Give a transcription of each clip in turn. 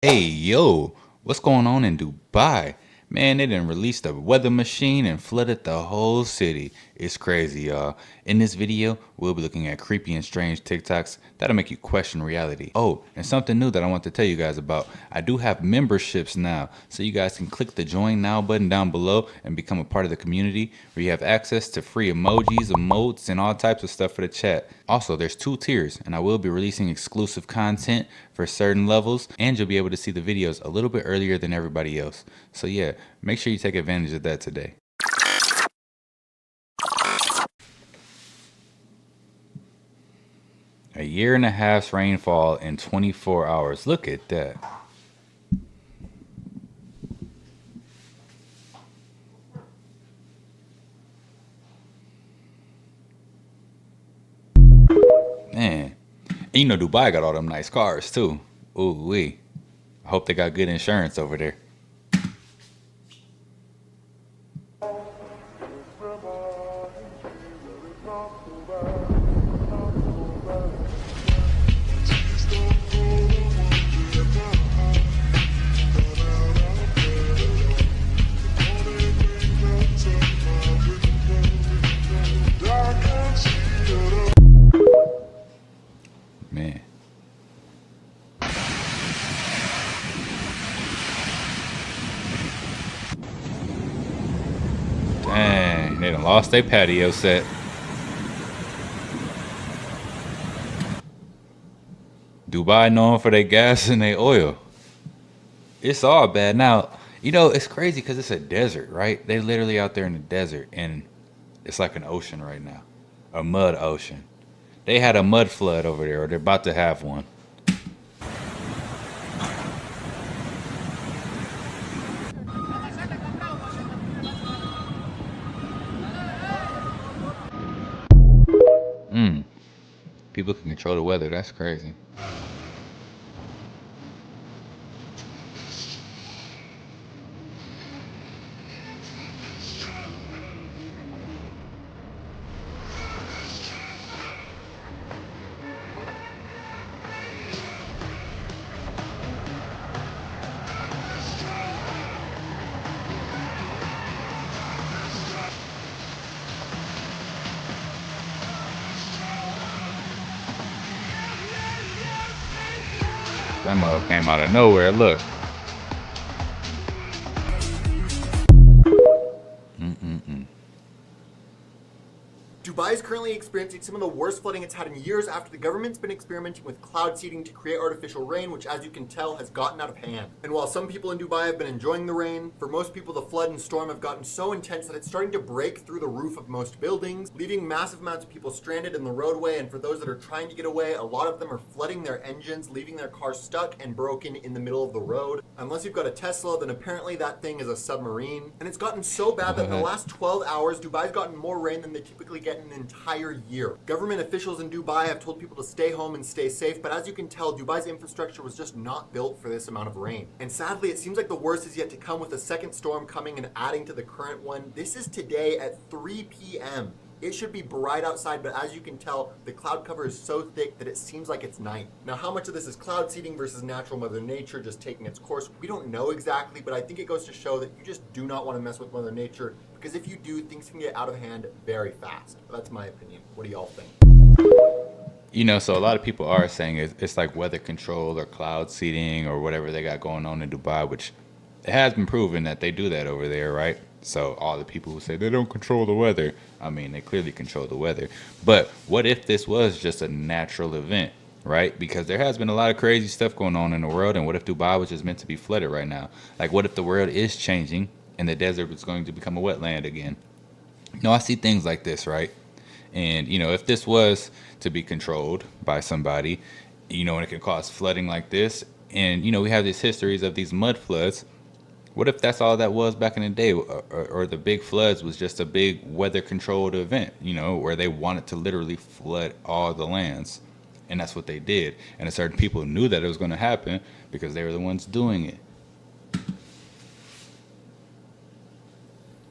Hey, yo, what's going on in Dubai? Man, they done released a weather machine and flooded the whole city. It's crazy, y'all. In this video, we'll be looking at creepy and strange TikToks that'll make you question reality. Oh, and something new that I want to tell you guys about. I do have memberships now, so you guys can click the join now button down below and become a part of the community where you have access to free emojis, emotes, and all types of stuff for the chat. Also, there's 2 tiers, and I will be releasing exclusive content for certain levels, and you'll be able to see the videos a little bit earlier than everybody else. So yeah, make sure you take advantage of that today. A year and a half's rainfall in 24 hours. Look at that. Man, and you know Dubai got all them nice cars too. Ooh wee. I hope they got good insurance over there. Man. Dang, they done lost their patio set. Dubai known for their gas and their oil. It's all bad. Now, you know, it's crazy because it's a desert, right? They literally out there in the desert and it's like an ocean right now. A mud ocean. They had a mud flood over there, or they're about to have one. People can control the weather. That's crazy. That mug came out of nowhere. Look. Dubai is currently experiencing some of the worst flooding it's had in years after the government's been experimenting with cloud seeding to create artificial rain, which, as you can tell, has gotten out of hand. And while some people in Dubai have been enjoying the rain, for most people the flood and storm have gotten so intense that it's starting to break through the roof of most buildings, leaving massive amounts of people stranded in the roadway. And for those that are trying to get away, a lot of them are flooding their engines, leaving their cars stuck and broken in the middle of the road. Unless you've got a Tesla, then apparently that thing is a submarine. And it's gotten so bad that in the last 12 hours, Dubai's gotten more rain than they typically get in an entire year. Government officials in Dubai have told people to stay home and stay safe, but as you can tell, Dubai's infrastructure was just not built for this amount of rain. And sadly, it seems like the worst is yet to come, with a second storm coming and adding to the current one. This is today at 3 p.m. It should be bright outside, but as you can tell, the cloud cover is so thick that it seems like it's night. Now, how much of this is cloud seeding versus natural Mother Nature just taking its course, we don't know exactly, but I think it goes to show that you just do not want to mess with Mother Nature, because if you do, things can get out of hand very fast. That's my opinion. What do y'all think? You know, so a lot of people are saying it's like weather control or cloud seeding or whatever they got going on in Dubai, which it has been proven that they do that over there, right? So all the people who say they don't control the weather, I mean, they clearly control the weather. But what if this was just a natural event, right? Because there has been a lot of crazy stuff going on in the world. And what if Dubai was just meant to be flooded right now? Like, what if the world is changing and the desert is going to become a wetland again? No, I see things like this, right? And, you know, if this was to be controlled by somebody, you know, and it can cause flooding like this, and, you know, we have these histories of these mud floods. What if that's all that was back in the day, or the big floods was just a big weather controlled event, you know, where they wanted to literally flood all the lands. And that's what they did. And certain people knew that it was going to happen because they were the ones doing it.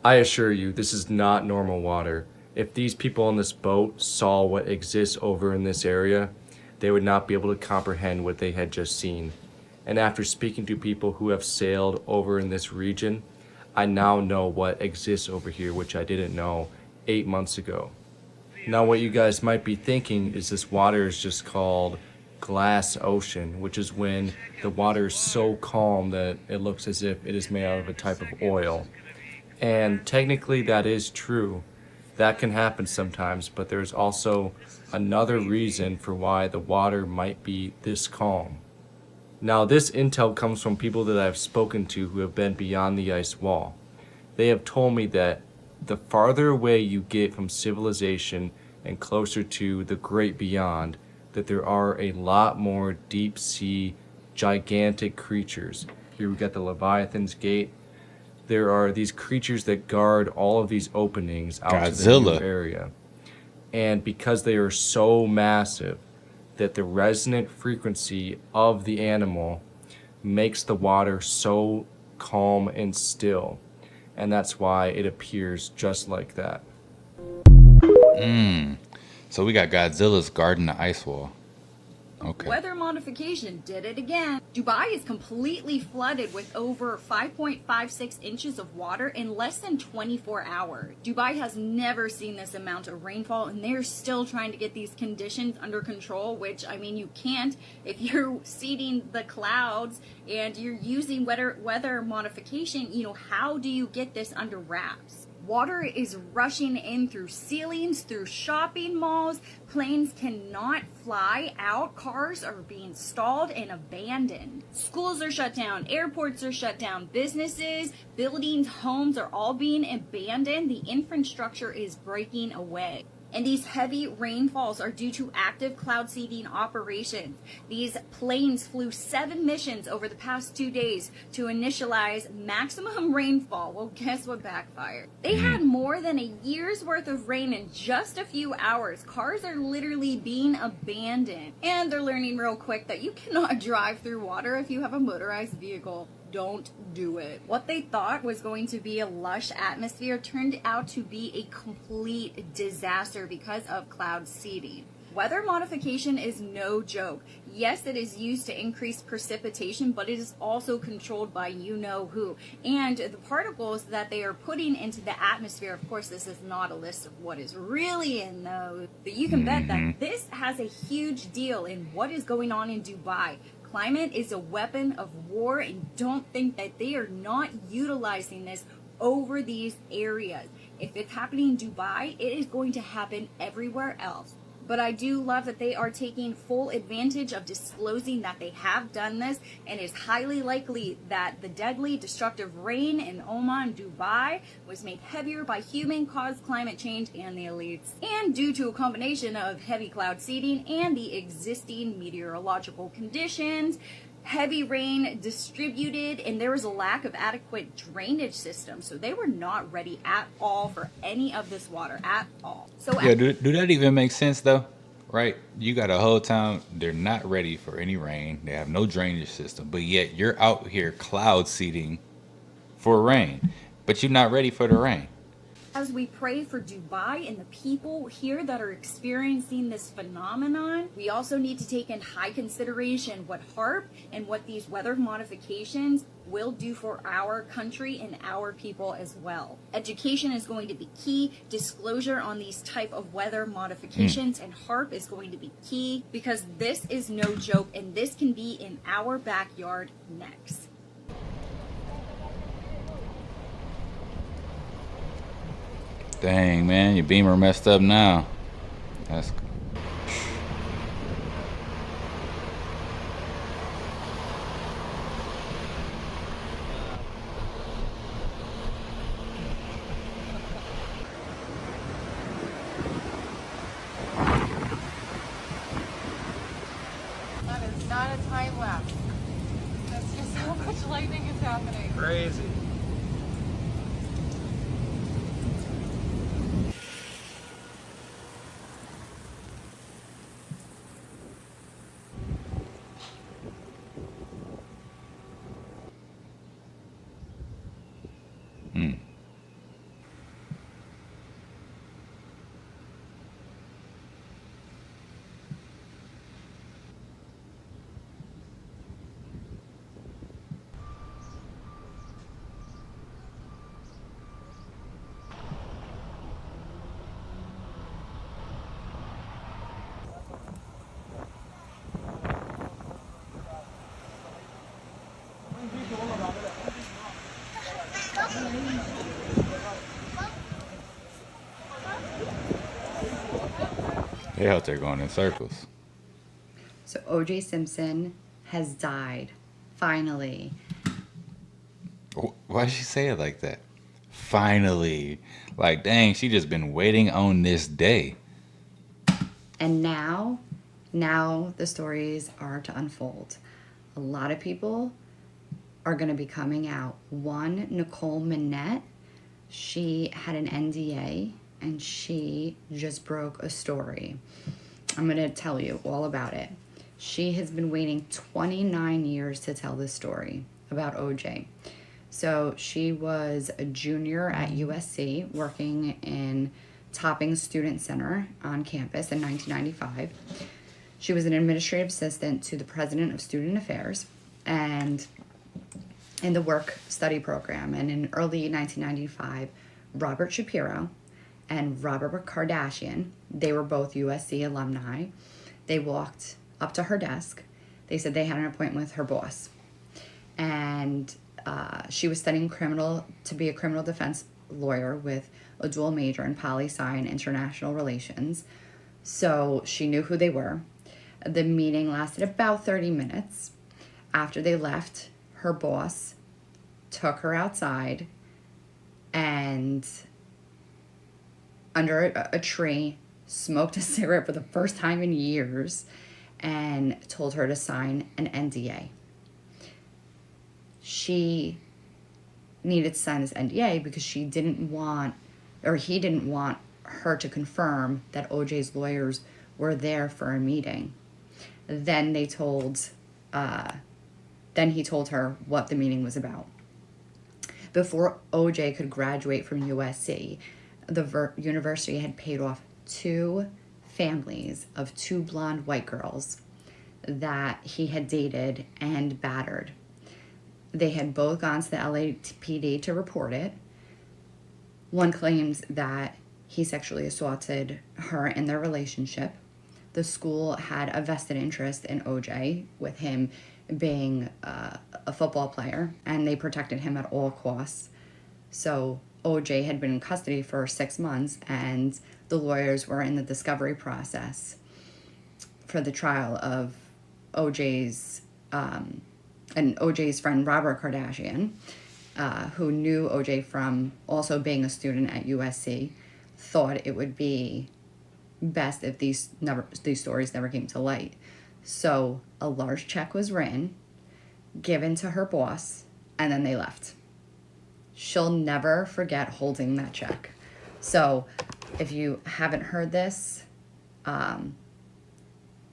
I assure you, this is not normal water. If these people on this boat saw what exists over in this area, they would not be able to comprehend what they had just seen. And after speaking to people who have sailed over in this region, I now know what exists over here, which I didn't know 8 months ago. Now what you guys might be thinking is this water is just called glass ocean, which is when the water is so calm that it looks as if it is made out of a type of oil. And technically that is true. That can happen sometimes, but there's also another reason for why the water might be this calm. Now this intel comes from people that I've spoken to who have been beyond the ice wall. They have told me that the farther away you get from civilization and closer to the great beyond, that there are a lot more deep sea gigantic creatures. Here we got the Leviathan's Gate. There are these creatures that guard all of these openings out to the new area. And because they are so massive, that the resonant frequency of the animal makes the water so calm and still. And that's why it appears just like that. So we got Godzilla's guarding the ice wall. Okay. Weather modification did it again. Dubai is completely flooded with over 5.56 inches of water in less than 24 hours. Dubai has never seen this amount of rainfall, and they're still trying to get these conditions under control, which, I mean, you can't if you're seeding the clouds and you're using weather modification. You know, how do you get this under wraps? Water is rushing in through ceilings, through shopping malls. Planes cannot fly out. Cars are being stalled and abandoned. Schools are shut down. Airports are shut down. Businesses, buildings, homes are all being abandoned. The infrastructure is breaking away. And these heavy rainfalls are due to active cloud seeding operations. These planes flew 7 missions over the past 2 days to initialize maximum rainfall. Well, guess what backfired? They had more than a year's worth of rain in just a few hours. Cars are literally being abandoned. And they're learning real quick that you cannot drive through water if you have a motorized vehicle. Don't do it. What they thought was going to be a lush atmosphere turned out to be a complete disaster because of cloud seeding. Weather modification is no joke. Yes, it is used to increase precipitation, but it is also controlled by you-know-who. And the particles that they are putting into the atmosphere, of course, this is not a list of what is really in those, but you can bet that this has a huge deal in what is going on in Dubai. Climate is a weapon of war, and don't think that they are not utilizing this over these areas. If it's happening in Dubai, it is going to happen everywhere else. But I do love that they are taking full advantage of disclosing that they have done this, and it's highly likely that the deadly destructive rain in Oman, Dubai, was made heavier by human-caused climate change and the elites, and due to a combination of heavy cloud seeding and the existing meteorological conditions. Heavy rain distributed, and there was a lack of adequate drainage system, so they were not ready at all for any of this water at all. So yeah, do that even make sense though? Right? You got a whole town, they're not ready for any rain, they have no drainage system, but yet you're out here cloud seeding for rain, but you're not ready for the rain. As we pray for Dubai and the people here that are experiencing this phenomenon, we also need to take in high consideration what HARP and what these weather modifications will do for our country and our people as well. Education is going to be key. Disclosure on these type of weather modifications and HARP is going to be key, because this is no joke, and this can be in our backyard next. Dang, man, your beamer messed up now. That's That is not a time lapse. That's just how much lightning is happening. Crazy. They out there going in circles. So OJ Simpson has died, finally. Why did she say it like that? Finally. Like, dang, she just been waiting on this day. And now the stories are to unfold. A lot of people are going to be coming out. One, Nicole Manette, she had an NDA and she just broke a story. I'm going to tell you all about it. She has been waiting 29 years to tell this story about OJ. So she was a junior at USC working in Topping Student Center on campus in 1995. She was an administrative assistant to the president of student affairs and in the work study program. And in early 1995, Robert Shapiro and Robert Kardashian, they were both USC alumni. They walked up to her desk. They said they had an appointment with her boss. And she was studying to be a criminal defense lawyer with a dual major in poli-sci and international relations. So she knew who they were. The meeting lasted about 30 minutes. After they left, her boss took her outside and under a tree, smoked a cigarette for the first time in years, and told her to sign an NDA. She needed to sign this NDA because he didn't want her to confirm that OJ's lawyers were there for a meeting. Then he told her what the meeting was about. Before OJ could graduate from USC, the university had paid off 2 families of 2 blonde white girls that he had dated and battered. They had both gone to the LAPD to report it. One claims that he sexually assaulted her in their relationship. The school had a vested interest in OJ, with him being a football player, and they protected him at all costs. So OJ had been in custody for 6 months, and the lawyers were in the discovery process for the trial of OJ's friend Robert Kardashian, who knew OJ from also being a student at USC, thought it would be best if these stories never came to light. So a large check was written, given to her boss, and then they left. She'll never forget holding that check. So if you haven't heard this,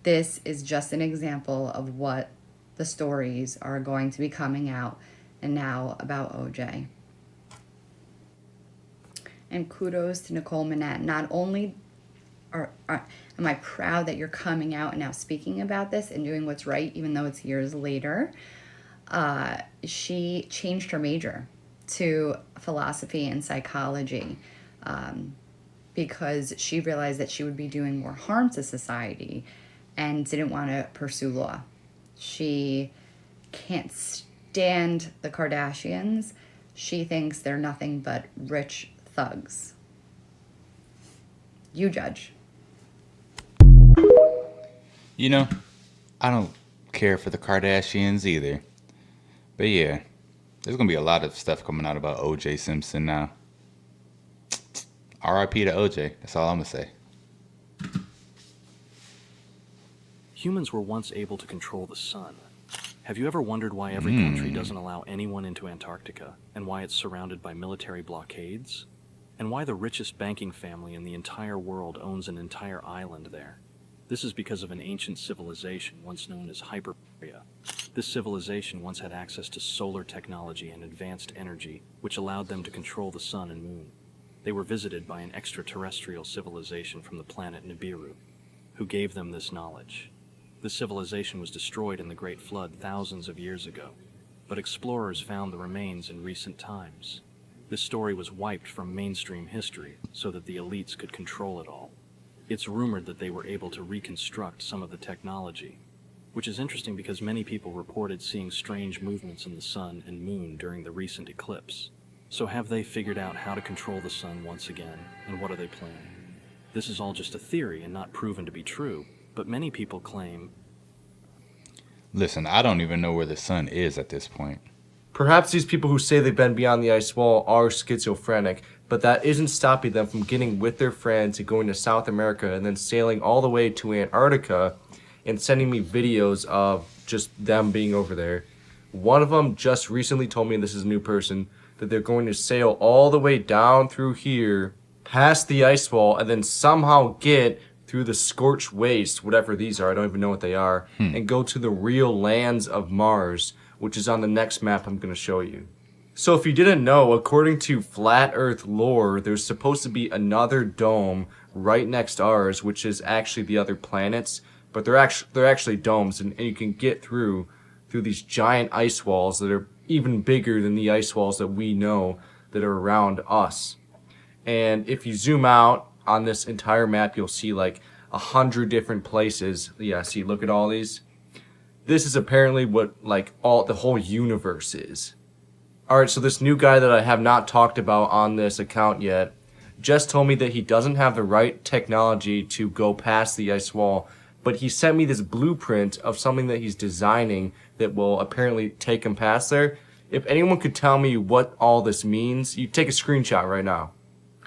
this is just an example of what the stories are going to be coming out and now about OJ. And kudos to Nicole Manette. Not only am I proud that you're coming out and now speaking about this and doing what's right, even though it's years later, she changed her major to philosophy and psychology because she realized that she would be doing more harm to society and didn't want to pursue law. She can't stand the Kardashians. She thinks they're nothing but rich thugs. You judge. You know, I don't care for the Kardashians either. But yeah, there's going to be a lot of stuff coming out about OJ Simpson now. RIP to OJ. That's all I'm going to say. Humans were once able to control the sun. Have you ever wondered why every country doesn't allow anyone into Antarctica, and why it's surrounded by military blockades? And why the richest banking family in the entire world owns an entire island there? This is because of an ancient civilization once known as Hypocrisy. This civilization once had access to solar technology and advanced energy, which allowed them to control the sun and moon. They were visited by an extraterrestrial civilization from the planet Nibiru, who gave them this knowledge. This civilization was destroyed in the Great Flood thousands of years ago, but explorers found the remains in recent times. This story was wiped from mainstream history so that the elites could control it all. It's rumored that they were able to reconstruct some of the technology, which is interesting because many people reported seeing strange movements in the sun and moon during the recent eclipse. So have they figured out how to control the sun once again, and what are they planning? this is all just a theory and not proven to be true, but many people claim... Listen, I don't even know where the sun is at this point. Perhaps these people who say they've been beyond the ice wall are schizophrenic, but that isn't stopping them from getting with their friends and going to South America and then sailing all the way to Antarctica and sending me videos of just them being over there. One of them just recently told me, and this is a new person, that they're going to sail all the way down through here, past the ice wall, and then somehow get through the scorched waste, whatever these are, I don't even know what they are, and go to the real lands of Mars, which is on the next map I'm going to show you. So if you didn't know, according to flat earth lore, there's supposed to be another dome right next to ours, which is actually the other planets, but they're actually domes, and you can get through these giant ice walls that are even bigger than the ice walls that we know that are around us. And if you zoom out on this entire map, you'll see like 100 different places. Yeah, see, look at all these. This is apparently what like the whole universe is. All right, so this new guy that I have not talked about on this account yet just told me that he doesn't have the right technology to go past the ice wall, but he sent me this blueprint of something that he's designing that will apparently take him past there. If anyone could tell me what all this means, you take a screenshot right now.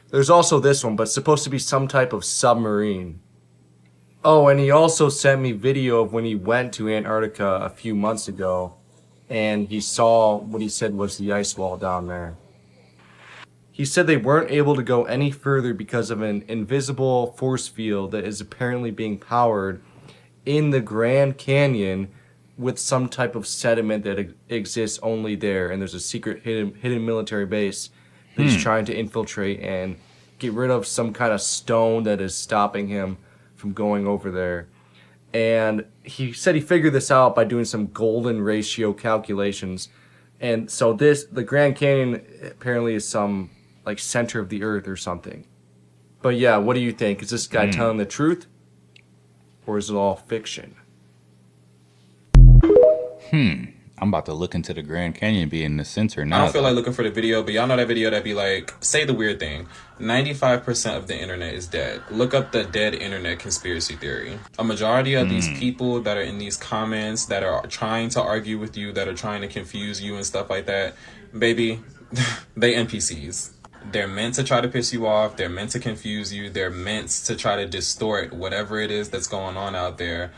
There's also this one, but it's supposed to be some type of submarine. Oh, and he also sent me video of when he went to Antarctica a few months ago, and he saw what he said was the ice wall down there. He said they weren't able to go any further because of an invisible force field that is apparently being powered in the Grand Canyon with some type of sediment that exists only there, and there's a secret hidden military base that he's trying to infiltrate and get rid of some kind of stone that is stopping him from going over there. And he said he figured this out by doing some golden ratio calculations. And so the Grand Canyon apparently is some like center of the earth or something. But yeah, what do you think? Is this guy telling the truth? Or is it all fiction? I'm about to look into the Grand Canyon being the center now. I don't feel like looking for the video, but y'all know that video that be like, say the weird thing. 95% of the internet is dead. Look up the dead internet conspiracy theory. A majority of these people that are in these comments that are trying to argue with you, that are trying to confuse you and stuff like that, baby, they NPCs. They're meant to try to piss you off. They're meant to confuse you. They're meant to try to distort whatever it is that's going on out there.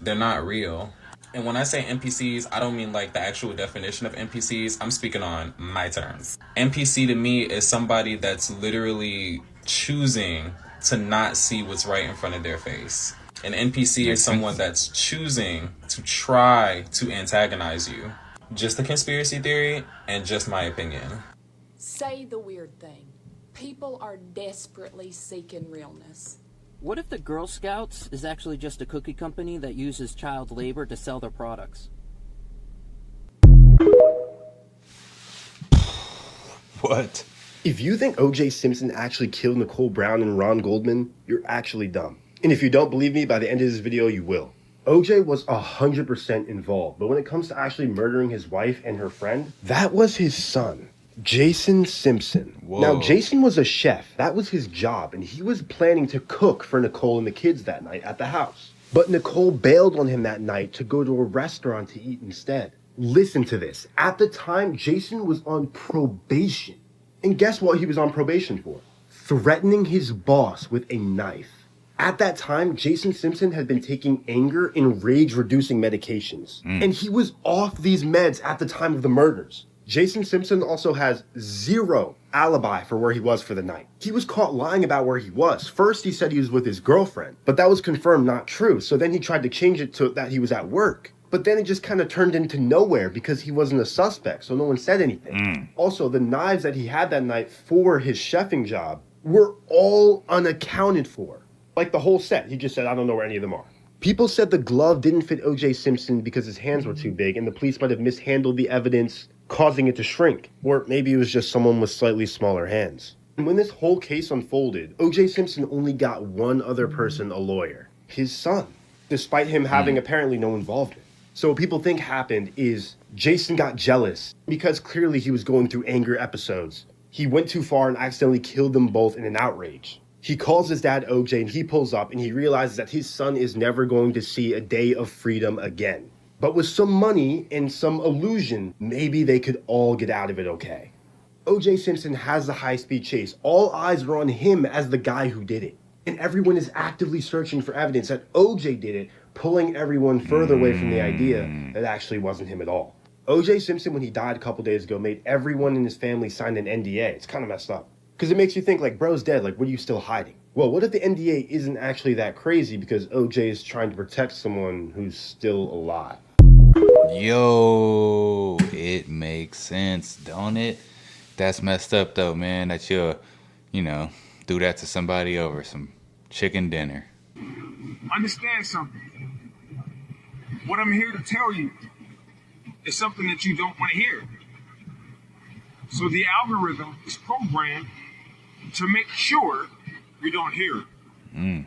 They're not real. And when I say NPCs, I don't mean like the actual definition of NPCs. I'm speaking on my terms. NPC to me is somebody that's literally choosing to not see what's right in front of their face. An NPC is someone that's choosing to try to antagonize you. Just a conspiracy theory and just my opinion. Say the weird thing. People are desperately seeking realness. What if the Girl Scouts is actually just a cookie company that uses child labor to sell their products? What? If you think OJ Simpson actually killed Nicole Brown and Ron Goldman, you're actually dumb. And if you don't believe me, by the end of this video, you will. OJ was 100% involved, but when it comes to actually murdering his wife and her friend, that was his son, Jason Simpson. Whoa. Now, Jason was a chef. That was his job, and he was planning to cook for Nicole and the kids that night at the house. But Nicole bailed on him that night to go to a restaurant to eat instead. Listen to this. At the time, Jason was on probation. And guess what he was on probation for? Threatening his boss with a knife. At that time, Jason Simpson had been taking anger and rage-reducing medications. And he was off these meds at the time of the murders. Jason Simpson also has zero alibi for where he was for the night. He was caught lying about where he was. First, he said he was with his girlfriend, but that was confirmed not true. So then he tried to change it to that he was at work. But then it just kind of turned into nowhere because he wasn't a suspect, so no one said anything. Also, the knives that he had that night for his chefing job were all unaccounted for. Like the whole set. He just said, I don't know where any of them are. People said the glove didn't fit OJ Simpson because his hands were too big and the police might have mishandled the evidence, causing it to shrink. Or maybe it was just someone with slightly smaller hands. And when this whole case unfolded, OJ Simpson only got one other person a lawyer. His son. Despite him having apparently no involvement. So what people think happened is Jason got jealous because clearly he was going through anger episodes. He went too far and accidentally killed them both in an outrage. He calls his dad OJ and he pulls up and he realizes that his son is never going to see a day of freedom again. But with some money and some illusion, maybe they could all get out of it okay. OJ Simpson has the high-speed chase. All eyes are on him as the guy who did it. And everyone is actively searching for evidence that OJ did it, pulling everyone further away from the idea that it actually wasn't him at all. OJ Simpson, when he died a couple days ago, made everyone in his family sign an NDA. It's kind of messed up. Because it makes you think, like, bro's dead, like, what are you still hiding? Well, what if the NDA isn't actually that crazy because OJ is trying to protect someone who's still alive? Yo, it makes sense, don't it? That's messed up, though, man, that you'll, do that to somebody over some chicken dinner. Understand something. What I'm here to tell you is something that you don't want to hear. So the algorithm is programmed to make sure you don't hear it.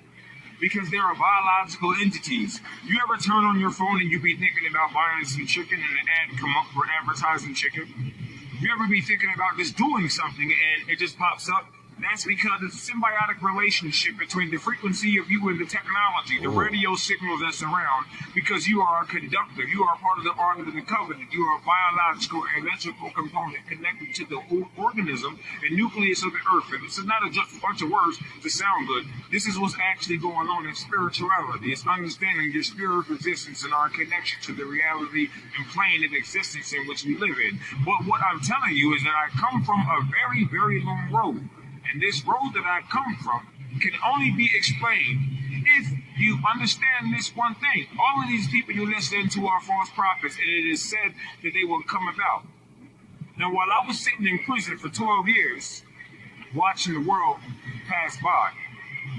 Because there are biological entities. You ever turn on your phone and you be thinking about buying some chicken and an ad come up for advertising chicken? You ever be thinking about just doing something and it just pops up? That's because it's a symbiotic relationship between the frequency of you and the technology, the radio signals that's around, because you are a conductor. You are part of the Ark of the Covenant. You are a biological and electrical component connected to the whole organism and nucleus of the earth. And this is not just a bunch of words to sound good. This is what's actually going on in spirituality. It's understanding your spirit existence and our connection to the reality and plane of existence in which we live in. But what I'm telling you is that I come from a very, very long road. And this road that I come from can only be explained if you understand this one thing. All of these people you listen to are false prophets, and it is said that they will come about. Now, while I was sitting in prison for 12 years, watching the world pass by,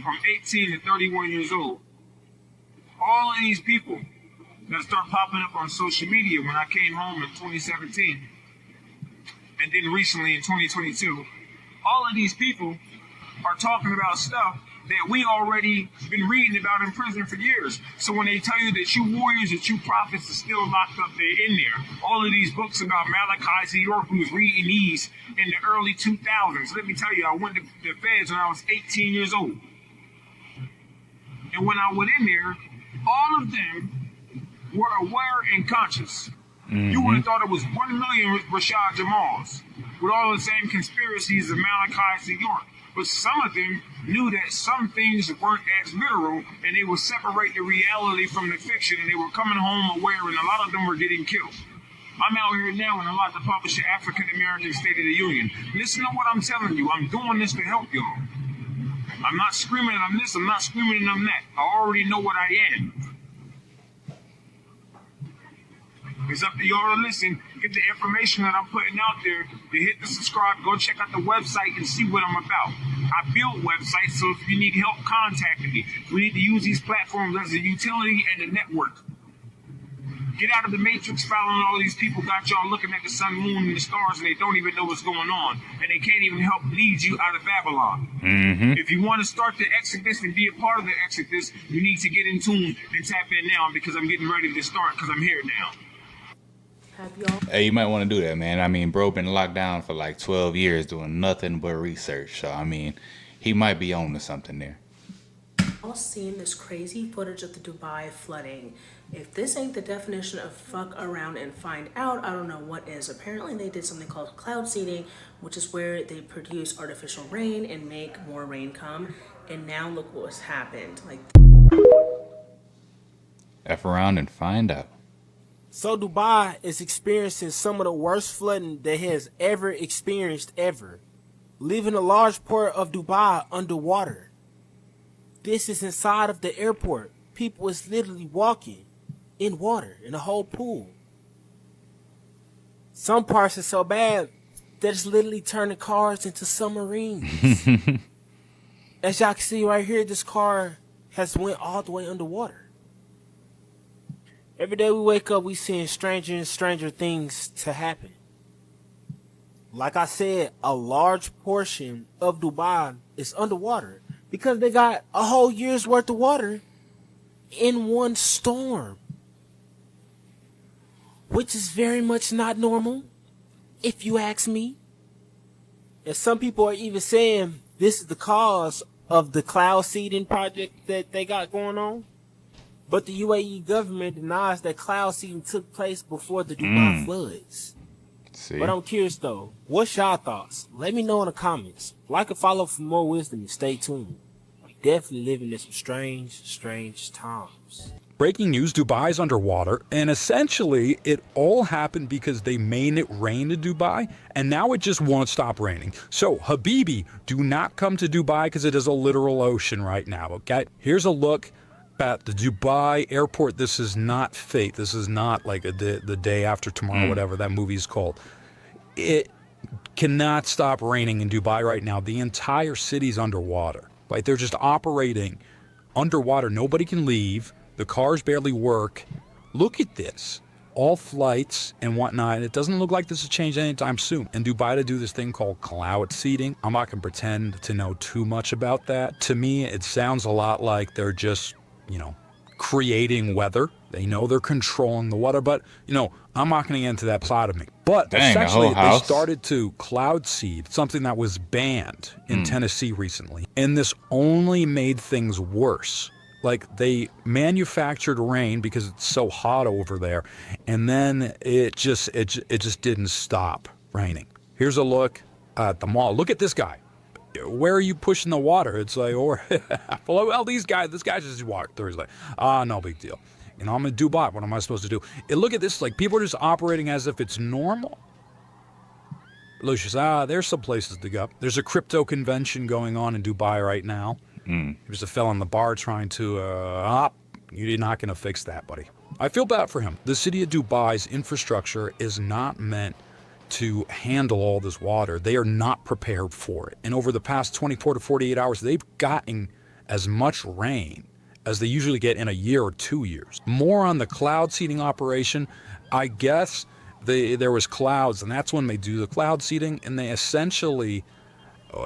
from 18 to 31 years old, all of these people that start popping up on social media when I came home in 2017, and then recently in 2022, all of these people are talking about stuff that we already been reading about in prison for years. So when they tell you that you warriors, that you prophets are still locked up, they're in there. All of these books about Malachi Z. York, who was reading these in the early 2000s. Let me tell you, I went to the feds when I was 18 years old. And when I went in there, all of them were aware and conscious. You would have thought it was 1 million Rashad Jamals with all the same conspiracies of Malachi Z. York. But some of them knew that some things weren't as literal, and they would separate the reality from the fiction, and they were coming home aware, and a lot of them were getting killed. I'm out here now and I'm about to publish the African American State of the Union. Listen to what I'm telling you. I'm doing this to help y'all. I'm not screaming and I'm this, I'm not screaming and I'm that. I already know what I am. It's up to y'all to listen, get the information that I'm putting out there, to hit the subscribe, go check out the website and see what I'm about. I build websites, so if you need help contacting me, we need to use these platforms as a utility and a network. Get out of the matrix following all these people got y'all looking at the sun, moon, and the stars, and they don't even know what's going on. And they can't even help lead you out of Babylon. If you want to start the Exodus and be a part of the Exodus, you need to get in tune and tap in now, because I'm getting ready to start, because I'm here now. Hey, you might want to do that, man. I mean, bro been locked down for like 12 years doing nothing but research. So, I mean, he might be on to something there. All seen this crazy footage of the Dubai flooding. If this ain't the definition of fuck around and find out, I don't know what is. Apparently they did something called cloud seeding, which is where they produce artificial rain and make more rain come. And now look what's happened. Like, F around and find out. So Dubai is experiencing some of the worst flooding that has ever experienced ever, leaving a large part of Dubai underwater. This is inside of the airport. People is literally walking in water in a whole pool. Some parts are so bad that it's literally turning cars into submarines. As y'all can see right here, this car has went all the way underwater. Every day we wake up, we seeing stranger and stranger things to happen. Like I said, a large portion of Dubai is underwater because they got a whole year's worth of water in one storm, which is very much not normal, if you ask me. And some people are even saying this is the cause of the cloud seeding project that they got going on. But the UAE government denies that cloud seeding took place before the Dubai floods. See? But I'm curious though, what's y'all thoughts? Let me know in the comments. Like and follow for more wisdom and stay tuned. We definitely living in some strange times. Breaking news, Dubai's underwater, and essentially it all happened because they made it rain in Dubai, and now it just won't stop raining. So, Habibi, do not come to Dubai because it is a literal ocean right now, okay? Here's a look at the Dubai airport. This is not fate. This is not like the day after tomorrow, whatever that movie's called. It cannot stop raining in Dubai right now. The entire city's underwater. Like, they're just operating underwater. Nobody can leave. The cars barely work. Look at this. All flights and whatnot. It doesn't look like this will change anytime soon. In Dubai, to do this thing called cloud seeding. I'm not going to pretend to know too much about that. To me, it sounds a lot like they're just, creating weather. They know they're controlling the weather, but, I'm not going to get into that plot of me. But essentially, they started to cloud seed, something that was banned in Tennessee recently. And this only made things worse. Like, they manufactured rain because it's so hot over there, and then it just didn't stop raining. Here's a look at the mall. Look at this guy. Where are you pushing the water? It's like, well, this guy just walked through. He's like, no big deal. I'm in Dubai. What am I supposed to do? And look at this. Like, people are just operating as if it's normal. Lucius, there's some places to go. There's a crypto convention going on in Dubai right now. There's a fella in the bar trying to, you're not going to fix that, buddy. I feel bad for him. The city of Dubai's infrastructure is not meant to handle all this water. They are not prepared for it. And over the past 24 to 48 hours, they've gotten as much rain as they usually get in a year or 2 years. More on the cloud seeding operation. I guess there was clouds, and that's when they do the cloud seeding, and they essentially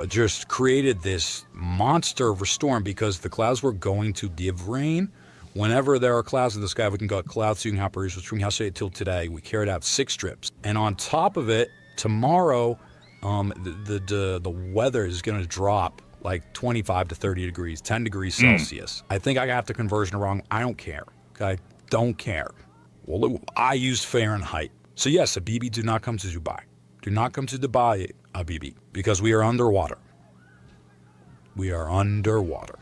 just created this monster of a storm because the clouds were going to give rain. Whenever there are clouds in the sky, we can go cloud seeding operations from yesterday till today. We carried out 6 trips. And on top of it, tomorrow, the weather is going to drop like 25 to 30 degrees, 10 degrees Celsius. I think I got the conversion wrong. I don't care. Okay? Don't care. Well, I used Fahrenheit. So yes, Habibi, do not come to Dubai. Do not come to Dubai, Habibi, because we are underwater. We are underwater.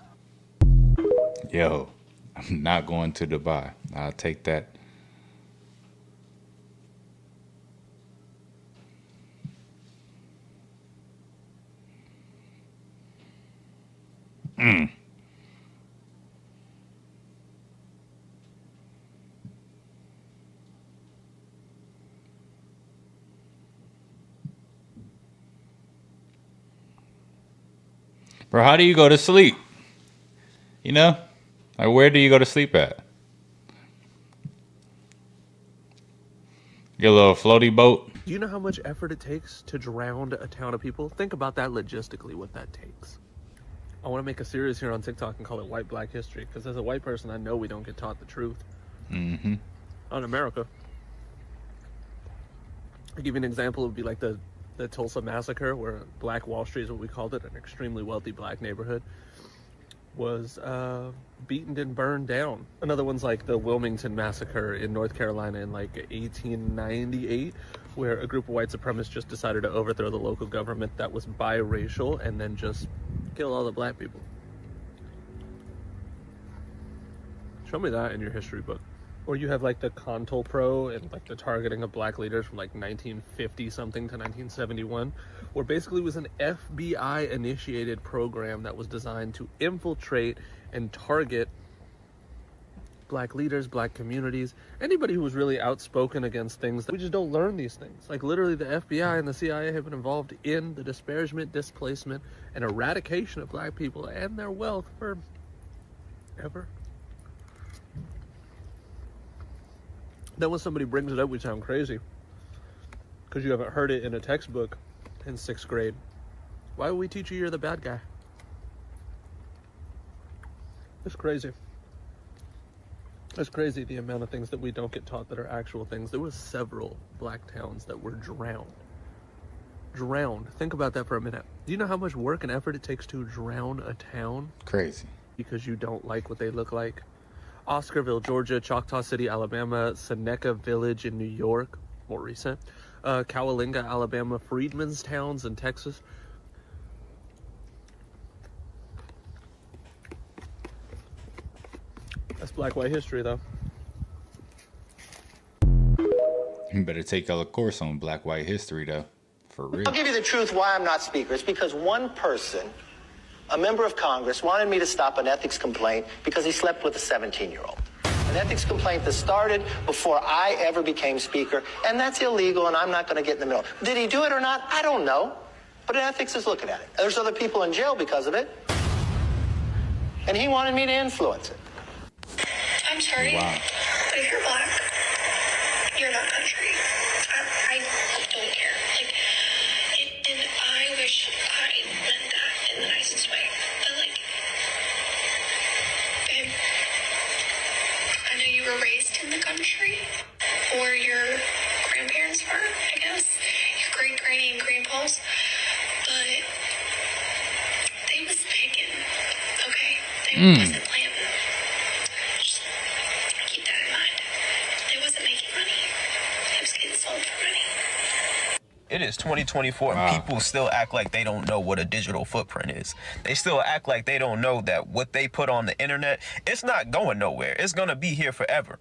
Yo, I'm not going to Dubai. I'll take that. Bro, how do you go to sleep? Like, where do you go to sleep at? Your little floaty boat? Do you know how much effort it takes to drown a town of people? Think about that logistically, what that takes. I want to make a series here on TikTok and call it White Black History, because as a white person, I know we don't get taught the truth. On America. I'll give you an example. It would be like the Tulsa Massacre, where Black Wall Street is what we called it, an extremely wealthy black neighborhood, was beaten and burned down. Another one's like the Wilmington Massacre in North Carolina in like 1898, where a group of white supremacists just decided to overthrow the local government that was biracial and then just kill all the black people. Show me that in your history book. Or you have like the CONTOPRO and like the targeting of black leaders from like 1950 something to 1971, where basically it was an FBI initiated program that was designed to infiltrate and target black leaders, black communities, anybody who was really outspoken against things. We just don't learn these things. Like literally the FBI and the CIA have been involved in the disparagement, displacement, and eradication of black people and their wealth for ever. Then when somebody brings it up, we sound crazy because you haven't heard it in a textbook in 6th grade. Why would we teach you you're the bad guy? It's crazy. It's crazy the amount of things that we don't get taught that are actual things. There were several black towns that were drowned Drowned. Think about that for a minute. Do you know how much work and effort it takes to drown a town? Crazy. Because you don't like what they look like. Oscarville, Georgia, Choctaw City, Alabama, Seneca Village in New York, more recent, Cowalinga, Alabama, Freedmen's Towns in Texas. That's black-white history, though. You better take a course on black-white history, though. For real. I'll give you the truth why I'm not speaker. It's because one person, a member of Congress, wanted me to stop an ethics complaint because he slept with a 17-year-old. An ethics complaint that started before I ever became speaker, and that's illegal, and I'm not going to get in the middle. Did he do it or not? I don't know. But ethics is looking at it. There's other people in jail because of it. And he wanted me to influence it. I'm sorry, but if you're black, you're not country. I don't care. Like, and I wish I meant that in the nicest way. But, like, babe, I know you were raised in the country, or your grandparents were, I guess, your great-granny and grandpas, but they was picking, okay? They wasn't planting. Just keep that in mind. They wasn't making money. It was getting sold for money. It is 2024 and people still act like they don't know what a digital footprint is. They still act like they don't know that what they put on the internet, it's not going nowhere. It's going to be here forever.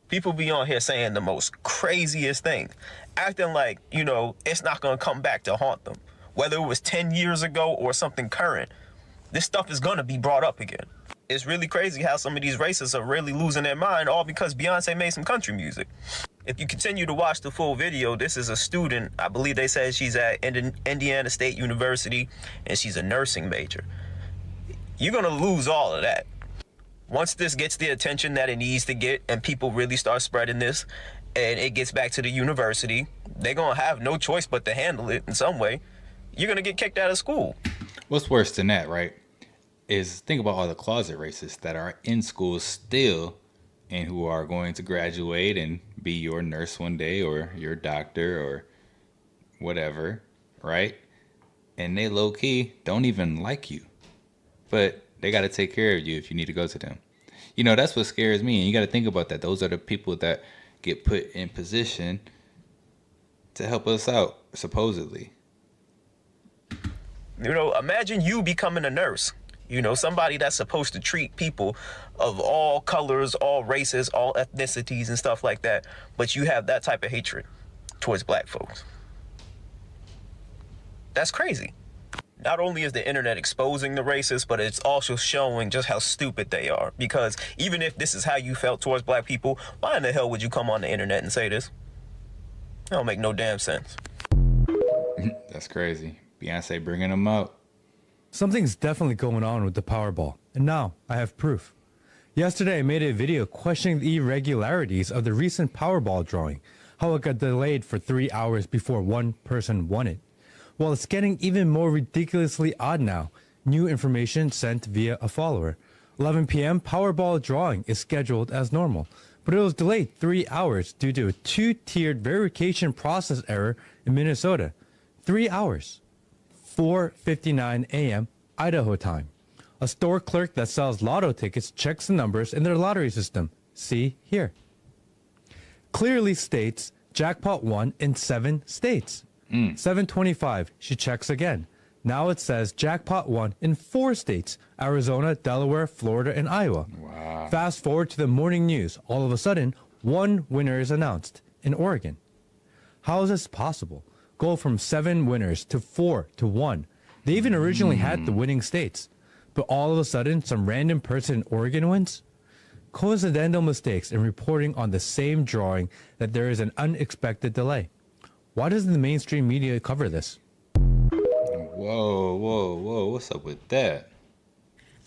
People be on here saying the most craziest things, acting like, you know, it's not going to come back to haunt them. Whether it was 10 years ago or something current, this stuff is going to be brought up again. It's really crazy how some of these racists are really losing their mind, all because Beyonce made some country music. If you continue to watch the full video, this is a student, I believe they said she's at Indiana State University, and she's a nursing major. You're going to lose all of that. Once this gets the attention that it needs to get, and people really start spreading this, and it gets back to the university, they're going to have no choice but to handle it in some way. You're going to get kicked out of school. What's worse than that, right, is think about all the closet racists that are in school still and who are going to graduate and be your nurse one day or your doctor or whatever, right? And they low-key don't even like you. But they got to take care of you if you need to go to them. You know, that's what scares me. And you got to think about that. Those are the people that get put in position to help us out, supposedly. You know, imagine you becoming a nurse. You know, somebody that's supposed to treat people of all colors, all races, all ethnicities and stuff like that. But you have that type of hatred towards black folks. That's crazy. Not only is the internet exposing the racists, but it's also showing just how stupid they are. Because even if this is how you felt towards black people, why in the hell would you come on the internet and say this? That don't make no damn sense. That's crazy. Beyonce bringing them out. Something's definitely going on with the Powerball, and now I have proof. Yesterday I made a video questioning the irregularities of the recent Powerball drawing, how it got delayed for 3 hours before one person won it. Well, it's getting even more ridiculously odd now. New information sent via a follower. 11 p.m. Powerball drawing is scheduled as normal, but it was delayed 3 hours due to a two-tiered verification process error in Minnesota. 3 hours. 4:59 a.m. Idaho time. A store clerk that sells lotto tickets checks the numbers in their lottery system. See here. Clearly states jackpot won in 7 states. 7:25, she checks again. Now it says jackpot won in 4 states: Arizona, Delaware, Florida, and Iowa. Wow. Fast forward to the morning news. All of a sudden, one winner is announced in Oregon. How is this possible? Go from 7 winners to 4 to 1. They even originally had the winning states. But all of a sudden, some random person in Oregon wins? Coincidental mistakes in reporting on the same drawing that there is an unexpected delay. Why doesn't the mainstream media cover this? Whoa, whoa, whoa. What's up with that?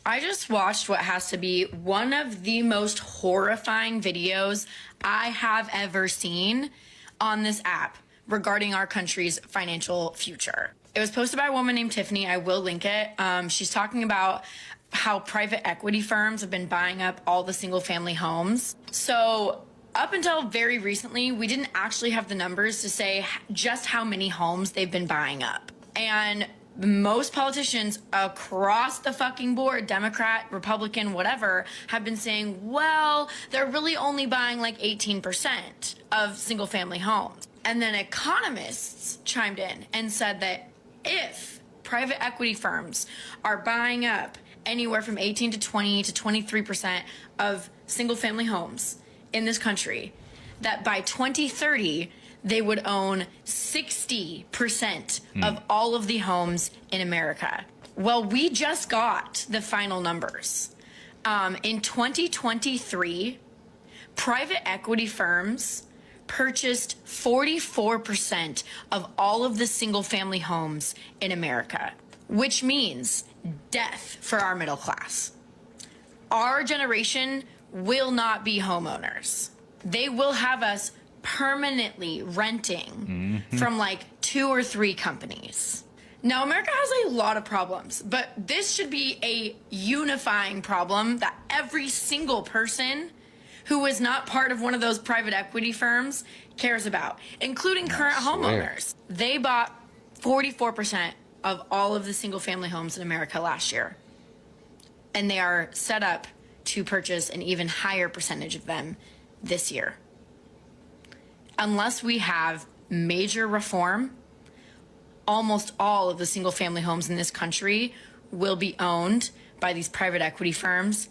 I just watched what has to be one of the most horrifying videos I have ever seen on this app regarding our country's financial future. It was posted by a woman named Tiffany. I will link it. She's talking about how private equity firms have been buying up all the single family homes. So Up until very recently, we didn't actually have the numbers to say just how many homes they've been buying up. And most politicians across the fucking board, Democrat, Republican, whatever, have been saying, well, they're really only buying like 18% of single family homes. And then economists chimed in and said that if private equity firms are buying up anywhere from 18 to 20 to 23% of single family homes in this country, that by 2030, they would own 60% of all of the homes in America. Well, we just got the final numbers. In 2023, private equity firms purchased 44% of all of the single family homes in America, which means death for our middle class. Our generation will not be homeowners. They will have us permanently renting from like 2 or 3 companies. Now, America has a lot of problems, but this should be a unifying problem that every single person who is not part of one of those private equity firms cares about, including current homeowners. They bought 44% of all of the single family homes in America last year. And they are set up to purchase an even higher percentage of them this year. Unless we have major reform, almost all of the single family homes in this country will be owned by these private equity firms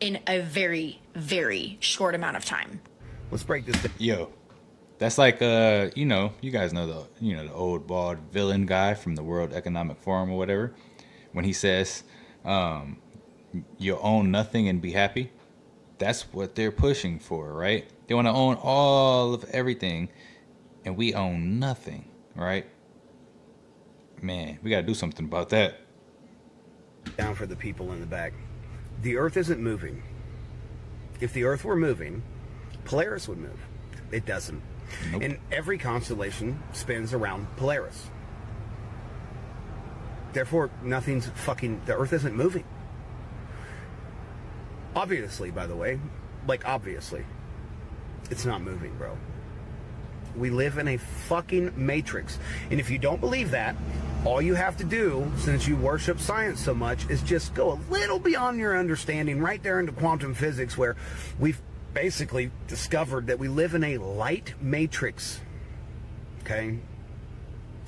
in a very, very short amount of time. Let's break this down. Yo, that's like you know, you guys know the old bald villain guy from the World Economic Forum or whatever, when he says, you'll own nothing and be happy. That's what they're pushing for, right? They want to own all of everything, and we own nothing, right? Man, we got to do something about that. Down for the people in the back. The Earth isn't moving. If the Earth were moving, Polaris would move. It doesn't. Nope. And every constellation spins around Polaris. Therefore, the Earth isn't moving. Obviously, by the way, obviously, it's not moving, bro. We live in a fucking matrix. And if you don't believe that, all you have to do, since you worship science so much, is just go a little beyond your understanding, right there into quantum physics, where we've basically discovered that we live in a light matrix. Okay?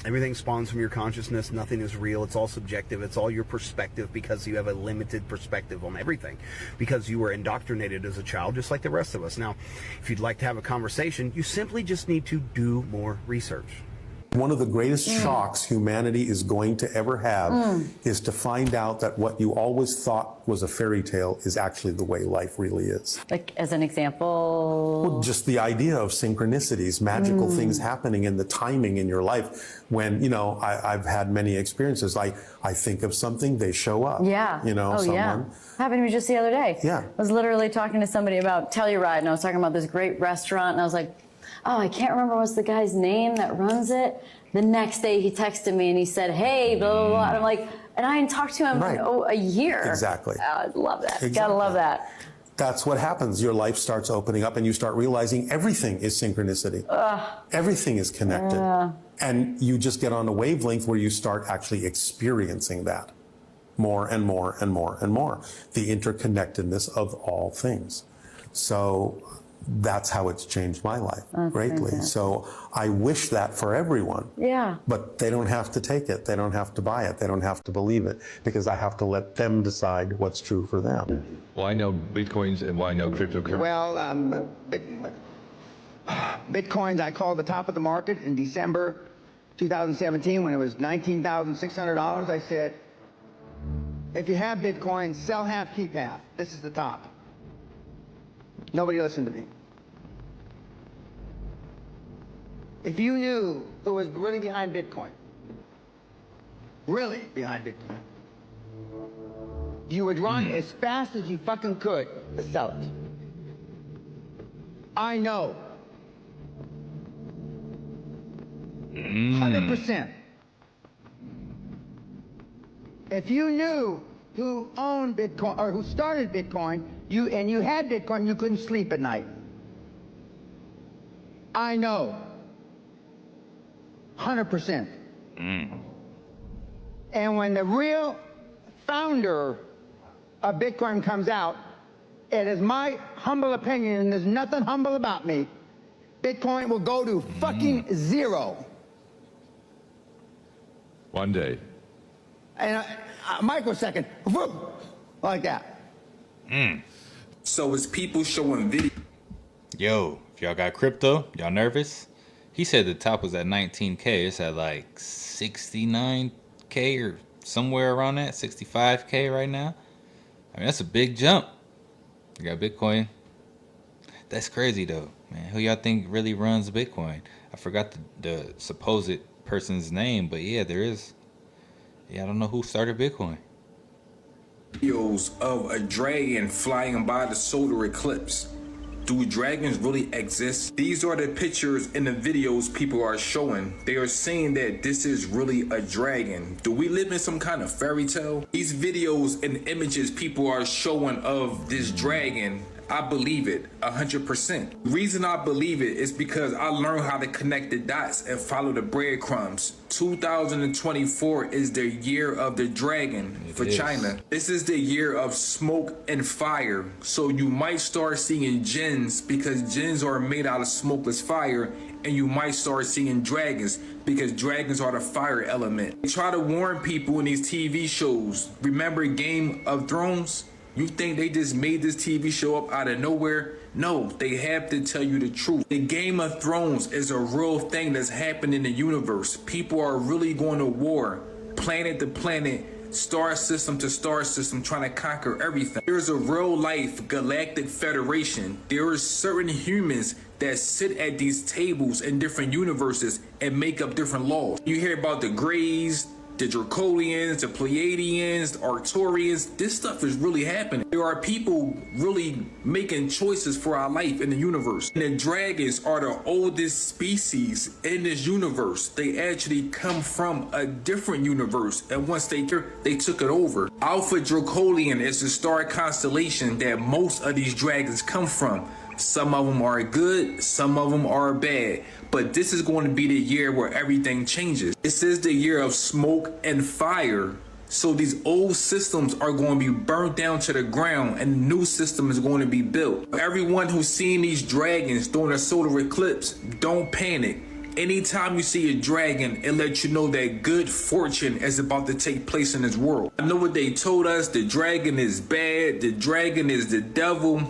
Everything spawns from your consciousness. Nothing is real. It's all subjective. It's all your perspective, because you have a limited perspective on everything, because you were indoctrinated as a child just like the rest of us. Now, if you'd like to have a conversation, you simply just need to do more research. One of the greatest shocks humanity is going to ever have is to find out that what you always thought was a fairy tale is actually the way life really is. Like, as an example? Well, just the idea of synchronicities, magical things happening, and the timing in your life. When, I've had many experiences. I think of something, they show up. Yeah. Someone. Yeah. Happened to me just the other day. Yeah. I was literally talking to somebody about Telluride, and I was talking about this great restaurant, and I was like, oh, I can't remember what's the guy's name that runs it. The next day he texted me and he said, hey, blah, blah, blah. And I'm like, and I hadn't talked to him in a year. Exactly. I love that. Exactly. Gotta love that. That's what happens. Your life starts opening up and you start realizing everything is synchronicity. Everything is connected. And you just get on a wavelength where you start actually experiencing that more and more and more and more. The interconnectedness of all things. So that's how it's changed my life greatly. Fantastic. So I wish that for everyone. Yeah. But they don't have to take it. They don't have to buy it. They don't have to believe it, because I have to let them decide what's true for them. Well, I know Bitcoins and I know cryptocurrency. Well, Bitcoins, I called the top of the market in December 2017 when it was $19,600. I said, if you have Bitcoin, sell half, keep half. This is the top. Nobody listened to me. If you knew who was really behind Bitcoin, really behind Bitcoin, you would run as fast as you fucking could to sell it. I know. 100%. If you knew who owned Bitcoin or who started Bitcoin, you had Bitcoin, you couldn't sleep at night. I know. 100%. And when the real founder of Bitcoin comes out, it is my humble opinion, and there's nothing humble about me, Bitcoin will go to fucking zero. One day. And a microsecond, whoop, like that. So it's people showing video. Yo, if y'all got crypto, y'all nervous? He said the top was at 19K. It's at like 69K or somewhere around that, 65K right now. I mean, that's a big jump. You got Bitcoin. That's crazy though, man. Who y'all think really runs Bitcoin? I forgot the supposed person's name, but yeah, there is. Yeah, I don't know who started Bitcoin. Videos of a dragon flying by the solar eclipse. Do dragons really exist? These are the pictures in the videos people are showing. They are saying that this is really a dragon. Do we live in some kind of fairy tale? These videos and images people are showing of this dragon, I believe it 100%. The reason I believe it is because I learned how to connect the dots and follow the breadcrumbs. 2024 is the year of the dragon for China. This is the year of smoke and fire. So you might start seeing jinns because jinns are made out of smokeless fire, and you might start seeing dragons because dragons are the fire element. They try to warn people in these TV shows. Remember Game of Thrones? You think they just made this TV show up out of nowhere? No, they have to tell you the truth. The Game of Thrones is a real thing that's happening in the universe. People are really going to war, planet to planet, star system to star system, trying to conquer everything. There's a real life galactic federation. There are certain humans that sit at these tables in different universes and make up different laws. You hear about the Greys, the Dracolians, the Pleiadians, the Arcturians. This stuff is really happening. There are people really making choices for our life in the universe. And the dragons are the oldest species in this universe. They actually come from a different universe, and once they took it over. Alpha Dracolian is the star constellation that most of these dragons come from. Some of them are good, some of them are bad. But this is going to be the year where everything changes. This is the year of smoke and fire. So these old systems are going to be burnt down to the ground, and a new system is going to be built. Everyone who's seen these dragons during a solar eclipse, don't panic. Anytime you see a dragon, it lets you know that good fortune is about to take place in this world. I know what they told us, the dragon is bad, the dragon is the devil.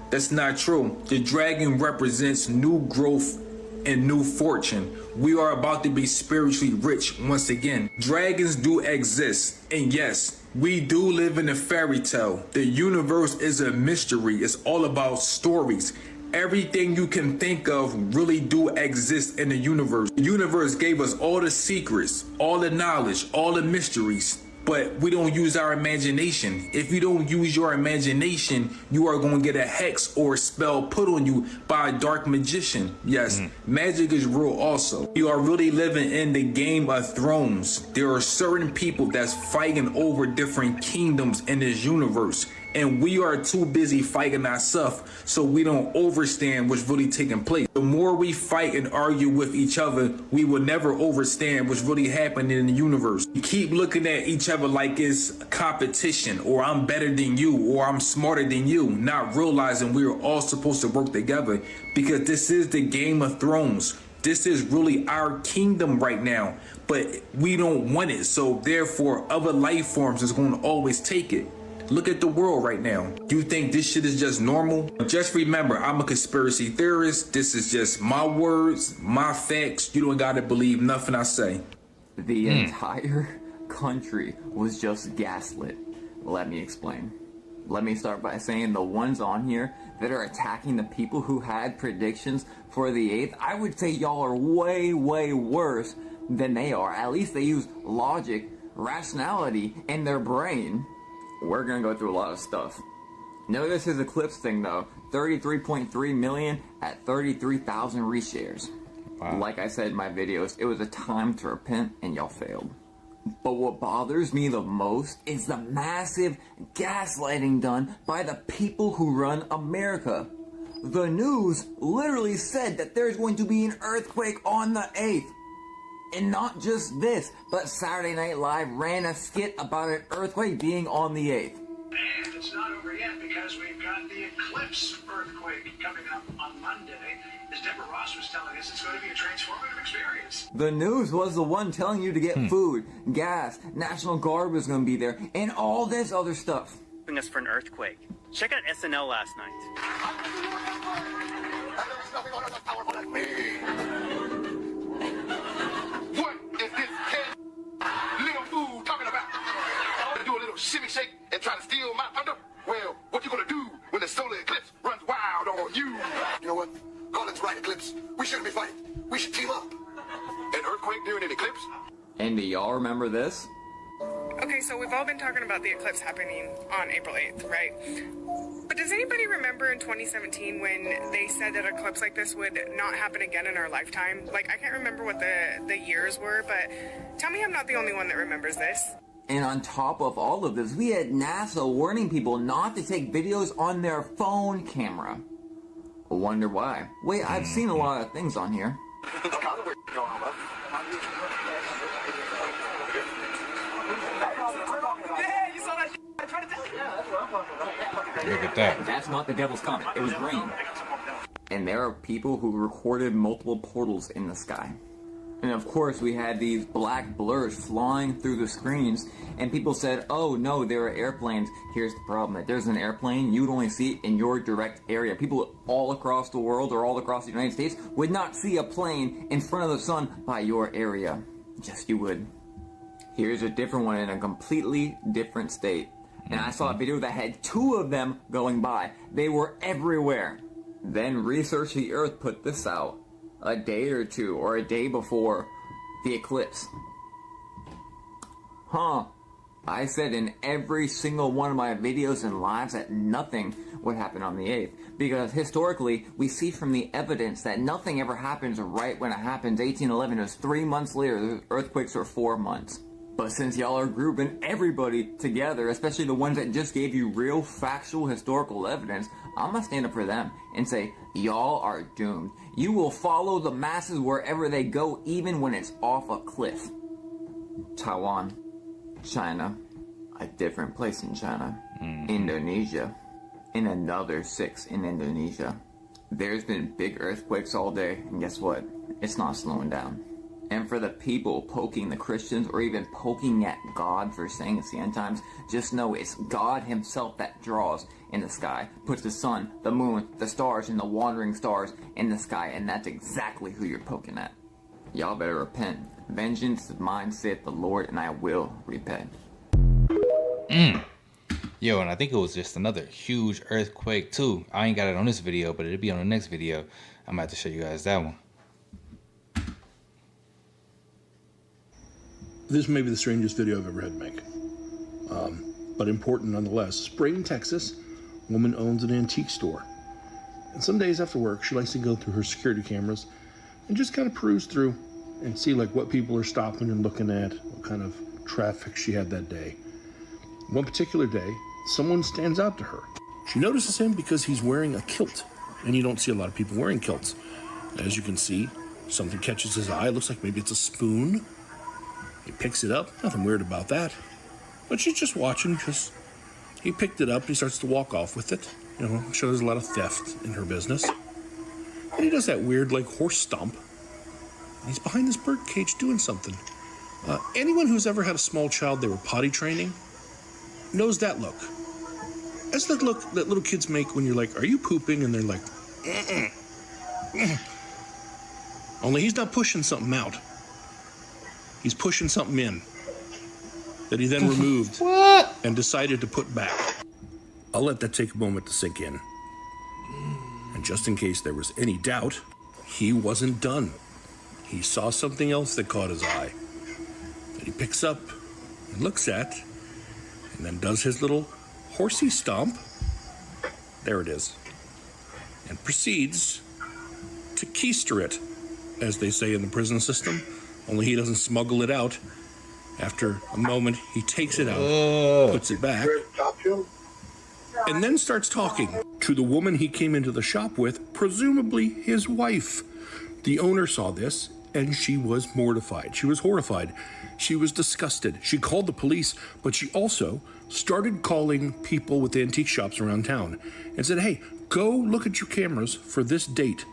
That's not true. The dragon represents new growth and new fortune. We are about to be spiritually rich once again. Dragons do exist, and yes, we do live in a fairy tale. The universe is a mystery. It's all about stories. Everything you can think of really do exist in the universe. The universe gave us all the secrets, all the knowledge, all the mysteries. But we don't use our imagination. If you don't use your imagination, you are going to get a hex or a spell put on you by a dark magician. Yes, magic is real also. You are really living in the Game of Thrones. There are certain people that's fighting over different kingdoms in this universe. And we are too busy fighting ourselves, so we don't understand what's really taking place. The more we fight and argue with each other, we will never understand what's really happening in the universe. We keep looking at each other like it's competition, or I'm better than you, or I'm smarter than you, not realizing we are all supposed to work together, because this is the Game of Thrones. This is really our kingdom right now, but we don't want it, so therefore other life forms is going to always take it. Look at the world right now. You think this shit is just normal? Just remember, I'm a conspiracy theorist. This is just my words, my facts. You don't gotta believe nothing I say. The entire country was just gaslit. Let me explain. Let me start by saying the ones on here that are attacking the people who had predictions for the 8th, I would say y'all are way, way worse than they are. At least they use logic, rationality in their brain. We're gonna go through a lot of stuff. Notice his Eclipse thing though. 33.3 million at 33,000 reshares. Wow. Like I said in my videos, it was a time to repent and y'all failed. But what bothers me the most is the massive gaslighting done by the people who run America. The news literally said that there's going to be an earthquake on the 8th. And not just this, but Saturday Night Live ran a skit about an earthquake being on the 8th. And it's not over yet because we've got the Eclipse earthquake coming up on Monday. As Deborah Ross was telling us, it's going to be a transformative experience. The news was the one telling you to get food, gas, National Guard was going to be there, and all this other stuff. Us for an earthquake. Check out SNL last night. What is this little fool talking about? To do a little shimmy shake and try to steal my thunder? Well, what you gonna do when the solar eclipse runs wild on you? You know what? Colin's right, Eclipse. We shouldn't be fighting. We should team up. An earthquake during an eclipse? And do y'all remember this? Okay, so we've all been talking about the eclipse happening on April 8th, right? But does anybody remember in 2017 when they said that an eclipse like this would not happen again in our lifetime? Like, I can't remember what the years were, but tell me I'm not the only one that remembers this. And on top of all of this, we had NASA warning people not to take videos on their phone camera. I wonder why. Wait, I've seen a lot of things on here. Look at that. That's not the devil's comet. It was rain. And there are people who recorded multiple portals in the sky. And of course, we had these black blurs flying through the screens, and people said, oh no, there are airplanes. Here's the problem. If there's an airplane, you'd only see it in your direct area. People all across the world or all across the United States would not see a plane in front of the sun by your area. Yes, you would. Here's a different one in a completely different state. And I saw a video that had 2 of them going by. They were everywhere. Then Research the Earth put this out a day or 2 or a day before the eclipse. I said in every single one of my videos and lives that nothing would happen on the 8th. Because historically, we see from the evidence that nothing ever happens right when it happens. 1811 is 3 months later. The earthquakes are 4 months. But since y'all are grouping everybody together, especially the ones that just gave you real factual historical evidence, I'm gonna stand up for them and say, y'all are doomed. You will follow the masses wherever they go, even when it's off a cliff. Taiwan, China, a different place in China, Indonesia, and another 6 in Indonesia. There's been big earthquakes all day, and guess what? It's not slowing down. And for the people poking the Christians or even poking at God for saying it's the end times, just know it's God himself that draws in the sky, puts the sun, the moon, the stars, and the wandering stars in the sky, and that's exactly who you're poking at. Y'all better repent. Vengeance is mine, saith the Lord, and I will repent. Yo, and I think it was just another huge earthquake too. I ain't got it on this video, but it'll be on the next video. I'm about to show you guys that one. This may be the strangest video I've ever had to make, but important nonetheless. Spring, Texas, woman owns an antique store. And some days after work, she likes to go through her security cameras and just kind of peruse through and see like what people are stopping and looking at, what kind of traffic she had that day. One particular day, someone stands out to her. She notices him because he's wearing a kilt, and you don't see a lot of people wearing kilts. As you can see, something catches his eye. It looks like maybe it's a spoon. He picks it up, nothing weird about that. But she's just watching because he picked it up and he starts to walk off with it. You know, sure there's a lot of theft in her business. And he does that weird, like, horse stomp. And he's behind this bird cage doing something. Anyone who's ever had a small child they were potty training knows that look. That's the look that little kids make when you're like, are you pooping? And they're like, Only he's not pushing something out. He's pushing something in that he then removed and decided to put back. I'll let that take a moment to sink in. And just in case there was any doubt, he wasn't done. He saw something else that caught his eye that he picks up and looks at and then does his little horsey stomp. There it is. And proceeds to keister it, as they say in the prison system. Only he doesn't smuggle it out. After a moment, he takes it out, puts it back, and then starts talking. to the woman he came into the shop with, presumably his wife. The owner saw this, and she was mortified. She was horrified. She was disgusted. She called the police, but she also started calling people with antique shops around town and said, hey, go look at your cameras for this date.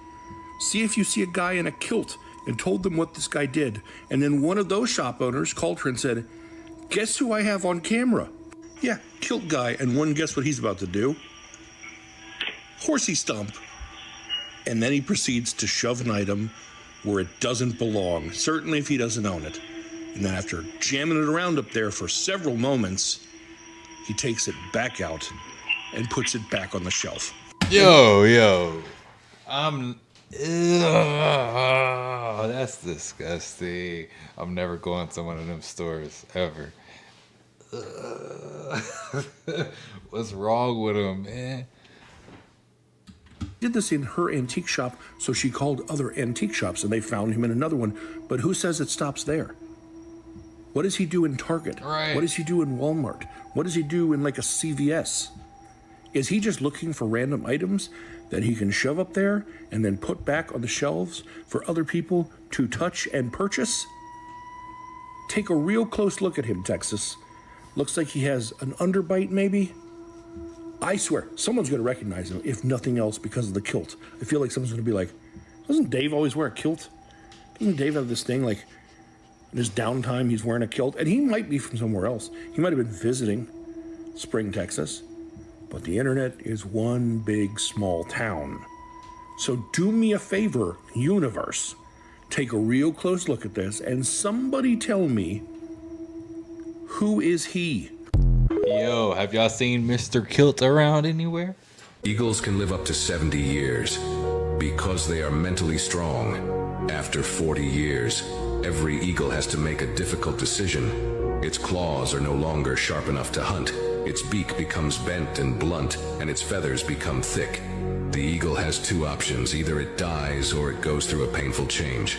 See if you see a guy in a kilt, and told them what this guy did. And then one of those shop owners called her and said, guess who I have on camera? Yeah, kilt guy. And one, guess what he's about to do? Horsey stomp. And then he proceeds to shove an item where it doesn't belong, certainly if he doesn't own it. And then after jamming it around up there for several moments, he takes it back out and puts it back on the shelf. Yo. That's disgusting. I'm never going to one of them stores ever. What's wrong with him, man? Did this in her antique shop, so she called other antique shops and they found him in another one. But who says it stops there? What does he do in Target? Right. What does he do in Walmart? What does he do in like a CVS? Is he just looking for random items that he can shove up there and then put back on the shelves for other people to touch and purchase? Take a real close look at him, Texas. Looks like he has an underbite, maybe. I swear, someone's going to recognize him, if nothing else, because of the kilt. I feel like someone's going to be like, doesn't Dave always wear a kilt? Doesn't Dave have this thing, like, in his downtime, he's wearing a kilt? And he might be from somewhere else. He might have been visiting Spring, Texas. But the internet is one big, small town. So do me a favor, universe. Take a real close look at this, and somebody tell me, who is he? Yo, have y'all seen Mr. Kilt around anywhere? Eagles can live up to 70 years because they are mentally strong. After 40 years, every eagle has to make a difficult decision. Its claws are no longer sharp enough to hunt. Its beak becomes bent and blunt, and its feathers become thick. The eagle has two options. Either it dies or it goes through a painful change.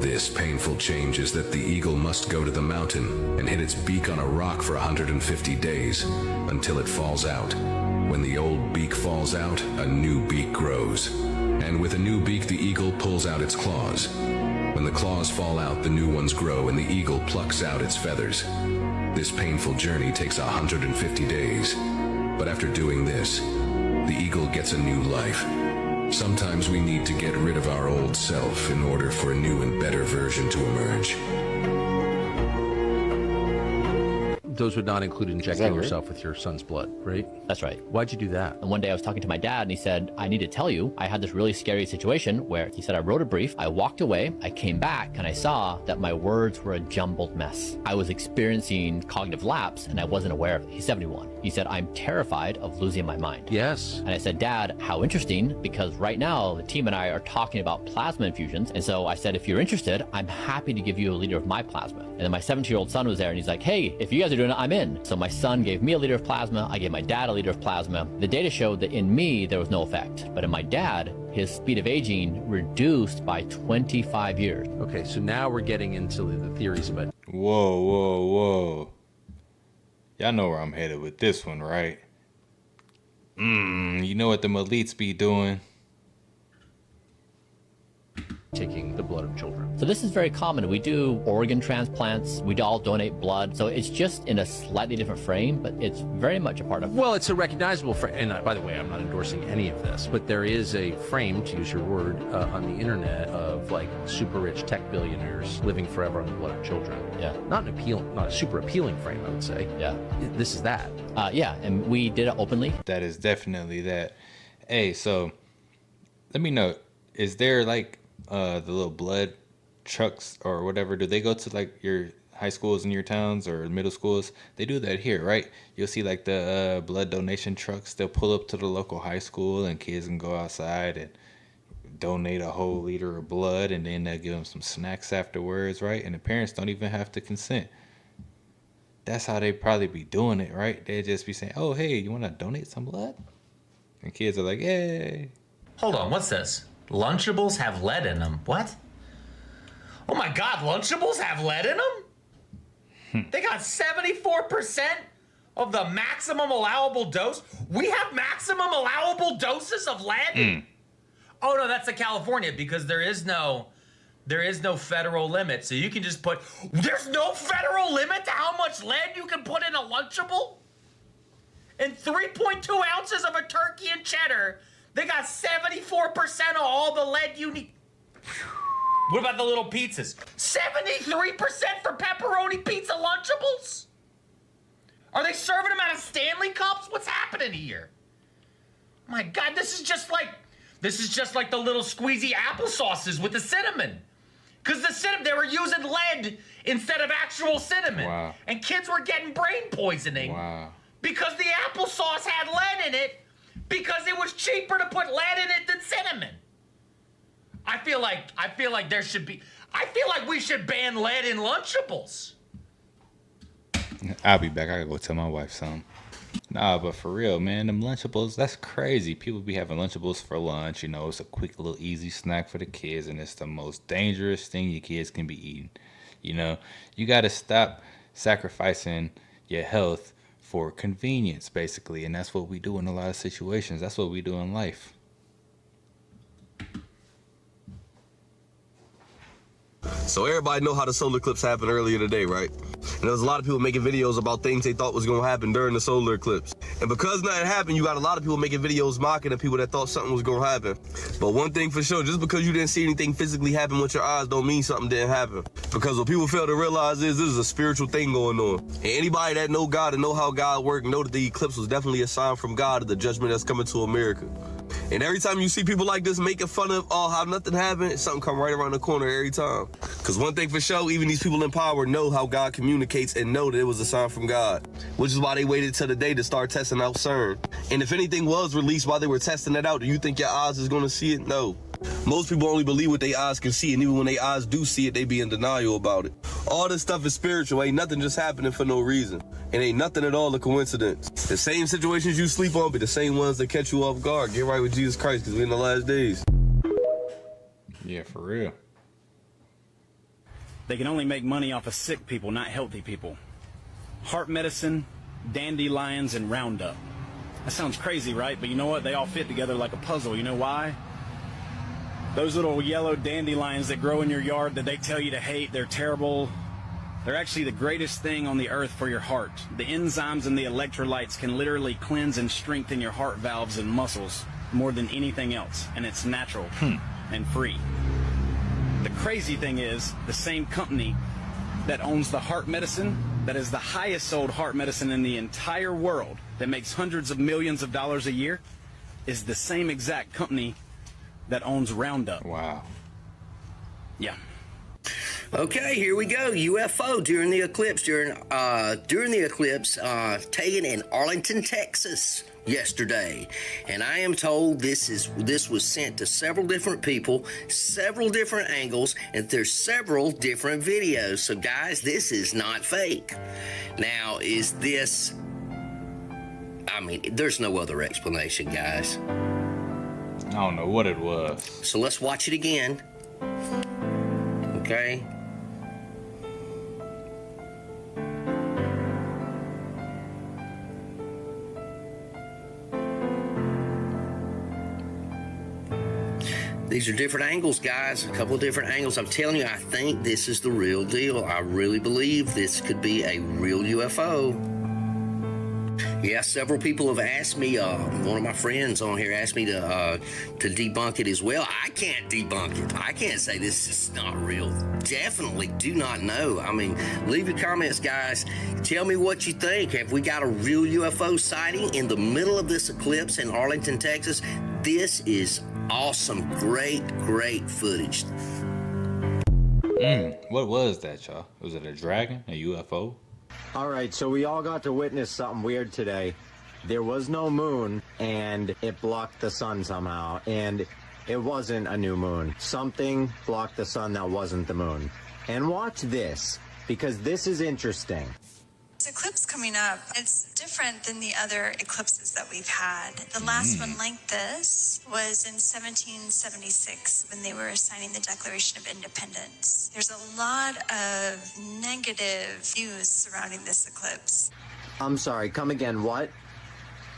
This painful change is that the eagle must go to the mountain and hit its beak on a rock for 150 days until it falls out. When the old beak falls out, a new beak grows. And with a new beak, the eagle pulls out its claws. When the claws fall out, the new ones grow and the eagle plucks out its feathers. This painful journey takes 150 days. But after doing this, the eagle gets a new life. Sometimes we need to get rid of our old self in order for a new and better version to emerge. Those would not include injecting yourself with your son's blood, right? That's right. Why'd you do that? And one day I was talking to my dad and he said, I need to tell you, I had this really scary situation where he said, I wrote a brief, I walked away, I came back and I saw that my words were a jumbled mess. I was experiencing cognitive lapse and I wasn't aware of it. He's 71. He said, I'm terrified of losing my mind. Yes. And I said, Dad, how interesting, because right now the team and I are talking about plasma infusions. And so I said, if you're interested, I'm happy to give you a liter of my plasma. And then my 17-year-old son was there and he's like, hey, if you guys are doing it, I'm in. So my son gave me a liter of plasma. I gave my dad a liter of plasma. The data showed that in me, there was no effect. But in my dad, his speed of aging reduced by 25 years. Okay, so now we're getting into the theories of it. Whoa. Y'all know where I'm headed with this one, right? You know what the elites be doing? Taking the blood of children. So this is very common. We do organ transplants. We all donate blood. So it's just in a slightly different frame, but it's very much a part of. Well, it's a recognizable frame. And by the way, I'm not endorsing any of this, but there is a frame, to use your word, on the internet of like super rich tech billionaires living forever on the blood of children. Yeah. Not a super appealing frame, I would say. Yeah. This is that. Yeah, and we did it openly. That is definitely that. Hey, so let me know, is there like the little blood trucks or whatever, do they go to like your high schools in your towns or middle schools? They do that here, right? You'll see like the blood donation trucks. They'll pull up to the local high school and kids can go outside and donate a whole liter of blood, and then they'll give them some snacks afterwards, right? And the parents don't even have to consent. That's how they probably be doing it, right? They'd just be saying, oh, hey, you want to donate some blood? And kids are like, yay. Hold on, what's this? Lunchables have lead in them. What? Oh my God, Lunchables have lead in them? They got 74% of the maximum allowable dose? We have maximum allowable doses of lead? Oh no, that's in California because there is no federal limit. So you can just put, there's no federal limit to how much lead you can put in a Lunchable? And 3.2 ounces of a turkey and cheddar, they got 74% of all the lead you need. What about the little pizzas? 73% for pepperoni pizza Lunchables? Are they serving them out of Stanley cups? What's happening here? My God, this is just like the little squeezy applesauces with the cinnamon. Because the cinnamon, they were using lead instead of actual cinnamon. Wow. And kids were getting brain poisoning. Wow. Because the applesauce had lead in it because it was cheaper to put lead in it than cinnamon. I feel like we should ban lead in Lunchables. I'll be back. I gotta go tell my wife something. Nah, but for real, man, them Lunchables, that's crazy. People be having Lunchables for lunch. You know, it's a quick little easy snack for the kids, and it's the most dangerous thing your kids can be eating. You know, you gotta stop sacrificing your health for convenience, basically, and that's what we do in a lot of situations. That's what we do in life. So everybody know how the solar eclipse happened earlier today, right? And there was a lot of people making videos about things they thought was going to happen during the solar eclipse. And because nothing happened, you got a lot of people making videos mocking the people that thought something was going to happen. But one thing for sure, just because you didn't see anything physically happen with your eyes don't mean something didn't happen. Because what people fail to realize is this is a spiritual thing going on. And anybody that know God and know how God works know that the eclipse was definitely a sign from God of the judgment that's coming to America. And every time you see people like this making fun of how nothing happened, something come right around the corner every time. Because one thing for sure, even these people in power know how God communicates and know that it was a sign from God. Which is why they waited till the day to start testing out CERN. And if anything was released while they were testing it out, do you think your eyes is going to see it? No. Most people only believe what their eyes can see, and even when their eyes do see it, they be in denial about it. All this stuff is spiritual. Ain't nothing just happening for no reason. And ain't nothing at all a coincidence. The same situations you sleep on be the same ones that catch you off guard. Get right with Jesus Christ, because we're in the last days. Yeah, for real. They can only make money off of sick people, not healthy people. Heart medicine, dandelions, and Roundup. That sounds crazy, right? But you know what? They all fit together like a puzzle. You know why? Those little yellow dandelions that grow in your yard that they tell you to hate, they're terrible. They're actually the greatest thing on the earth for your heart. The enzymes and the electrolytes can literally cleanse and strengthen your heart valves and muscles more than anything else. And it's natural and free. The crazy thing is, the same company that owns the heart medicine, that is the highest sold heart medicine in the entire world, that makes hundreds of millions of dollars a year, is the same exact company that owns Roundup. Wow. Yeah. Okay, here we go. UFO during the eclipse. During the eclipse, taken in Arlington, Texas yesterday, and I am told this was sent to several different people, several different angles, and there's several different videos. So guys, this is not fake. Now, is this? I mean, there's no other explanation, guys. I don't know what it was. So let's watch it again. Okay. These are different angles, guys. A couple of different angles. I'm telling you, I think this is the real deal. I really believe this could be a real UFO. Yeah, several people have asked me, one of my friends on here asked me to debunk it as well. I can't debunk it. I can't say this is not real. Definitely do not know. I mean, leave your comments, guys. Tell me what you think. Have we got a real UFO sighting in the middle of this eclipse in Arlington, Texas? This is awesome. Great, great footage. What was that, y'all? Was it a dragon? A UFO? All right, so we all got to witness something weird today. There was no moon, and it blocked the sun somehow, and it wasn't a new moon. Something blocked the sun that wasn't the moon. And watch this, because this is interesting. This eclipse coming up, it's different than the other eclipses that we've had. The last one like this was in 1776 when they were signing the Declaration of Independence. There's a lot of negative news surrounding this eclipse. I'm sorry, come again, what?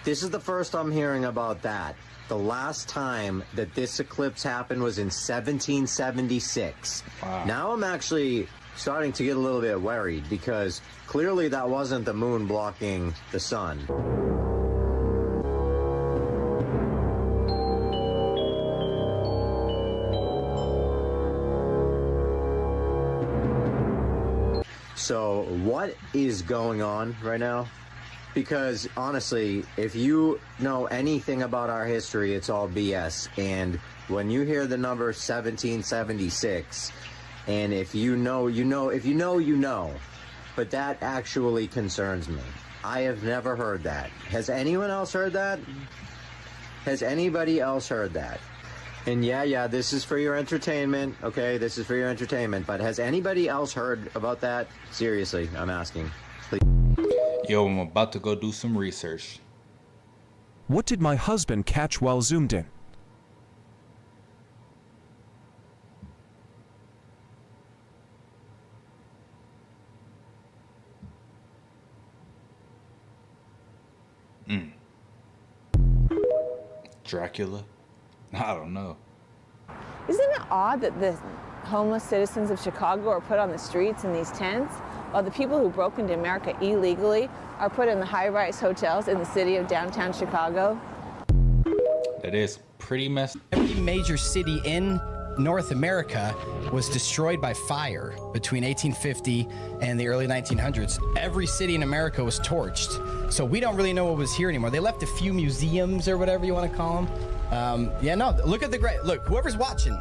This is the first I'm hearing about that. The last time that this eclipse happened was in 1776. Wow. Now I'm actually starting to get a little bit worried because clearly that wasn't the moon blocking the sun. So what is going on right now? Because honestly, if you know anything about our history, it's all BS. And when you hear the number 1776, and if you know, you know, if you know, you know. But that actually concerns me. I have never heard that. Has anyone else heard that? Has anybody else heard that? And yeah, this is for your entertainment, okay? This is for your entertainment. But has anybody else heard about that? Seriously, I'm asking. Please. Yo, I'm about to go do some research. What did my husband catch while zoomed in? Dracula? I don't know. Isn't it odd that the homeless citizens of Chicago are put on the streets in these tents, while the people who broke into America illegally are put in the high-rise hotels in the city of downtown Chicago? That is pretty messed up. Every major city in North America was destroyed by fire between 1850 and the early 1900s. Every city in America was torched. So we don't really know what was here anymore. They left a few museums or whatever you want to call them. Look at the great, look, whoever's watching,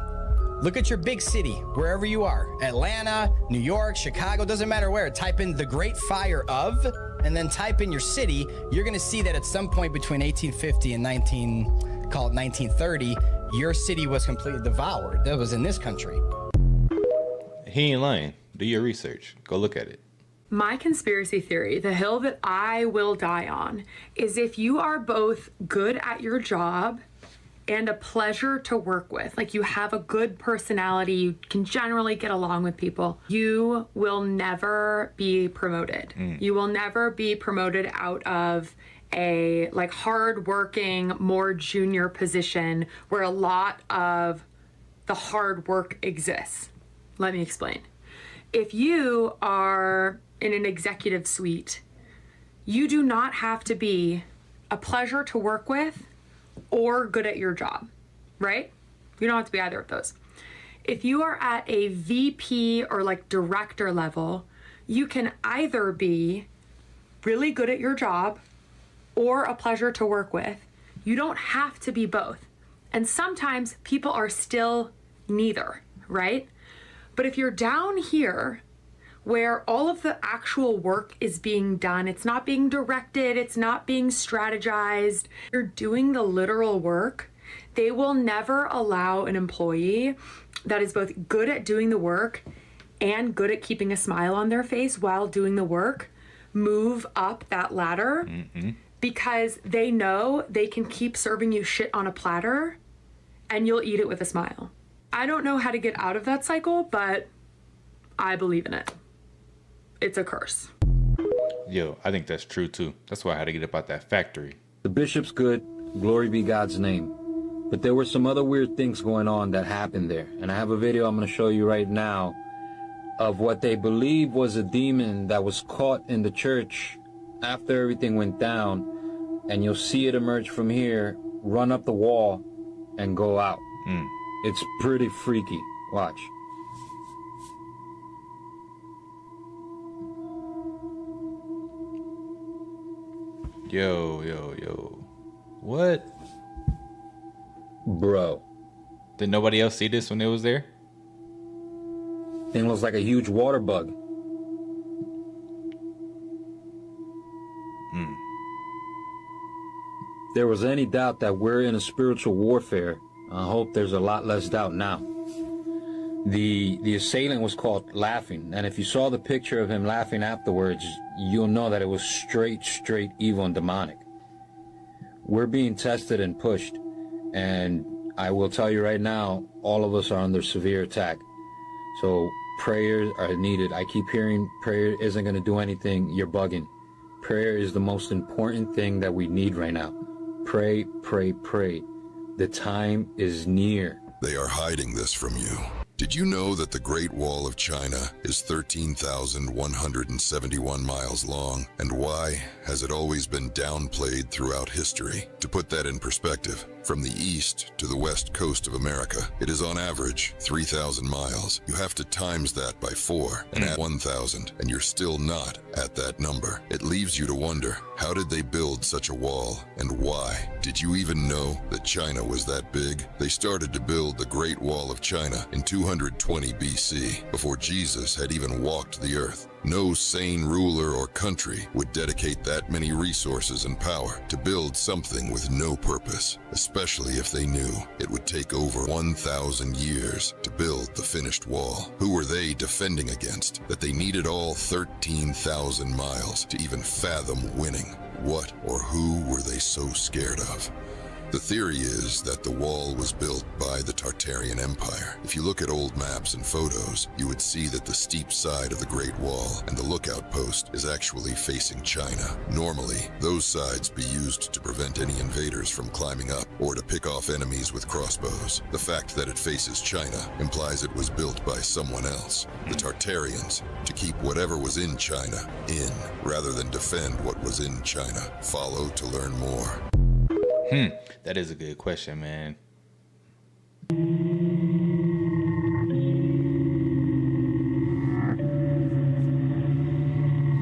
look at your big city, wherever you are. Atlanta, New York, Chicago, doesn't matter where. Type in the Great Fire of, and then type in your city. You're gonna see that at some point between 1850 and 1930, your city was completely devoured. That was in this country. He ain't lying. Do your research. Go look at it. My conspiracy theory, the hill that I will die on, is if you are both good at your job and a pleasure to work with, like you have a good personality, you can generally get along with people, you will never be promoted. You will never be promoted out of a like hard-working, more junior position where a lot of the hard work exists. Let me explain. If you are in an executive suite, you do not have to be a pleasure to work with or good at your job, right? You don't have to be either of those. If you are at a VP or like director level, you can either be really good at your job or a pleasure to work with. You don't have to be both. And sometimes people are still neither, right? But if you're down here where all of the actual work is being done, it's not being directed, it's not being strategized, you're doing the literal work, they will never allow an employee that is both good at doing the work and good at keeping a smile on their face while doing the work move up that ladder. Because they know they can keep serving you shit on a platter and you'll eat it with a smile. I don't know how to get out of that cycle, but I believe in it. It's a curse. Yo, I think that's true too. That's why I had to get up out that factory. The bishop's good, glory be God's name. But there were some other weird things going on that happened there. And I have a video I'm going to show you right now of what they believe was a demon that was caught in the church after everything went down. And you'll see it emerge from here, run up the wall, and go out. It's pretty freaky. Watch. Yo. What? Bro. Did nobody else see this when they was there? Thing looks like a huge water bug. If there was any doubt that we're in a spiritual warfare, I hope there's a lot less doubt now. The assailant was caught laughing, and if you saw the picture of him laughing afterwards, you'll know that it was straight evil and demonic. We're being tested and pushed, and I will tell you right now, all of us are under severe attack. So prayers are needed. I keep hearing prayer isn't going to do anything. You're bugging. Prayer is the most important thing that we need right now. Pray, pray, pray. The time is near. They are hiding this from you. Did you know that the Great Wall of China is 13,171 miles long? And why has it always been downplayed throughout history? To put that in perspective, from the east to the west coast of America, it is on average 3,000 miles. You have to times that by 4 and add 1,000, and you're still not at that number. It leaves you to wonder, how did they build such a wall, and why? Did you even know that China was that big? They started to build the Great Wall of China in 220 BC, before Jesus had even walked the earth. No sane ruler or country would dedicate that many resources and power to build something with no purpose, especially if they knew it would take over 1,000 years to build the finished wall. Who were they defending against that they needed all 13,000 miles to even fathom winning? What or who were they so scared of? The theory is that the wall was built by the Tartarian Empire. If you look at old maps and photos, you would see that the steep side of the Great Wall and the lookout post is actually facing China. Normally, those sides be used to prevent any invaders from climbing up or to pick off enemies with crossbows. The fact that it faces China implies it was built by someone else, the Tartarians, to keep whatever was in China in, rather than defend what was in China. Follow to learn more. That is a good question, man.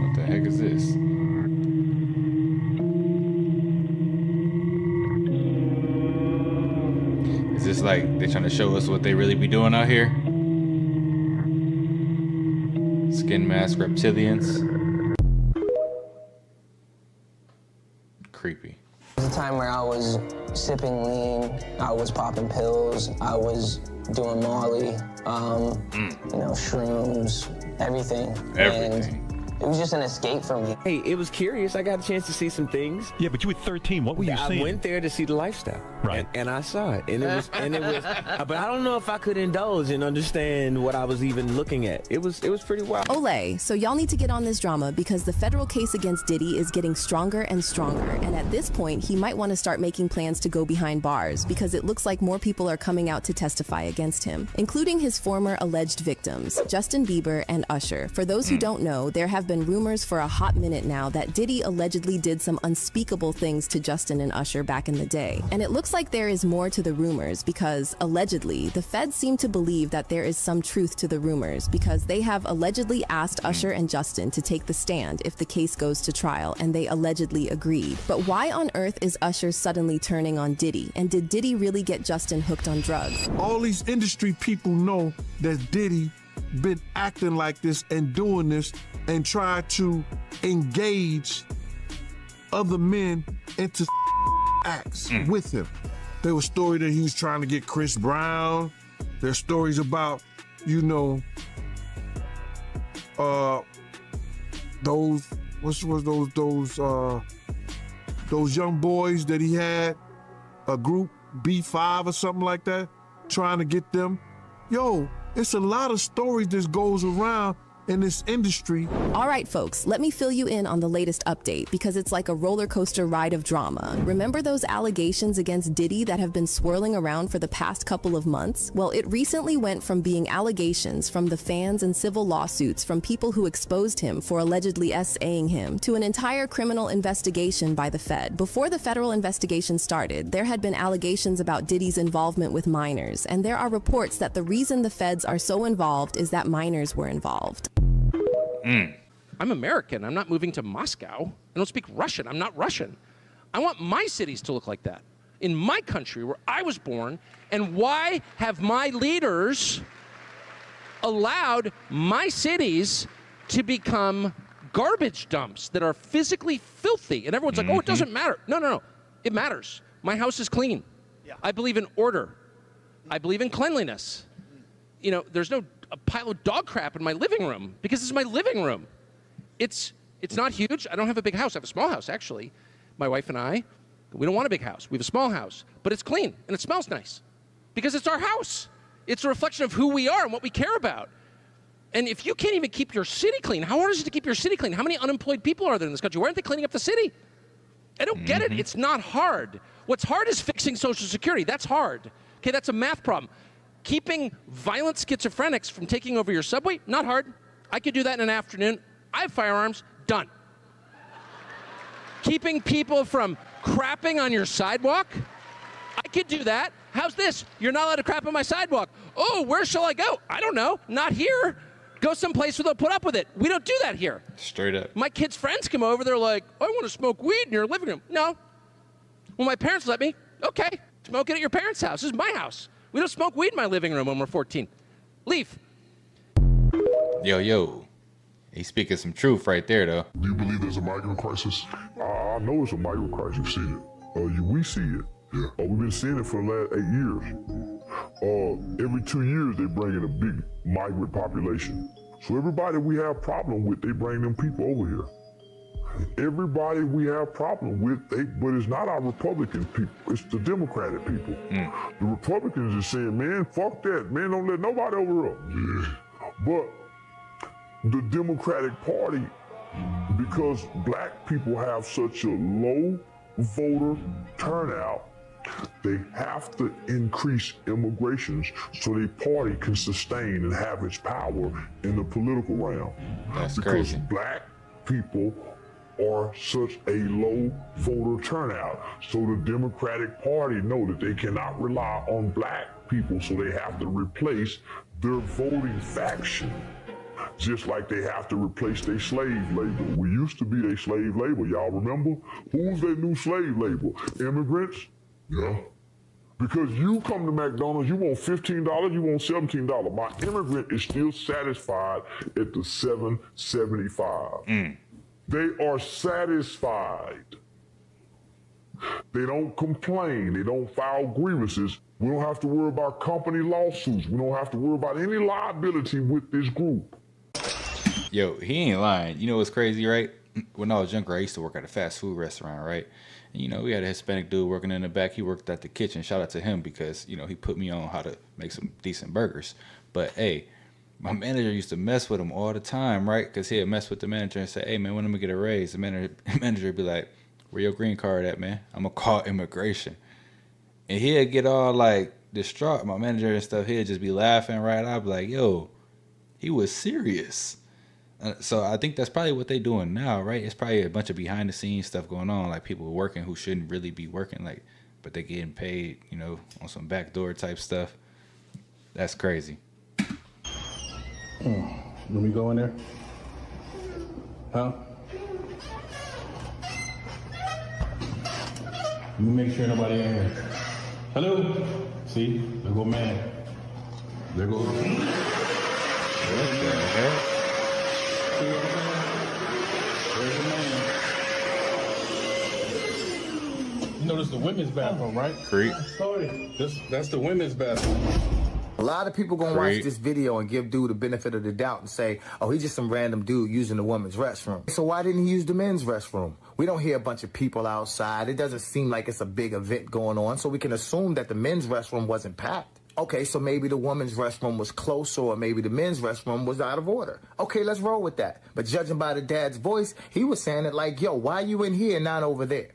What the heck is this? Is this like they trying to show us what they really be doing out here? Skin mask reptilians. Creepy. There was a time where I was sipping lean, I was popping pills, I was doing Molly, shrooms, everything. And it was just an escape for me. Hey, it was curious. I got a chance to see some things. Yeah, but you were 13. What were you seeing? I went there to see the lifestyle. Right. And I saw it. And it was, but I don't know if I could indulge and understand what I was even looking at. It was pretty wild. Olay, so y'all need to get on this drama because the federal case against Diddy is getting stronger and stronger. And at this point, he might want to start making plans to go behind bars because it looks like more people are coming out to testify against him, including his former alleged victims, Justin Bieber and Usher. For those who don't know, there have been rumors for a hot minute now that Diddy allegedly did some unspeakable things to Justin and Usher back in the day. And it looks like there is more to the rumors because, allegedly, the feds seem to believe that there is some truth to the rumors because they have allegedly asked Usher and Justin to take the stand if the case goes to trial, and they allegedly agreed. But why on earth is Usher suddenly turning on Diddy? And did Diddy really get Justin hooked on drugs? All these industry people know that Diddy been acting like this and doing this and try to engage other men into acts with him. There was a story that he was trying to get Chris Brown. There's stories about, those young boys that he had, a group B5 or something like that, trying to get them. Yo, it's a lot of stories that goes around in this industry. All right, folks, let me fill you in on the latest update because it's like a roller coaster ride of drama. Remember those allegations against Diddy that have been swirling around for the past couple of months? Well, it recently went from being allegations from the fans and civil lawsuits from people who exposed him for allegedly SAing him to an entire criminal investigation by the Fed. Before the federal investigation started, there had been allegations about Diddy's involvement with minors, and there are reports that the reason the feds are so involved is that minors were involved. I'm American. I'm not moving to Moscow. I don't speak Russian. I'm not Russian. I want my cities to look like that. In my country where I was born, and why have my leaders allowed my cities to become garbage dumps that are physically filthy? And everyone's like, oh, it doesn't matter. No. It matters. My house is clean. Yeah. I believe in order. I believe in cleanliness. There's no a pile of dog crap in my living room because it's my living room. It's not huge. I don't have a big house. I have a small house, actually. My wife and I, we don't want a big house. We have a small house, but it's clean and it smells nice because it's our house. It's a reflection of who we are and what we care about. And if you can't even keep your city clean, how hard is it to keep your city clean? How many unemployed people are there in this country? Why aren't they cleaning up the city? I don't get it. It's not hard. What's hard is fixing Social Security. That's hard. Okay, that's a math problem. Keeping violent schizophrenics from taking over your subway, not hard. I could do that in an afternoon. I have firearms, done. Keeping people from crapping on your sidewalk, I could do that. How's this? You're not allowed to crap on my sidewalk. Oh, where shall I go? I don't know. Not here. Go someplace where they'll put up with it. We don't do that here. Straight up. My kids' friends come over. They're like, I want to smoke weed in your living room. No. Well, my parents let me. Okay. Smoke it at your parents' house. This is my house. We don't smoke weed in my living room when we're 14. Leave. Yo. He's speaking some truth right there, though. Do you believe there's a migrant crisis? I know it's a migrant crisis. You've seen it. We see it. Yeah. We've been seeing it for the last 8 years. Every 2 years, they bring in a big migrant population. So everybody we have problem with, they bring them people over here. Everybody we have problem with, but it's not our Republican people, it's the Democratic people. The Republicans are saying, man, fuck that, man, don't let nobody over us. Yeah. But the Democratic Party, because black people have such a low voter turnout, they have to increase immigrations so their party can sustain and have its power in the political realm. That's because crazy. Black people are such a low voter turnout. So the Democratic Party know that they cannot rely on black people, so they have to replace their voting faction. Just like they have to replace their slave labor. We used to be their slave labor, y'all remember? Who's their new slave labor? Immigrants? Yeah. Because you come to McDonald's, you want $15, you want $17. My immigrant is still satisfied at the $7.75. They are satisfied. They don't complain. They don't file grievances. We don't have to worry about company lawsuits. We don't have to worry about any liability with this group. Yo, he ain't lying. You know what's crazy, right? When I was younger, I used to work at a fast food restaurant, right? And, you know, we had a Hispanic dude working in the back. He worked at the kitchen. Shout out to him because, you know, he put me on how to make some decent burgers. But, hey, my manager used to mess with him all the time, right? Because he'd mess with the manager and say, hey, man, when am I going to get a raise? The manager would be like, where your green card at, man? I'm going to call immigration. And he'd get all, like, distraught. My manager and stuff, he'd just be laughing, right? I'd be like, yo, he was serious. So I think that's probably what they're doing now, right? It's probably a bunch of behind the scenes stuff going on, like people working who shouldn't really be working, like, but they're getting paid, you know, on some backdoor type stuff. That's crazy. Let me go in there. Huh? Let me make sure nobody in here. Hello? See? There go man. There goes. What the heck? There's the man. You know this is the women's bathroom, right? Creep. Sorry. That's the women's bathroom. A lot of people gonna watch this video and give dude the benefit of the doubt and say, oh, he's just some random dude using the women's restroom. So why didn't he use the men's restroom? We don't hear a bunch of people outside. It doesn't seem like it's a big event going on, so we can assume that the men's restroom wasn't packed. Okay, so maybe the women's restroom was closer, or maybe the men's restroom was out of order. Okay, let's roll with that. But judging by the dad's voice, he was saying it like, yo, why you in here and not over there?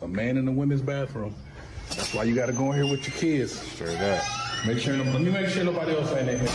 A man in the women's bathroom. That's why you gotta go in here with your kids. Straight up. Let me make sure nobody else ain't in here.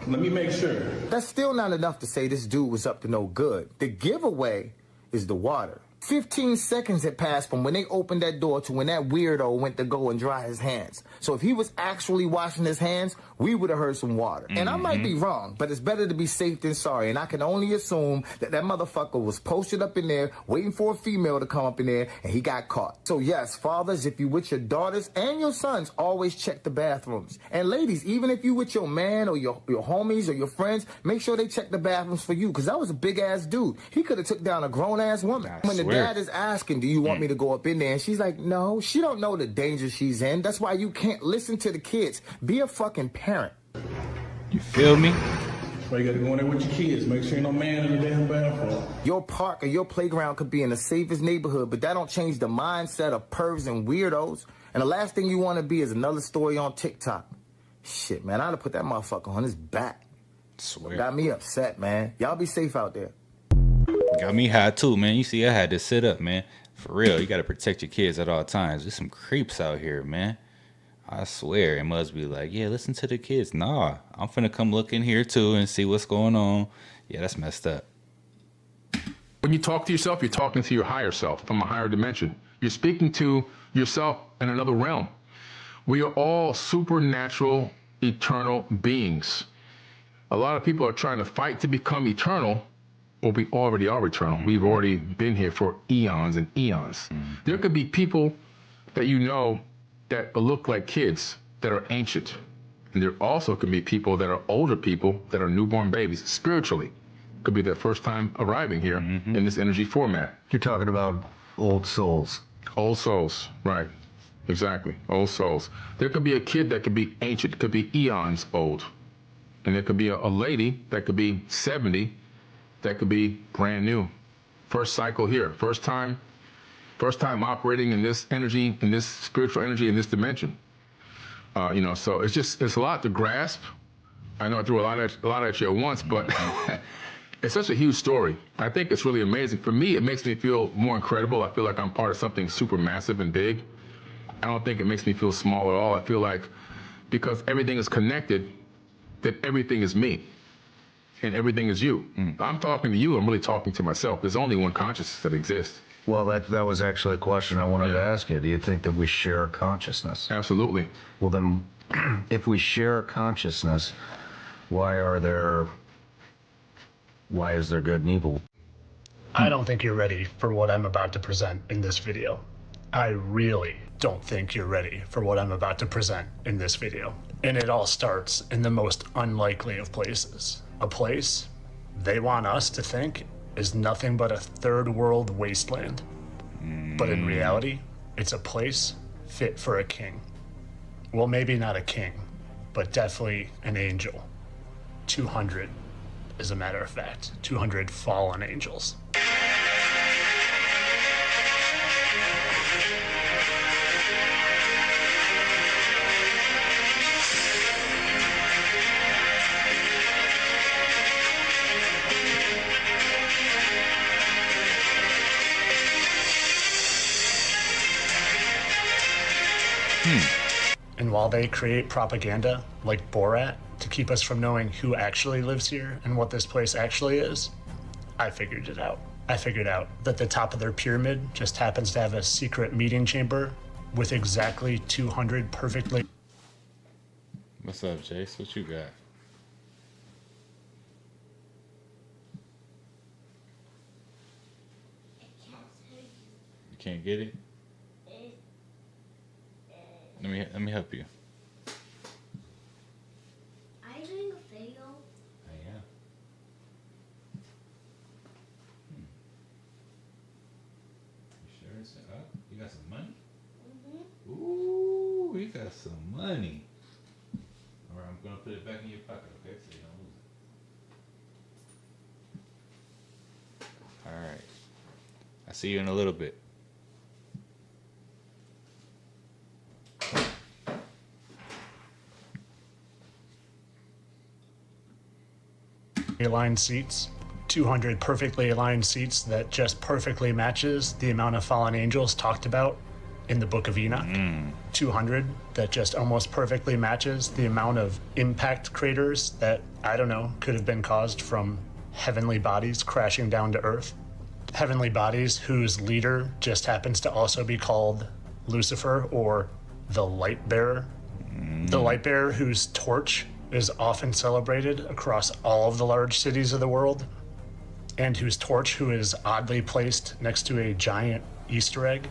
Let me make sure. That's still not enough to say this dude was up to no good. The giveaway is the water. 15 seconds had passed from when they opened that door to when that weirdo went to go and dry his hands. So if he was actually washing his hands, we would have heard some water. And I might be wrong, but it's better to be safe than sorry. And I can only assume that that motherfucker was posted up in there, waiting for a female to come up in there, and he got caught. So yes, fathers, if you with your daughters and your sons, always check the bathrooms. And ladies, even if you with your man or your homies or your friends, make sure they check the bathrooms for you, because that was a big-ass dude. He could have took down a grown-ass woman. When the dad is asking, do you want me to go up in there? And she's like, no, she don't know the danger she's in. That's why you can't listen to the kids. Be a fucking parent. You feel me? That's why you gotta go in there with your kids. Make sure ain't no man in the damn bathroom. Your park or your playground could be in the safest neighborhood, but that don't change the mindset of pervs and weirdos. And the last thing you want to be is another story on TikTok. Shit, man, I'd have put that motherfucker on his back. Swear. Got me upset, man. Y'all be safe out there. Got me high too, man. You see, I had to sit up, man. For real, you got to protect your kids at all times. There's some creeps out here, man. I swear, it must be like, yeah, listen to the kids. Nah, I'm finna come look in here too and see what's going on. Yeah, that's messed up. When you talk to yourself, you're talking to your higher self from a higher dimension. You're speaking to yourself in another realm. We are all supernatural, eternal beings. A lot of people are trying to fight to become eternal, or we already are eternal. We've already been here for eons and eons. There could be people that you know that look like kids that are ancient. And there also could be people that are older people that are newborn babies spiritually. Could be their first time arriving here in this energy format. You're talking about old souls. Old souls, right. Exactly, old souls. There could be a kid that could be ancient, could be eons old. And there could be a lady that could be 70, that could be brand new. First cycle here, first time operating in this energy, in this spiritual energy, in this dimension. So it's a lot to grasp. I know I threw a lot at you at once, but it's such a huge story. I think it's really amazing. For me, it makes me feel more incredible. I feel like I'm part of something super massive and big. I don't think it makes me feel small at all. I feel like because everything is connected, that everything is me and everything is you. I'm talking to you, I'm really talking to myself. There's only one consciousness that exists. Well, that was actually a question I wanted to ask you. Do you think that we share consciousness? Absolutely. Well, then, if we share consciousness, why is there good and evil? I don't think you're ready for what I'm about to present in this video. I really don't think you're ready for what I'm about to present in this video. And it all starts in the most unlikely of places. A place they want us to think is nothing but a third world wasteland. But in reality, it's a place fit for a king. Well, maybe not a king, but definitely an angel. 200, as a matter of fact. 200 fallen angels. And while they create propaganda like Borat to keep us from knowing who actually lives here and what this place actually is, I figured it out. I figured out that the top of their pyramid just happens to have a secret meeting chamber with exactly 200 perfectly... What's up, Jace? What you got? You can't get it? Let me help you. Are you doing a video? I am. You sure it's up? You got some money? Ooh, you got some money. All right, I'm gonna put it back in your pocket, okay? So you don't lose it. All right. I'll see you in a little bit. aligned seats, 200 perfectly aligned seats that just perfectly matches the amount of fallen angels talked about in the Book of Enoch. 200 that just almost perfectly matches the amount of impact craters that, I don't know, could have been caused from heavenly bodies crashing down to Earth. Heavenly bodies whose leader just happens to also be called Lucifer, or the Light Bearer. The Light Bearer whose torch is often celebrated across all of the large cities of the world, and whose torch who is oddly placed next to a giant Easter egg.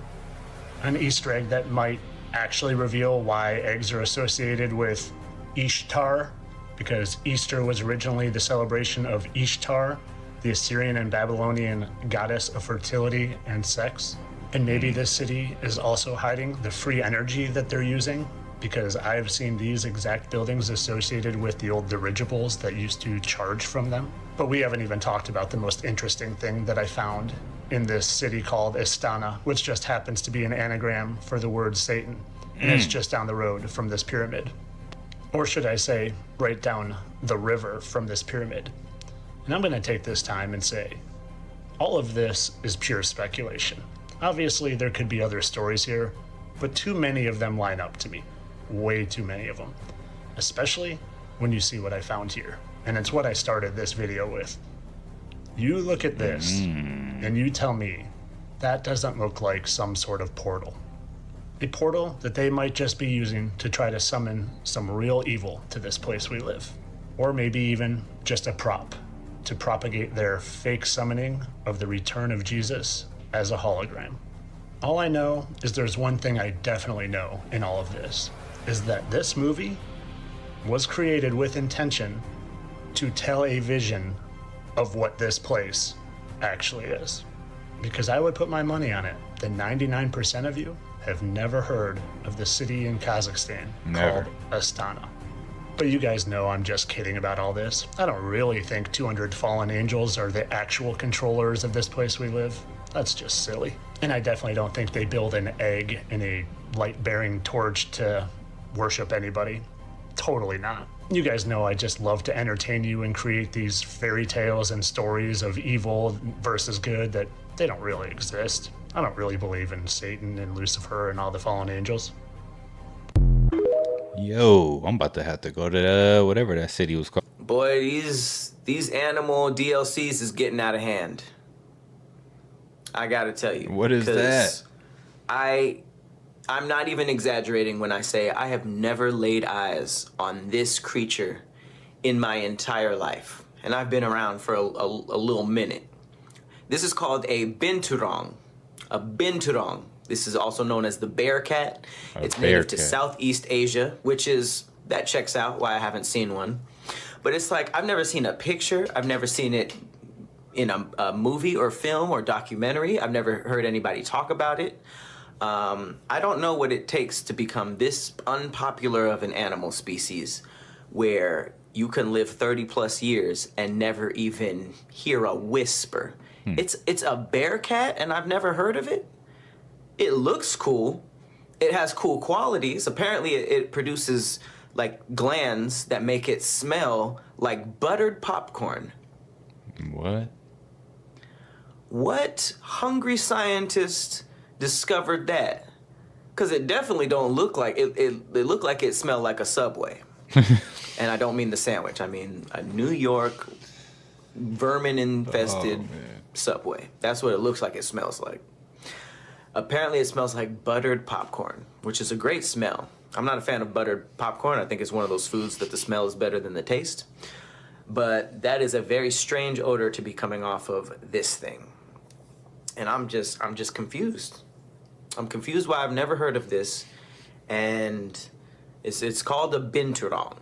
An Easter egg that might actually reveal why eggs are associated with Ishtar, because Easter was originally the celebration of Ishtar, the Assyrian and Babylonian goddess of fertility and sex. And maybe this city is also hiding the free energy that they're using, because I've seen these exact buildings associated with the old dirigibles that used to charge from them. But we haven't even talked about the most interesting thing that I found in this city called Astana, which just happens to be an anagram for the word Satan. And it's just down the road from this pyramid. Or should I say, right down the river from this pyramid. And I'm going to take this time and say, all of this is pure speculation. Obviously, there could be other stories here, but too many of them line up to me. Way too many of them. Especially when you see what I found here. And it's what I started this video with. You look at this, and you tell me that doesn't look like some sort of portal. A portal that they might just be using to try to summon some real evil to this place we live. Or maybe even just a prop to propagate their fake summoning of the return of Jesus as a hologram. All I know is there's one thing I definitely know in all of this, is that this movie was created with intention to tell a vision of what this place actually is. Because I would put my money on it that 99% of you have never heard of the city in Kazakhstan called Astana. But you guys know I'm just kidding about all this. I don't really think 200 fallen angels are the actual controllers of this place we live. That's just silly. And I definitely don't think they build an egg in a light-bearing torch to worship anybody. Totally not. You guys know I just love to entertain you and create these fairy tales and stories of evil versus good that they don't really exist. I don't really believe in Satan and Lucifer and all the fallen angels. Yo, I'm about to have to go to whatever that city was called. Boy, these animal DLCs is getting out of hand. I gotta tell you. What is that? I'm not even exaggerating when I say I have never laid eyes on this creature in my entire life. And I've been around for a little minute. This is called a Binturong. A Binturong. This is also known as the bear cat. It's native to Southeast Asia, that checks out why I haven't seen one. But it's like, I've never seen a picture. I've never seen it in a movie or film or documentary. I've never heard anybody talk about it. I don't know what it takes to become this unpopular of an animal species where you can live 30 plus years and never even hear a whisper. It's a bear cat and I've never heard of it. It looks cool. It has cool qualities. Apparently it produces like glands that make it smell like buttered popcorn. What? What hungry scientist discovered that? Because it definitely don't look like it looked like it smelled like a Subway. And I don't mean the sandwich. I mean a New York vermin infested Subway. That's what it looks like it smells like. Apparently it smells like buttered popcorn, which is a great smell. I'm not a fan of buttered popcorn. I think it's one of those foods that the smell is better than the taste. But that is a very strange odor to be coming off of this thing. And I'm just confused. I'm confused why I've never heard of this. And it's called a Binturong.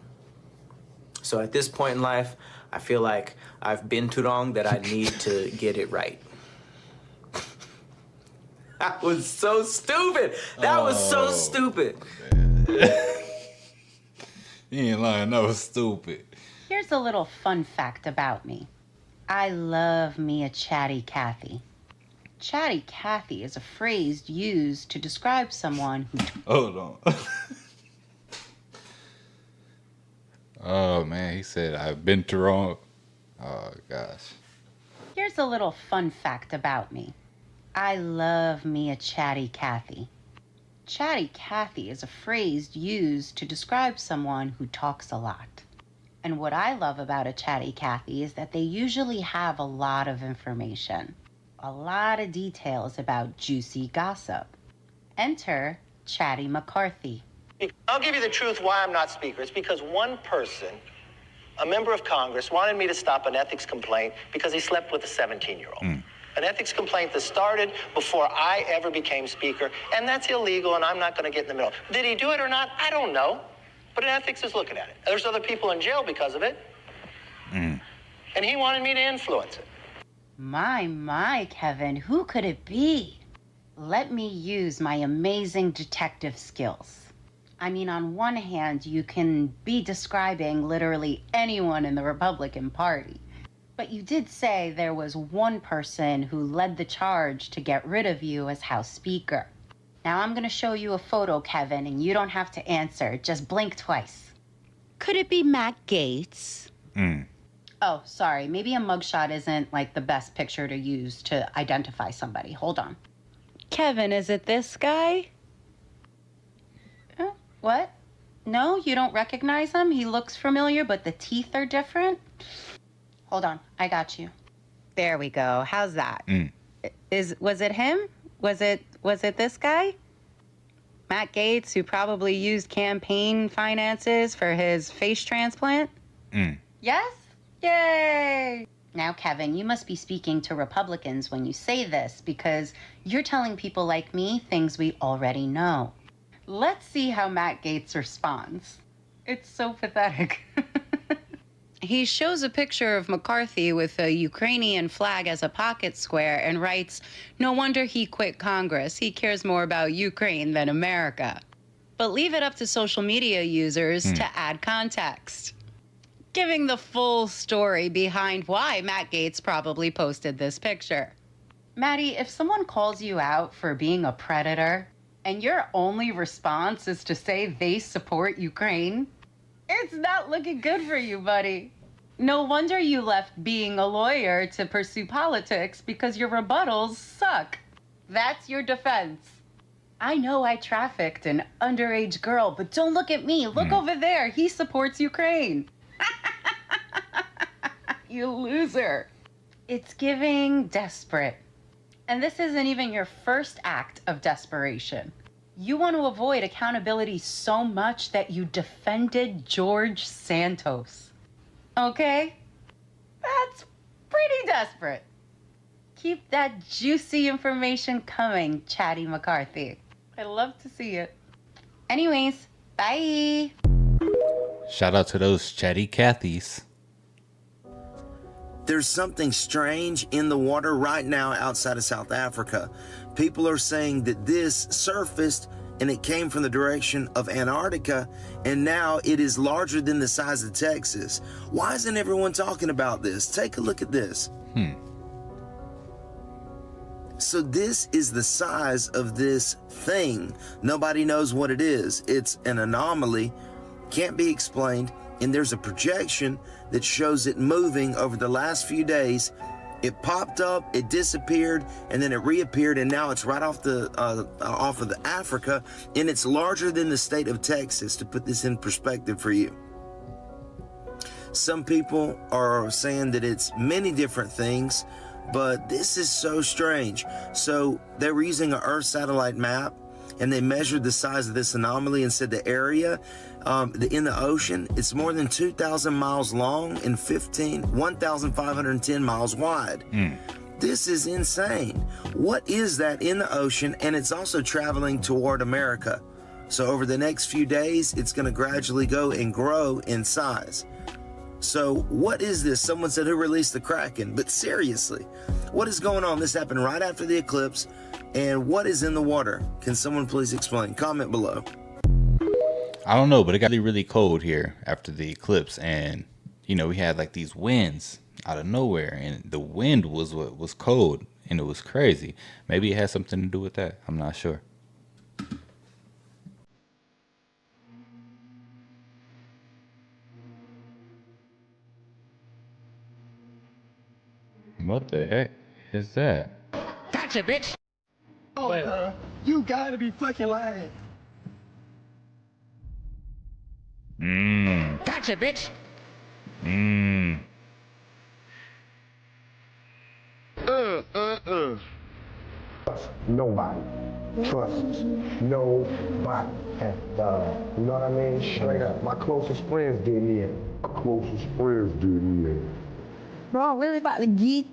So at this point in life, I feel like I've been too wrong that I need to get it right. That was so stupid. That was so stupid. You ain't lying, that was stupid. Here's a little fun fact about me. I love me a chatty Cathy. Chatty Cathy is a phrase used to describe someone who... Hold on. Oh man, he said I've been too wrong. Oh gosh. Here's a little fun fact about me. I love me a chatty Cathy. Chatty Cathy is a phrase used to describe someone who talks a lot. And what I love about a chatty Cathy is that they usually have a lot of information, a lot of details about juicy gossip. Enter Chatty McCarthy. I'll give you the truth why I'm not speaker. It's because one person, a member of Congress, wanted me to stop an ethics complaint because he slept with a 17-year-old. An ethics complaint that started before I ever became speaker, and that's illegal, and I'm not going to get in the middle. Did he do it or not? I don't know, but ethics is looking at it. There's other people in jail because of it, and he wanted me to influence it. My, Kevin, who could it be? Let me use my amazing detective skills. I mean, on one hand, you can be describing literally anyone in the Republican Party. But you did say there was one person who led the charge to get rid of you as House Speaker. Now I'm going to show you a photo, Kevin, and you don't have to answer. Just blink twice. Could it be Matt Gaetz? Mm. Oh, sorry. Maybe a mugshot isn't like the best picture to use to identify somebody. Hold on. Kevin, is it this guy? What? No, you don't recognize him? He looks familiar, but the teeth are different? Hold on. I got you. There we go. How's that? Mm. Was it him? Was it this guy? Matt Gaetz, who probably used campaign finances for his face transplant? Mm. Yes? Yay! Now, Kevin, you must be speaking to Republicans when you say this because you're telling people like me things we already know. Let's see how Matt Gaetz responds. It's so pathetic. He shows a picture of McCarthy with a Ukrainian flag as a pocket square and writes, "No wonder he quit Congress. He cares more about Ukraine than America." But leave it up to social media users to add context, giving the full story behind why Matt Gaetz probably posted this picture. Maddie, if someone calls you out for being a predator and your only response is to say they support Ukraine, it's not looking good for you, buddy. No wonder you left being a lawyer to pursue politics because your rebuttals suck. That's your defense. I know I trafficked an underage girl, but don't look at me. Look over there. He supports Ukraine. You loser. It's giving desperate. And this isn't even your first act of desperation. You want to avoid accountability so much that you defended George Santos. Okay? That's pretty desperate. Keep that juicy information coming, Chatty McCarthy. I love to see it. Anyways, bye. Shout out to those chatty Cathys. There's something strange in the water right now outside of South Africa. People are saying that this surfaced and it came from the direction of Antarctica, and now it is larger than the size of Texas. Why isn't everyone talking about this? Take a look at this. So this is the size of this thing. Nobody knows what it is. It's an anomaly, can't be explained, and there's a projection that shows it moving over the last few days. It popped up, it disappeared, and then it reappeared, and now it's right off of the Africa, and it's larger than the state of Texas, to put this in perspective for you. Some people are saying that it's many different things, but this is so strange. So they were using an Earth satellite map, and they measured the size of this anomaly and said the area in the ocean, it's more than 2,000 miles long and 1,510 miles wide. This is insane. What is that in the ocean? And it's also traveling toward America. So over the next few days, it's going to gradually go and grow in size. So what is this? Someone said, who released the Kraken? But seriously, what is going on? This happened right after the eclipse. And what is in the water? Can someone please explain? Comment below. I don't know, but it got really, really cold here after the eclipse. And, you know, we had like these winds out of nowhere. And the wind was what was cold. And it was crazy. Maybe it has something to do with that. I'm not sure. What the heck is that? Gotcha, bitch! Oh, girl, you gotta be fucking lying. Gotcha, bitch! Nobody. Trust nobody. And, you know what I mean? Straight up. My closest friends did me in. Bro, I'm really about to get.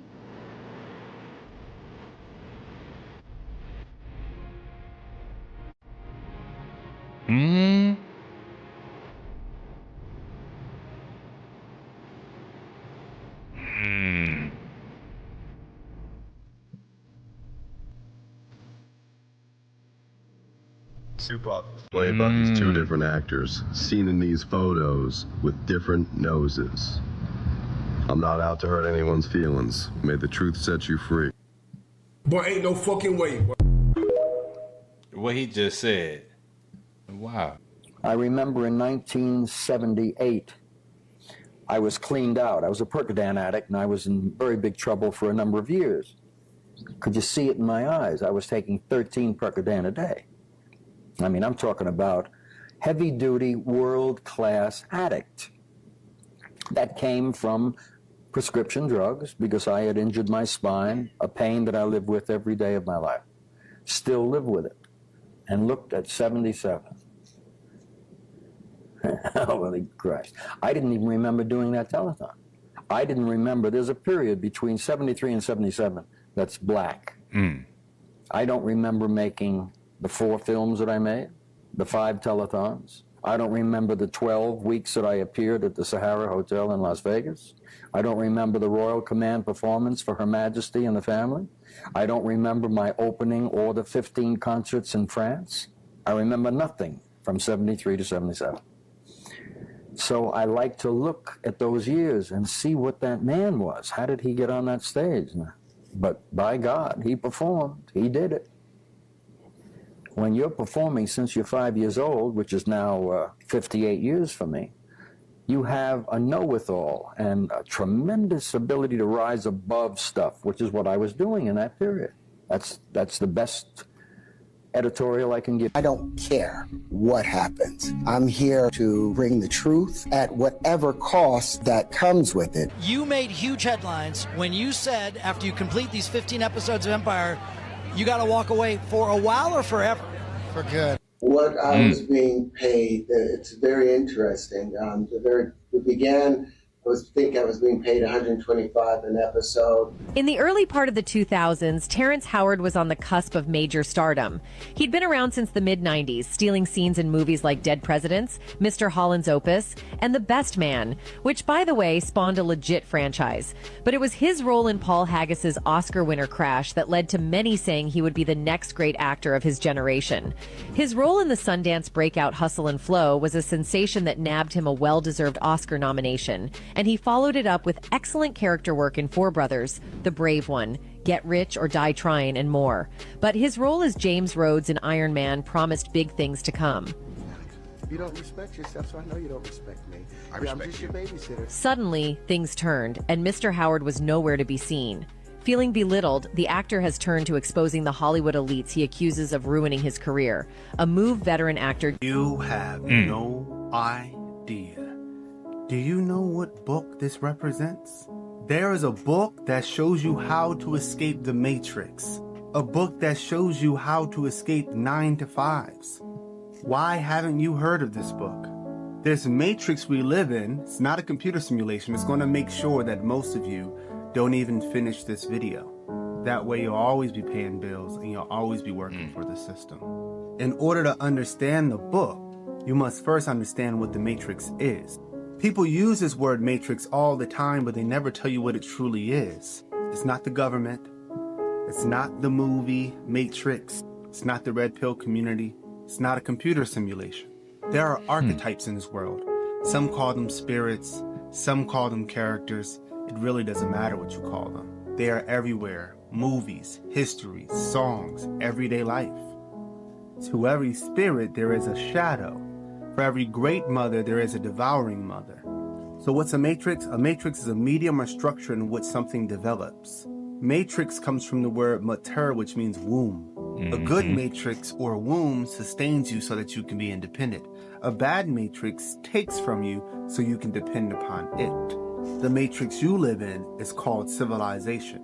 Tupac played about these two different actors seen in these photos with different noses. I'm not out to hurt anyone's feelings. May the truth set you free. Boy, ain't no fucking way. What he just said. Wow. I remember in 1978, I was cleaned out. I was a Percodan addict, and I was in very big trouble for a number of years. Could you see it in my eyes? I was taking 13 Percodan a day. I mean, I'm talking about heavy-duty, world-class addict. That came from prescription drugs because I had injured my spine, a pain that I live with every day of my life. Still live with it. And looked at 77. Holy Christ. I didn't even remember doing that telethon. I didn't remember. There's a period between 73 and 77 that's black. I don't remember making the 4 films that I made, the 5 telethons. I don't remember the 12 weeks that I appeared at the Sahara Hotel in Las Vegas. I don't remember the Royal Command performance for Her Majesty and the family. I don't remember my opening or the 15 concerts in France. I remember nothing from 73 to 77. So I like to look at those years and see what that man was. How did he get on that stage? But by God, he performed. He did it. When you're performing since you're 5 years old, which is now 58 years for me, you have a know-it-all and a tremendous ability to rise above stuff, which is what I was doing in that period. That's the best editorial I can give. I don't care what happens. I'm here to bring the truth at whatever cost that comes with it. You made huge headlines when you said, after you complete these 15 episodes of Empire, you got to walk away for a while or forever? For good. What I was being paid, it's very interesting. It began, I was being paid $125 an episode. In the early part of the 2000s, Terrence Howard was on the cusp of major stardom. He'd been around since the mid-90s, stealing scenes in movies like Dead Presidents, Mr. Holland's Opus, and The Best Man, which, by the way, spawned a legit franchise. But it was his role in Paul Haggis's Oscar winner Crash that led to many saying he would be the next great actor of his generation. His role in the Sundance breakout Hustle and Flow was a sensation that nabbed him a well-deserved Oscar nomination, and he followed it up with excellent character work in Four Brothers, The Brave One, Get Rich or Die Trying, and more. But his role as James Rhodes in Iron Man promised big things to come. You don't respect yourself, so I know you don't respect me. I'm just your babysitter. Suddenly, things turned, and Mr. Howard was nowhere to be seen. Feeling belittled, the actor has turned to exposing the Hollywood elites he accuses of ruining his career. A MOVE veteran actor. You have no idea. Do you know what book this represents? There is a book that shows you how to escape the Matrix. A book that shows you how to escape 9-to-5s. Why haven't you heard of this book? This Matrix we live in, it's not a computer simulation. It's going to make sure that most of you don't even finish this video. That way you'll always be paying bills and you'll always be working for the system. In order to understand the book, you must first understand what the Matrix is. People use this word Matrix all the time, but they never tell you what it truly is. It's not the government. It's not the movie Matrix. It's not the red pill community. It's not a computer simulation. There are archetypes in this world. Some call them spirits. Some call them characters. It really doesn't matter what you call them. They are everywhere. Movies, histories, songs, everyday life. To every spirit, there is a shadow. For every great mother, there is a devouring mother. So what's a matrix? A matrix is a medium or structure in which something develops. Matrix comes from the word mater, which means womb. A good matrix or womb sustains you so that you can be independent. A bad matrix takes from you so you can depend upon it. The matrix you live in is called civilization.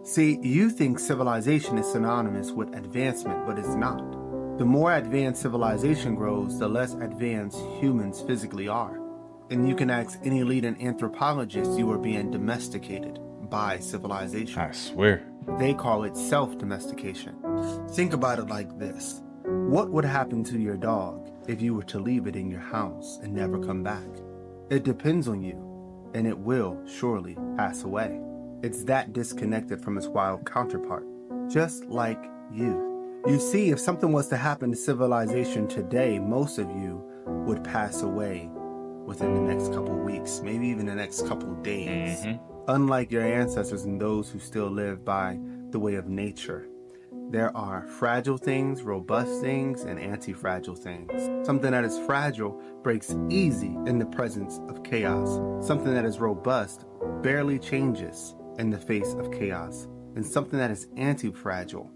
See, you think civilization is synonymous with advancement, but it's not. The more advanced civilization grows, the less advanced humans physically are. And you can ask any leading anthropologist, you are being domesticated by civilization. I swear. They call it self-domestication. Think about it like this. What would happen to your dog if you were to leave it in your house and never come back? It depends on you, and it will surely pass away. It's that disconnected from its wild counterpart, just like you. You see, if something was to happen to civilization today, most of you would pass away within the next couple weeks, maybe even the next couple days. Unlike your ancestors and those who still live by the way of nature. There are fragile things, robust things, and anti-fragile things. Something that is fragile breaks easy in the presence of chaos. Something that is robust barely changes in the face of chaos. And something that is anti-fragile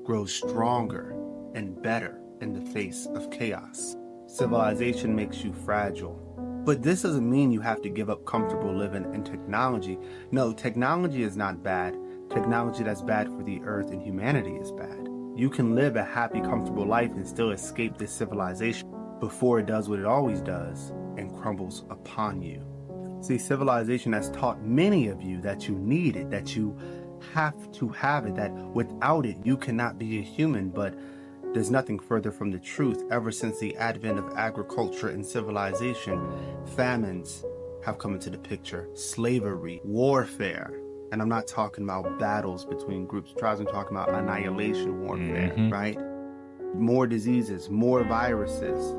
grows stronger and better in the face of chaos. Civilization makes you fragile. But this doesn't mean you have to give up comfortable living and technology. No, technology is not bad. Technology that's bad for the earth and humanity is bad. You can live a happy, comfortable life and still escape this civilization before it does what it always does and crumbles upon you. See, civilization has taught many of you that you need it, that you have to have it, that without it you cannot be a human, but there's nothing further from the truth. Ever since the advent of agriculture and civilization, famines have come into the picture, slavery, warfare. And I'm not talking about battles between groups of tribes, I'm talking about annihilation warfare, right? More diseases, more viruses,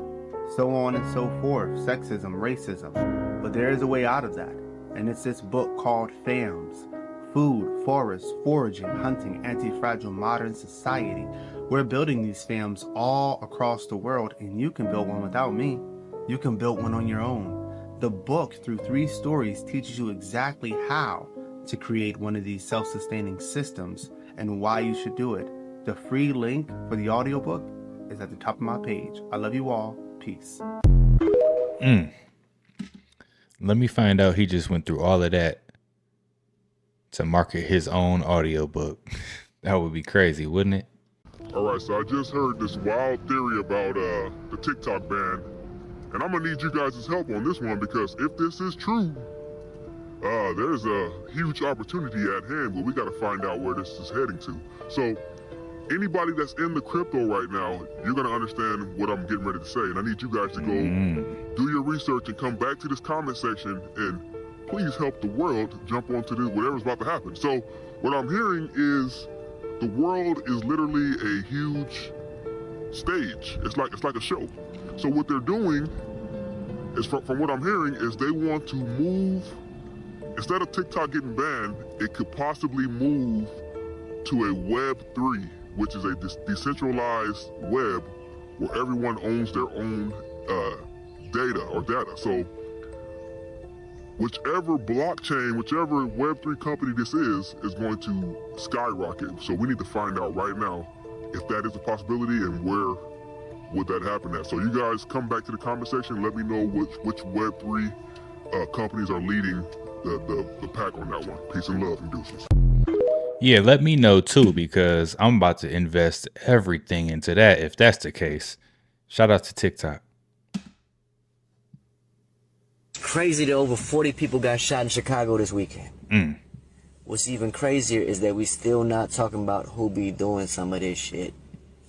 so on and so forth, sexism, racism. But there is a way out of that. And it's this book called FAMS, Food, Forests, Foraging, Hunting, Anti-Fragile Modern Society. We're building these FAMs all across the world, and you can build one without me. You can build one on your own. The book, through 3 stories, teaches you exactly how to create one of these self-sustaining systems and why you should do it. The free link for the audiobook is at the top of my page. I love you all. Peace. Let me find out he just went through all of that to market his own audiobook. That would be crazy, wouldn't it? Alright, so I just heard this wild theory about the TikTok ban, and I'm gonna need you guys' help on this one, because if this is true, there's a huge opportunity at hand, but we gotta find out where this is heading to. So, anybody that's in the crypto right now, you're gonna understand what I'm getting ready to say, and I need you guys to go do your research and come back to this comment section and please help the world jump onto this, whatever's about to happen. So, what I'm hearing is the world is literally a huge stage. It's like a show. So what they're doing is, from what I'm hearing, is they want to move. Instead of TikTok getting banned, it could possibly move to a Web3, which is a decentralized web where everyone owns their own data. So whichever blockchain, whichever Web3 company this is going to skyrocket. So we need to find out right now if that is a possibility and where would that happen at. So you guys come back to the comment section and let me know which Web3 companies are leading the pack on that one. Peace and love and deuces. Yeah, let me know too, because I'm about to invest everything into that if that's the case. Shout out to TikTok. It's crazy that over 40 people got shot in Chicago this weekend. What's even crazier is that we still not talking about who be doing some of this shit.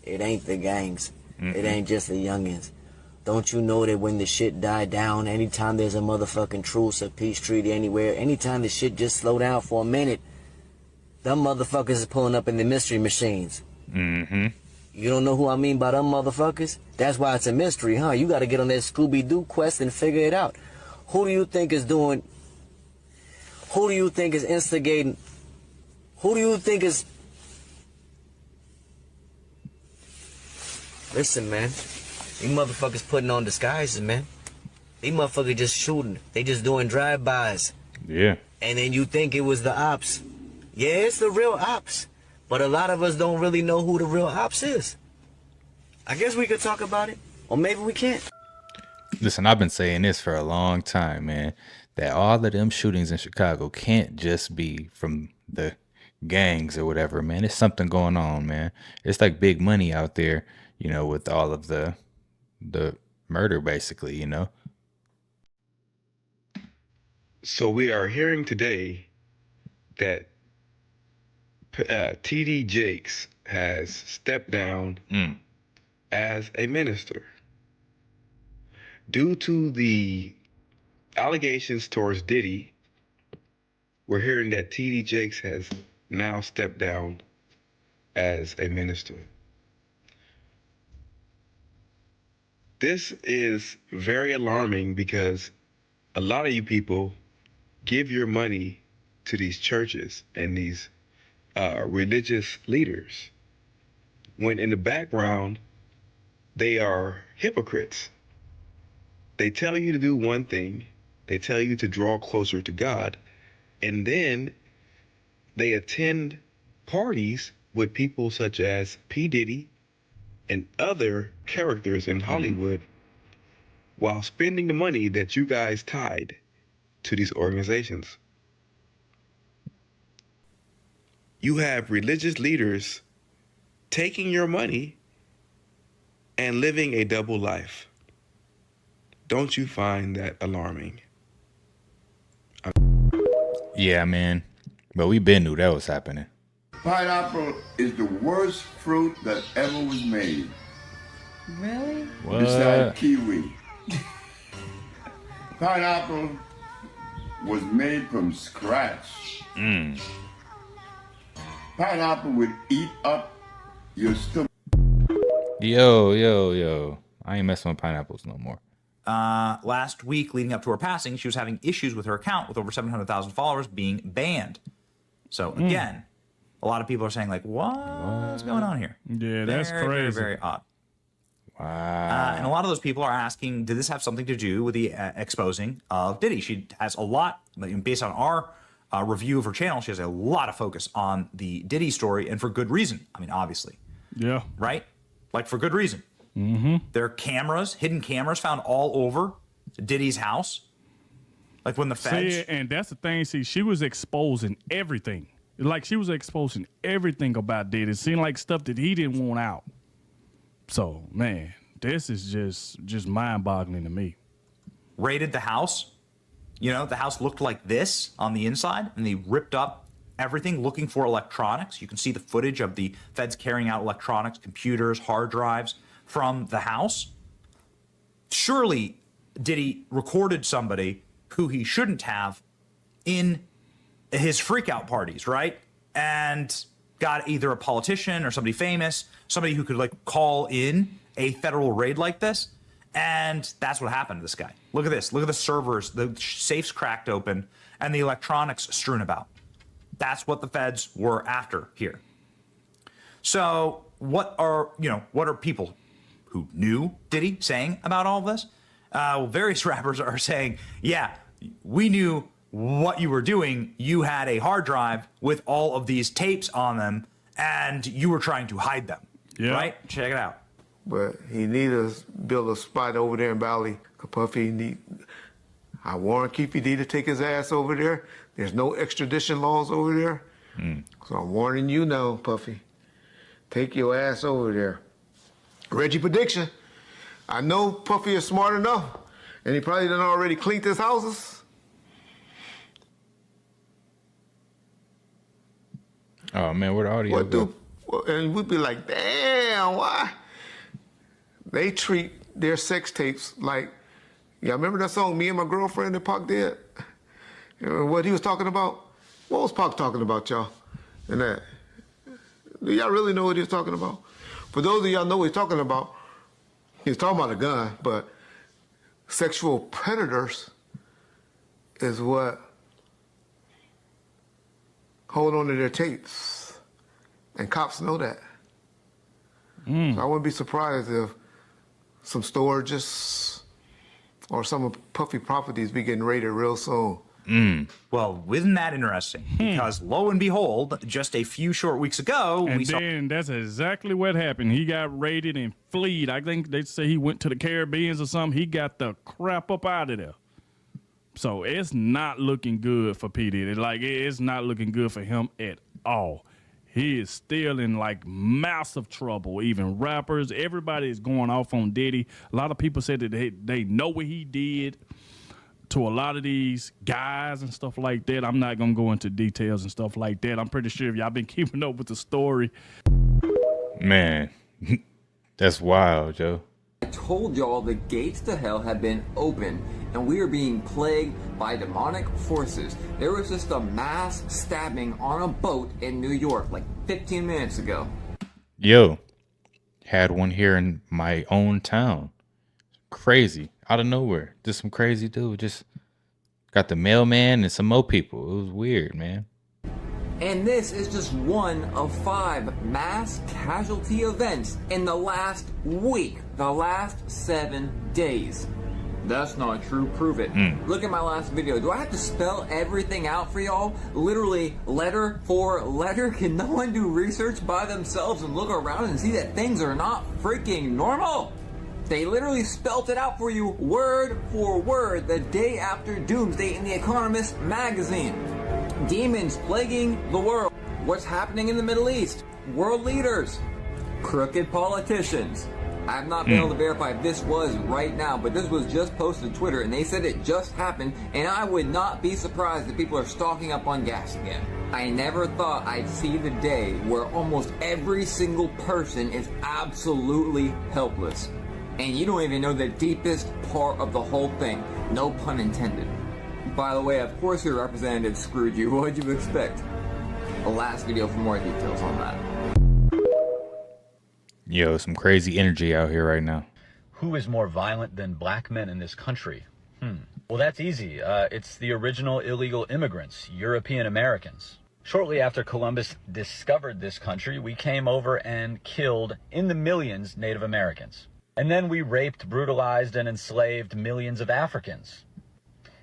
It ain't the gangs. It ain't just the youngins. Don't you know that when the shit die down, anytime there's a motherfucking truce, a peace treaty anywhere, anytime the shit just slow down for a minute, them motherfuckers is pulling up in the mystery machines. You don't know who I mean by them motherfuckers? That's why it's a mystery, huh? You gotta get on that Scooby-Doo quest and figure it out. Who do you think is doing... Who do you think is instigating... Who do you think is... Listen, man. These motherfuckers putting on disguises, man. These motherfuckers just shooting. They just doing drive-bys. Yeah. And then you think it was the ops. Yeah, it's the real ops. But a lot of us don't really know who the real ops is. I guess we could talk about it. Or maybe we can't. Listen, I've been saying this for a long time, man, that all of them shootings in Chicago can't just be from the gangs or whatever, man. It's something going on, man. It's like big money out there, you know, with all of the murder, basically, you know. So we are hearing today that TD Jakes has stepped down as a minister. Due to the allegations towards Diddy, we're hearing that TD Jakes has now stepped down as a minister. This is very alarming because a lot of you people give your money to these churches and these religious leaders. when in the background, they are hypocrites. They tell you to do one thing, they tell you to draw closer to God, and then they attend parties with people such as P. Diddy and other characters in Hollywood while spending the money that you guys tied to these organizations. You have religious leaders taking your money and living a double life. Don't you find that alarming? Yeah, man. But we been knew that was happening. Pineapple is the worst fruit that ever was made. Really? What? Besides kiwi. Pineapple was made from scratch. Pineapple would eat up your stomach. Yo. I ain't messing with pineapples no more. Last week, leading up to her passing, she was having issues with her account with over 700,000 followers being banned. So again, a lot of people are saying like, what's going on here? Yeah, that's crazy. Very, very odd. Wow. And a lot of those people are asking, did this have something to do with the exposing of Diddy? She has a lot, based on our review of her channel, she has a lot of focus on the Diddy story, and for good reason. I mean, obviously. Yeah. Right? Like, for good reason. There are cameras, hidden cameras found all over Diddy's house. Like when the feds... See, and that's the thing. See, she was exposing everything. Like, she was exposing everything about Diddy. It seemed like stuff that he didn't want out. So, man, this is just mind-boggling to me. Raided the house. You know, the house looked like this on the inside, and they ripped up everything looking for electronics. You can see the footage of the feds carrying out electronics, computers, hard drives from the house. Surely Diddy recorded somebody who he shouldn't have in his freakout parties, right? And got either a politician or somebody famous, somebody who could like call in a federal raid like this. And that's what happened to this guy. Look at this. Look at the servers, the safes cracked open, and the electronics strewn about. That's what the feds were after here. So what are people who knew Diddy saying about all of this? Various rappers are saying, yeah, we knew what you were doing. You had a hard drive with all of these tapes on them, and you were trying to hide them. Yeah. Right? Check it out. But he need to build a spot over there in Bali. Puffy I warn Keefy D to take his ass over there. There's no extradition laws over there. So I'm warning you now, Puffy. Take your ass over there. Reggie prediction. I know Puffy is smart enough, and he probably done already cleaned his houses. Oh man, where the audio go? And we'd be like, damn, why? They treat their sex tapes like, yeah, remember that song, Me and My Girlfriend, that Pac did? You know, what he was talking about? What was Pac talking about, y'all? And that. Do y'all really know what he was talking about? For those of y'all know what he's talking about, he's talking about a gun, but sexual predators is what hold on to their tapes. And cops know that. So I wouldn't be surprised if some storages or some of Puffy properties be getting raided real soon. Well, isn't that interesting? Because lo and behold, just a few short weeks ago, and then that's exactly what happened. He got raided and fled. I think they say he went to the Caribbean or something. He got the crap up out of there. So it's not looking good for P. Diddy. Like, it's not looking good for him at all. He is still in like massive trouble. Even rappers, everybody is going off on Diddy. A lot of people said that they know what he did to a lot of these guys and stuff like that. I'm not going to go into details and stuff like that. I'm pretty sure if y'all been keeping up with the story. Man, that's wild, Joe. I told y'all the gates to hell had been opened and we are being plagued by demonic forces. There was just a mass stabbing on a boat in New York like 15 minutes ago. Yo, had one here in my own town. Crazy. Out of nowhere. Just some crazy dude. Just got the mailman and some more people. It was weird, man. And this is just one of 5 mass casualty events in the last week, the last 7 days. That's not true, prove it. Look at my last video. Do I have to spell everything out for y'all? Literally letter for letter? Can no one do research by themselves and look around and see that things are not freaking normal? They literally spelt it out for you word for word the day after Doomsday in The Economist magazine. Demons plaguing the world. What's happening in the Middle East? World leaders. Crooked politicians. I've not been able to verify if this was right now, but this was just posted to Twitter, and they said it just happened, and I would not be surprised if people are stocking up on gas again. I never thought I'd see the day where almost every single person is absolutely helpless. And you don't even know the deepest part of the whole thing. No pun intended. By the way, of course your representative screwed you. What'd you expect? The last video for more details on that. Yo, some crazy energy out here right now. Who is more violent than black men in this country? Well, that's easy. It's the original illegal immigrants, European Americans. Shortly after Columbus discovered this country, we came over and killed in the millions Native Americans. And then we raped, brutalized, and enslaved millions of Africans.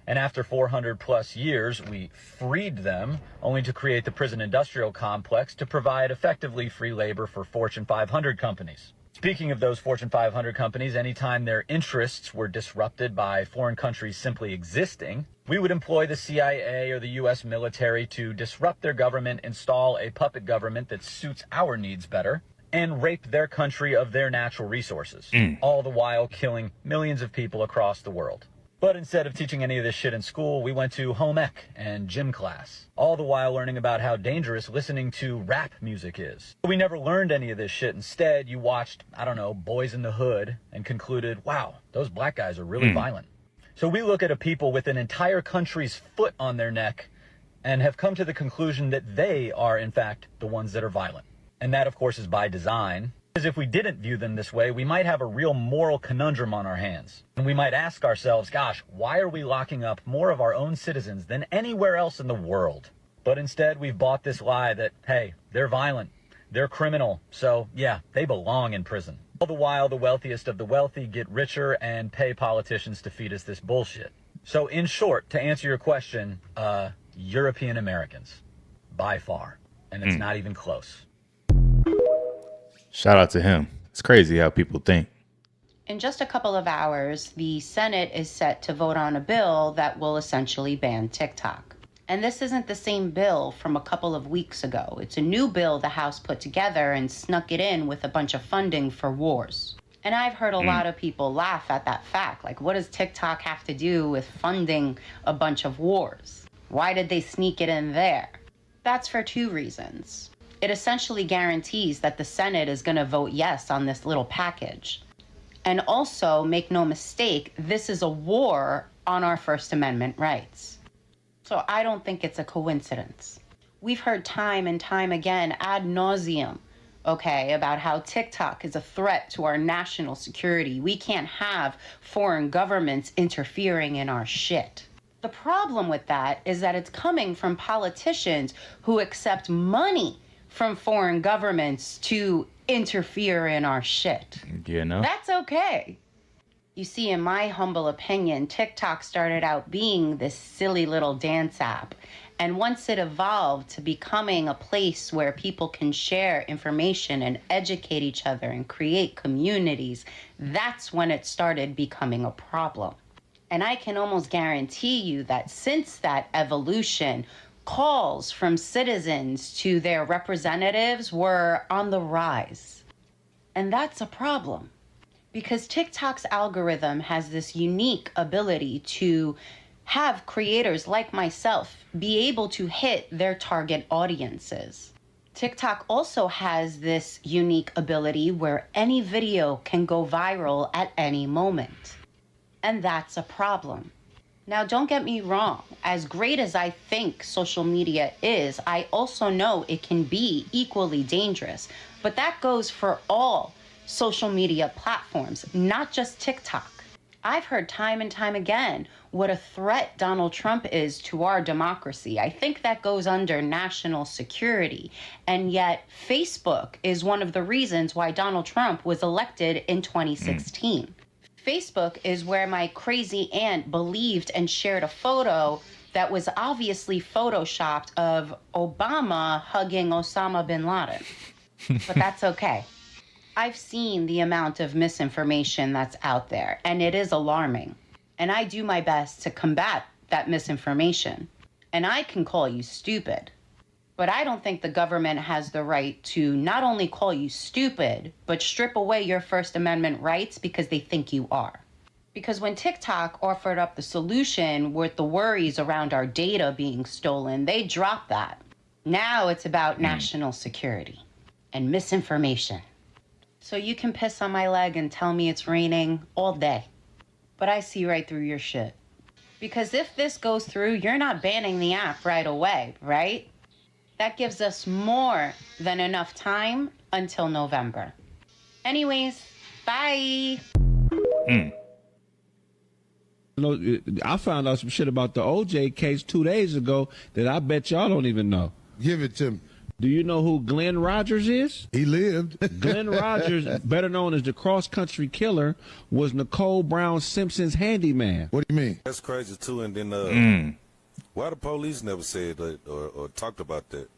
And after 400 plus years, we freed them, only to create the prison industrial complex to provide effectively free labor for Fortune 500 companies. Speaking of those Fortune 500 companies, anytime their interests were disrupted by foreign countries simply existing, we would employ the CIA or the US military to disrupt their government, install a puppet government that suits our needs better, and rape their country of their natural resources, all the while killing millions of people across the world. But instead of teaching any of this shit in school, we went to home ec and gym class, all the while learning about how dangerous listening to rap music is. We never learned any of this shit. Instead, you watched, I don't know, Boys in the Hood and concluded, wow, those black guys are really violent. So we look at a people with an entire country's foot on their neck and have come to the conclusion that they are, in fact, the ones that are violent. And that, of course, is by design. Because if we didn't view them this way, we might have a real moral conundrum on our hands. And we might ask ourselves, gosh, why are we locking up more of our own citizens than anywhere else in the world? But instead, we've bought this lie that, hey, they're violent, they're criminal, so yeah, they belong in prison. All the while, the wealthiest of the wealthy get richer and pay politicians to feed us this bullshit. So in short, to answer your question, European Americans, by far. And it's not even close. Shout out to him. It's crazy how people think. In just a couple of hours, the Senate is set to vote on a bill that will essentially ban TikTok. And this isn't the same bill from a couple of weeks ago. It's a new bill the House put together and snuck it in with a bunch of funding for wars. And I've heard a lot of people laugh at that fact. Like, what does TikTok have to do with funding a bunch of wars? Why did they sneak it in there? That's for 2 reasons. It essentially guarantees that the Senate is going to vote yes on this little package. And also, make no mistake, this is a war on our First Amendment rights. So I don't think it's a coincidence. We've heard time and time again, ad nauseum, okay, about how TikTok is a threat to our national security. We can't have foreign governments interfering in our shit. The problem with that is that it's coming from politicians who accept money from foreign governments to interfere in our shit. You know? That's okay. You see, in my humble opinion, TikTok started out being this silly little dance app. And once it evolved to becoming a place where people can share information and educate each other and create communities, that's when it started becoming a problem. And I can almost guarantee you that since that evolution, calls from citizens to their representatives were on the rise. And that's a problem because TikTok's algorithm has this unique ability to have creators like myself be able to hit their target audiences. TikTok also has this unique ability where any video can go viral at any moment. And that's a problem. Now, don't get me wrong. As great as I think social media is, I also know it can be equally dangerous. But that goes for all social media platforms, not just TikTok. I've heard time and time again what a threat Donald Trump is to our democracy. I think that goes under national security. And yet Facebook is one of the reasons why Donald Trump was elected in 2016. Facebook is where my crazy aunt believed and shared a photo that was obviously photoshopped of Obama hugging Osama bin Laden. But that's okay. I've seen the amount of misinformation that's out there, and it is alarming. And I do my best to combat that misinformation. And I can call you stupid. But I don't think the government has the right to not only call you stupid, but strip away your First Amendment rights because they think you are. Because when TikTok offered up the solution with the worries around our data being stolen, they dropped that. Now it's about national security and misinformation. So you can piss on my leg and tell me it's raining all day. But I see right through your shit. Because if this goes through, you're not banning the app right away, right? That gives us more than enough time until November. Anyways, bye. You know, I found out some shit about the OJ case 2 days ago that I bet y'all don't even know. Give it to me. Do you know who Glenn Rogers is? He lived. Glenn Rogers, better known as the cross-country killer, was Nicole Brown Simpson's handyman. What do you mean? That's crazy, too. And then why the police never said that or talked about that?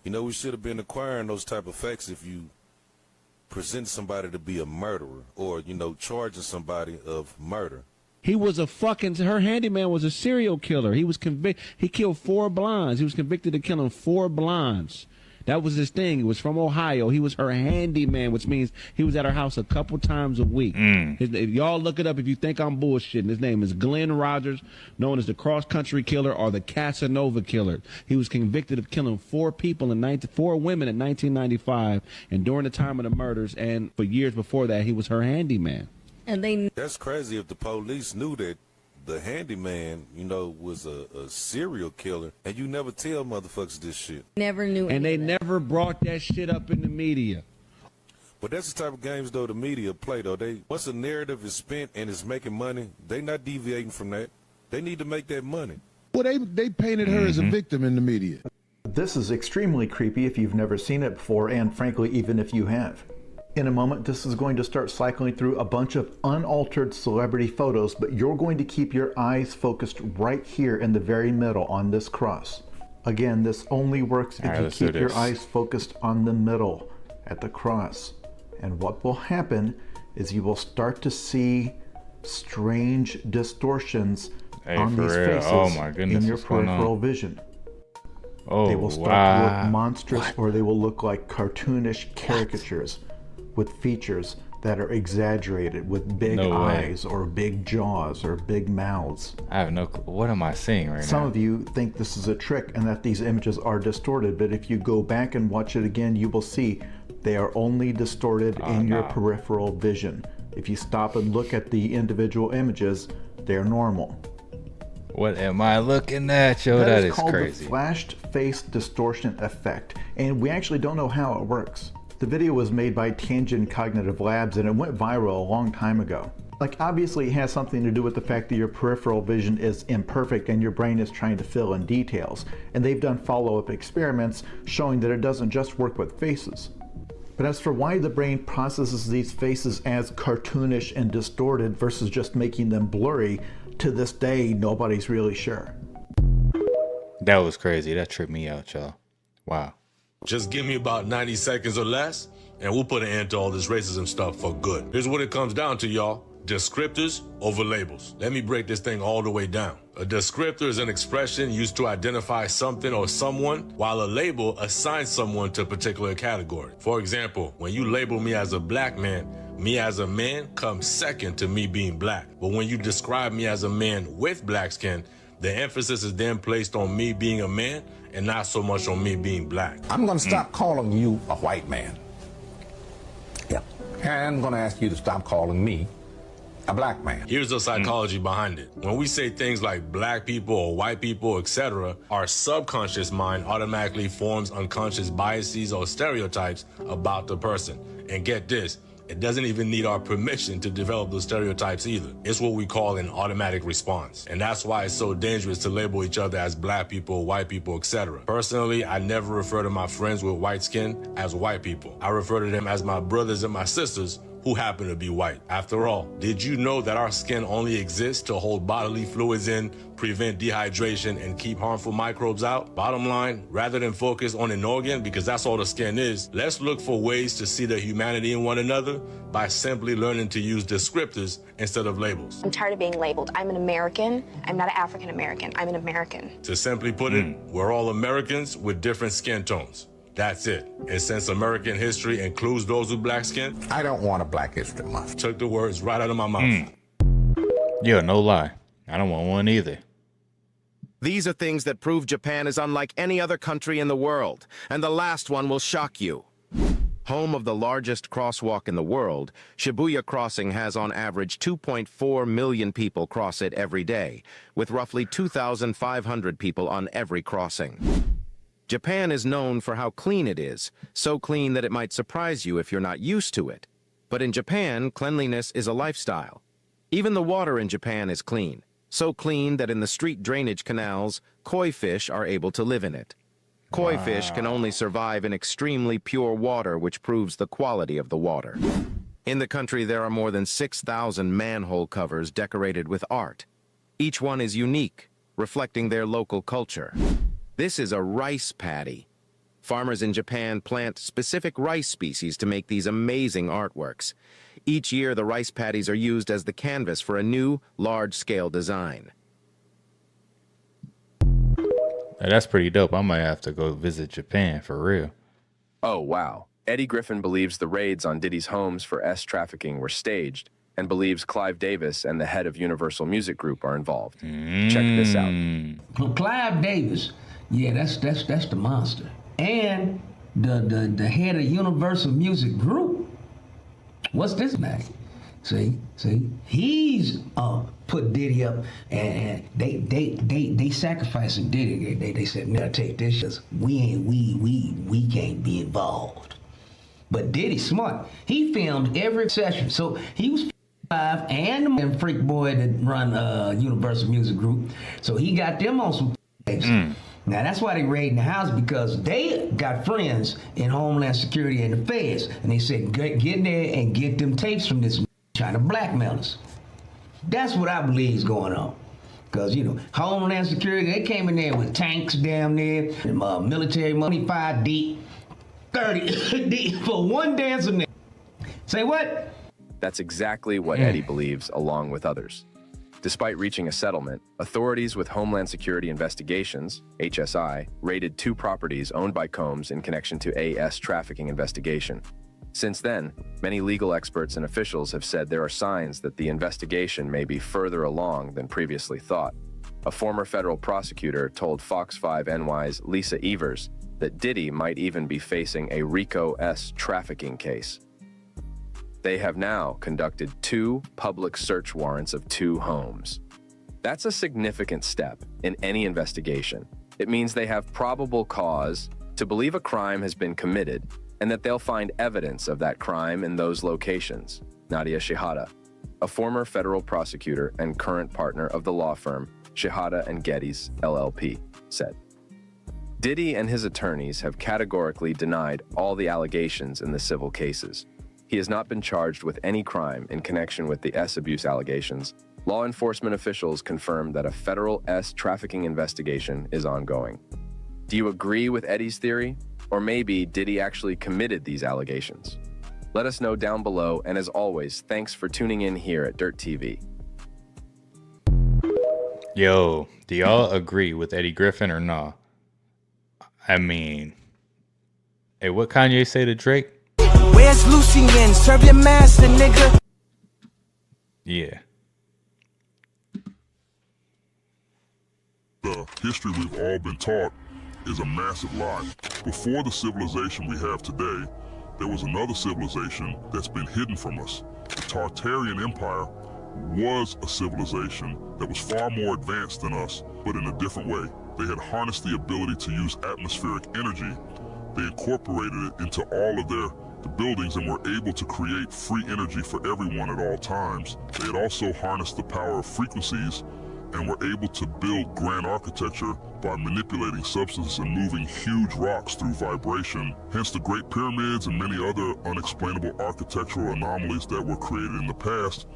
You know, we should have been acquiring those type of facts if you present somebody to be a murderer or, you know, charging somebody of murder. He was her handyman was a serial killer. He was convicted. He killed 4 blondes. He was convicted of killing 4 blondes. That was his thing. He was from Ohio. He was her handyman, which means he was at her house a couple times a week. Y'all look it up if you think I'm bullshitting. His name is Glenn Rogers, known as the cross-country killer or the Casanova killer. He was convicted of killing 4 people 4 women in 1995, and during the time of the murders, and for years before that, he was her handyman. And that's crazy if the police knew that the handyman, you know, was a serial killer, and you never tell motherfuckers this shit. Never knew. And they never brought that shit up in the media. But that's the type of games, though, the media play, though. Once a narrative is spent and it's making money, they not deviating from that. They need to make that money. Well, they painted her as a victim in the media. This is extremely creepy if you've never seen it before, and frankly, even if you have. In a moment, this is going to start cycling through a bunch of unaltered celebrity photos, but you're going to keep your eyes focused right here in the very middle on this cross. Again, this only works if you keep your eyes focused on the middle at the cross. And what will happen is you will start to see strange distortions on these faces in your peripheral vision. They will start to look monstrous, or they will look like cartoonish caricatures with features that are exaggerated, with big eyes or big jaws or big mouths. I have no clue. What am I seeing right now? Some of you think this is a trick and that these images are distorted, but if you go back and watch it again, you will see they are only distorted in your peripheral vision. If you stop and look at the individual images, they're normal. What am I looking at, yo? That is called crazy. The flashed face distortion effect, and we actually don't know how it works. The video was made by Tangent Cognitive Labs and it went viral a long time ago. Like, obviously it has something to do with the fact that your peripheral vision is imperfect and your brain is trying to fill in details. And they've done follow-up experiments showing that it doesn't just work with faces. But as for why the brain processes these faces as cartoonish and distorted versus just making them blurry, to this day, nobody's really sure. That was crazy. That tripped me out, y'all. Wow. Just give me about 90 seconds or less, and we'll put an end to all this racism stuff for good. Here's what it comes down to, y'all. Descriptors over labels. Let me break this thing all the way down. A descriptor is an expression used to identify something or someone, while a label assigns someone to a particular category. For example, when you label me as a black man, me as a man comes second to me being black. But when you describe me as a man with black skin, the emphasis is then placed on me being a man and not so much on me being black. I'm going to stop calling you a white man. Yeah. And I'm going to ask you to stop calling me a black man. Here's the psychology behind it. When we say things like black people or white people, etc., our subconscious mind automatically forms unconscious biases or stereotypes about the person. And get this, It doesn't even need our permission to develop those stereotypes either. It's what we call an automatic response. And that's why it's so dangerous to label each other as black people, white people, etc. Personally, I never refer to my friends with white skin as white people. I refer to them as my brothers and my sisters who happen to be white. After all, did you know that our skin only exists to hold bodily fluids in, prevent dehydration, and keep harmful microbes out? Bottom line, rather than focus on an organ, because that's all the skin is, let's look for ways to see the humanity in one another by simply learning to use descriptors instead of labels. I'm tired of being labeled. I'm an American. I'm not an African American. I'm an American. To simply put it, we're all Americans with different skin tones. That's it. And since American history includes those with black skin, I don't want a Black History Month. Took the words right out of my mouth. Yeah, no lie. I don't want one either. These are things that prove Japan is unlike any other country in the world, and the last one will shock you. Home of the largest crosswalk in the world, Shibuya Crossing has on average 2.4 million people cross it every day, with roughly 2,500 people on every crossing. Japan is known for how clean it is, so clean that it might surprise you if you're not used to it. But in Japan, cleanliness is a lifestyle. Even the water in Japan is clean, so clean that in the street drainage canals, koi fish are able to live in it. Koi fish can only survive in extremely pure water, which proves the quality of the water. In the country, there are more than 6,000 manhole covers decorated with art. Each one is unique, reflecting their local culture. This is a rice paddy. Farmers in Japan plant specific rice species to make these amazing artworks. Each year, the rice paddies are used as the canvas for a new, large-scale design. That's pretty dope. I might have to go visit Japan for real. Oh, wow. Eddie Griffin believes the raids on Diddy's homes for S trafficking were staged, and believes Clive Davis and the head of Universal Music Group are involved. Check this out. Well, Clive Davis, yeah, that's the monster. And the head of Universal Music Group, what's this man? See, he's put Diddy up, and they sacrificing Diddy. They said, "Man, take this, cause we can't be involved." But Diddy's smart. He filmed every session, so he was live, and the freak boy that run Universal Music Group, so he got them on some tapes. Now that's why they raiding the house, because they got friends in Homeland Security and the feds, and they said get in there and get them tapes from this trying to blackmail us. That's what I believe is going on. Because, you know, Homeland Security, they came in there with tanks down there, and military money 5 deep, 30 deep for one dancing there. Say what? That's exactly what Eddie believes, along with others. Despite reaching a settlement, authorities with Homeland Security Investigations, HSI, raided 2 properties owned by Combs in connection to AS trafficking investigation. Since then, many legal experts and officials have said there are signs that the investigation may be further along than previously thought. A former federal prosecutor told Fox 5 NY's Lisa Evers that Diddy might even be facing a RICO S trafficking case. They have now conducted 2 public search warrants of 2 homes. That's a significant step in any investigation. It means they have probable cause to believe a crime has been committed and that they'll find evidence of that crime in those locations. Nadia Shihada, a former federal prosecutor and current partner of the law firm Shihada and Geddes, LLP, said. Diddy and his attorneys have categorically denied all the allegations in the civil cases. He has not been charged with any crime in connection with the S abuse allegations. Law enforcement officials confirmed that a federal S trafficking investigation is ongoing. Do you agree with Eddie's theory? Or maybe Diddy actually committed these allegations? Let us know down below, and as always, thanks for tuning in here at Dirt TV. Yo, do y'all agree with Eddie Griffin or nah? I mean, hey, what Kanye say to Drake? Where's Lucian? Serve your master, nigga. Yeah. The history we've all been taught is a massive lie. Before the civilization we have today, there was another civilization that's been hidden from us. The Tartarian Empire was a civilization that was far more advanced than us, but in a different way. They had harnessed the ability to use atmospheric energy. They incorporated it into all of their the buildings and were able to create free energy for everyone at all times. They had also harnessed the power of frequencies and were able to build grand architecture by manipulating substances and moving huge rocks through vibration. Hence the Great Pyramids and many other unexplainable architectural anomalies that were created in the past.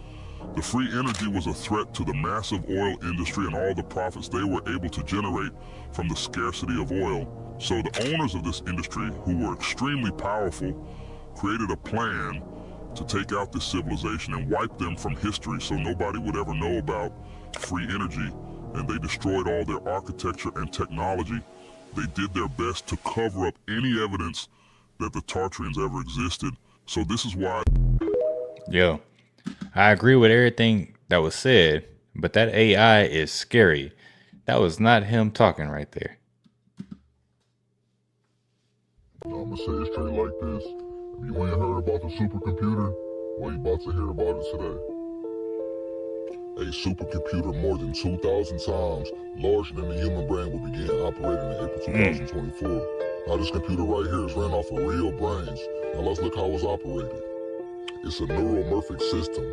The free energy was a threat to the massive oil industry and all the profits they were able to generate from the scarcity of oil. So the owners of this industry, who were extremely powerful, created a plan to take out this civilization and wipe them from history so nobody would ever know about free energy, and they destroyed all their architecture and technology. They did their best to cover up any evidence that the Tartarians ever existed. So this is why... Yo, I agree with everything that was said, but that AI is scary. That was not him talking right there. I'm gonna say it straight like this. If you ain't heard about the supercomputer, well, you about to hear about it today. A supercomputer more than 2,000 times larger than the human brain will begin operating in April 2024. Now this computer right here is ran off of real brains. Now let's look how it's operated. It's a neuromorphic system.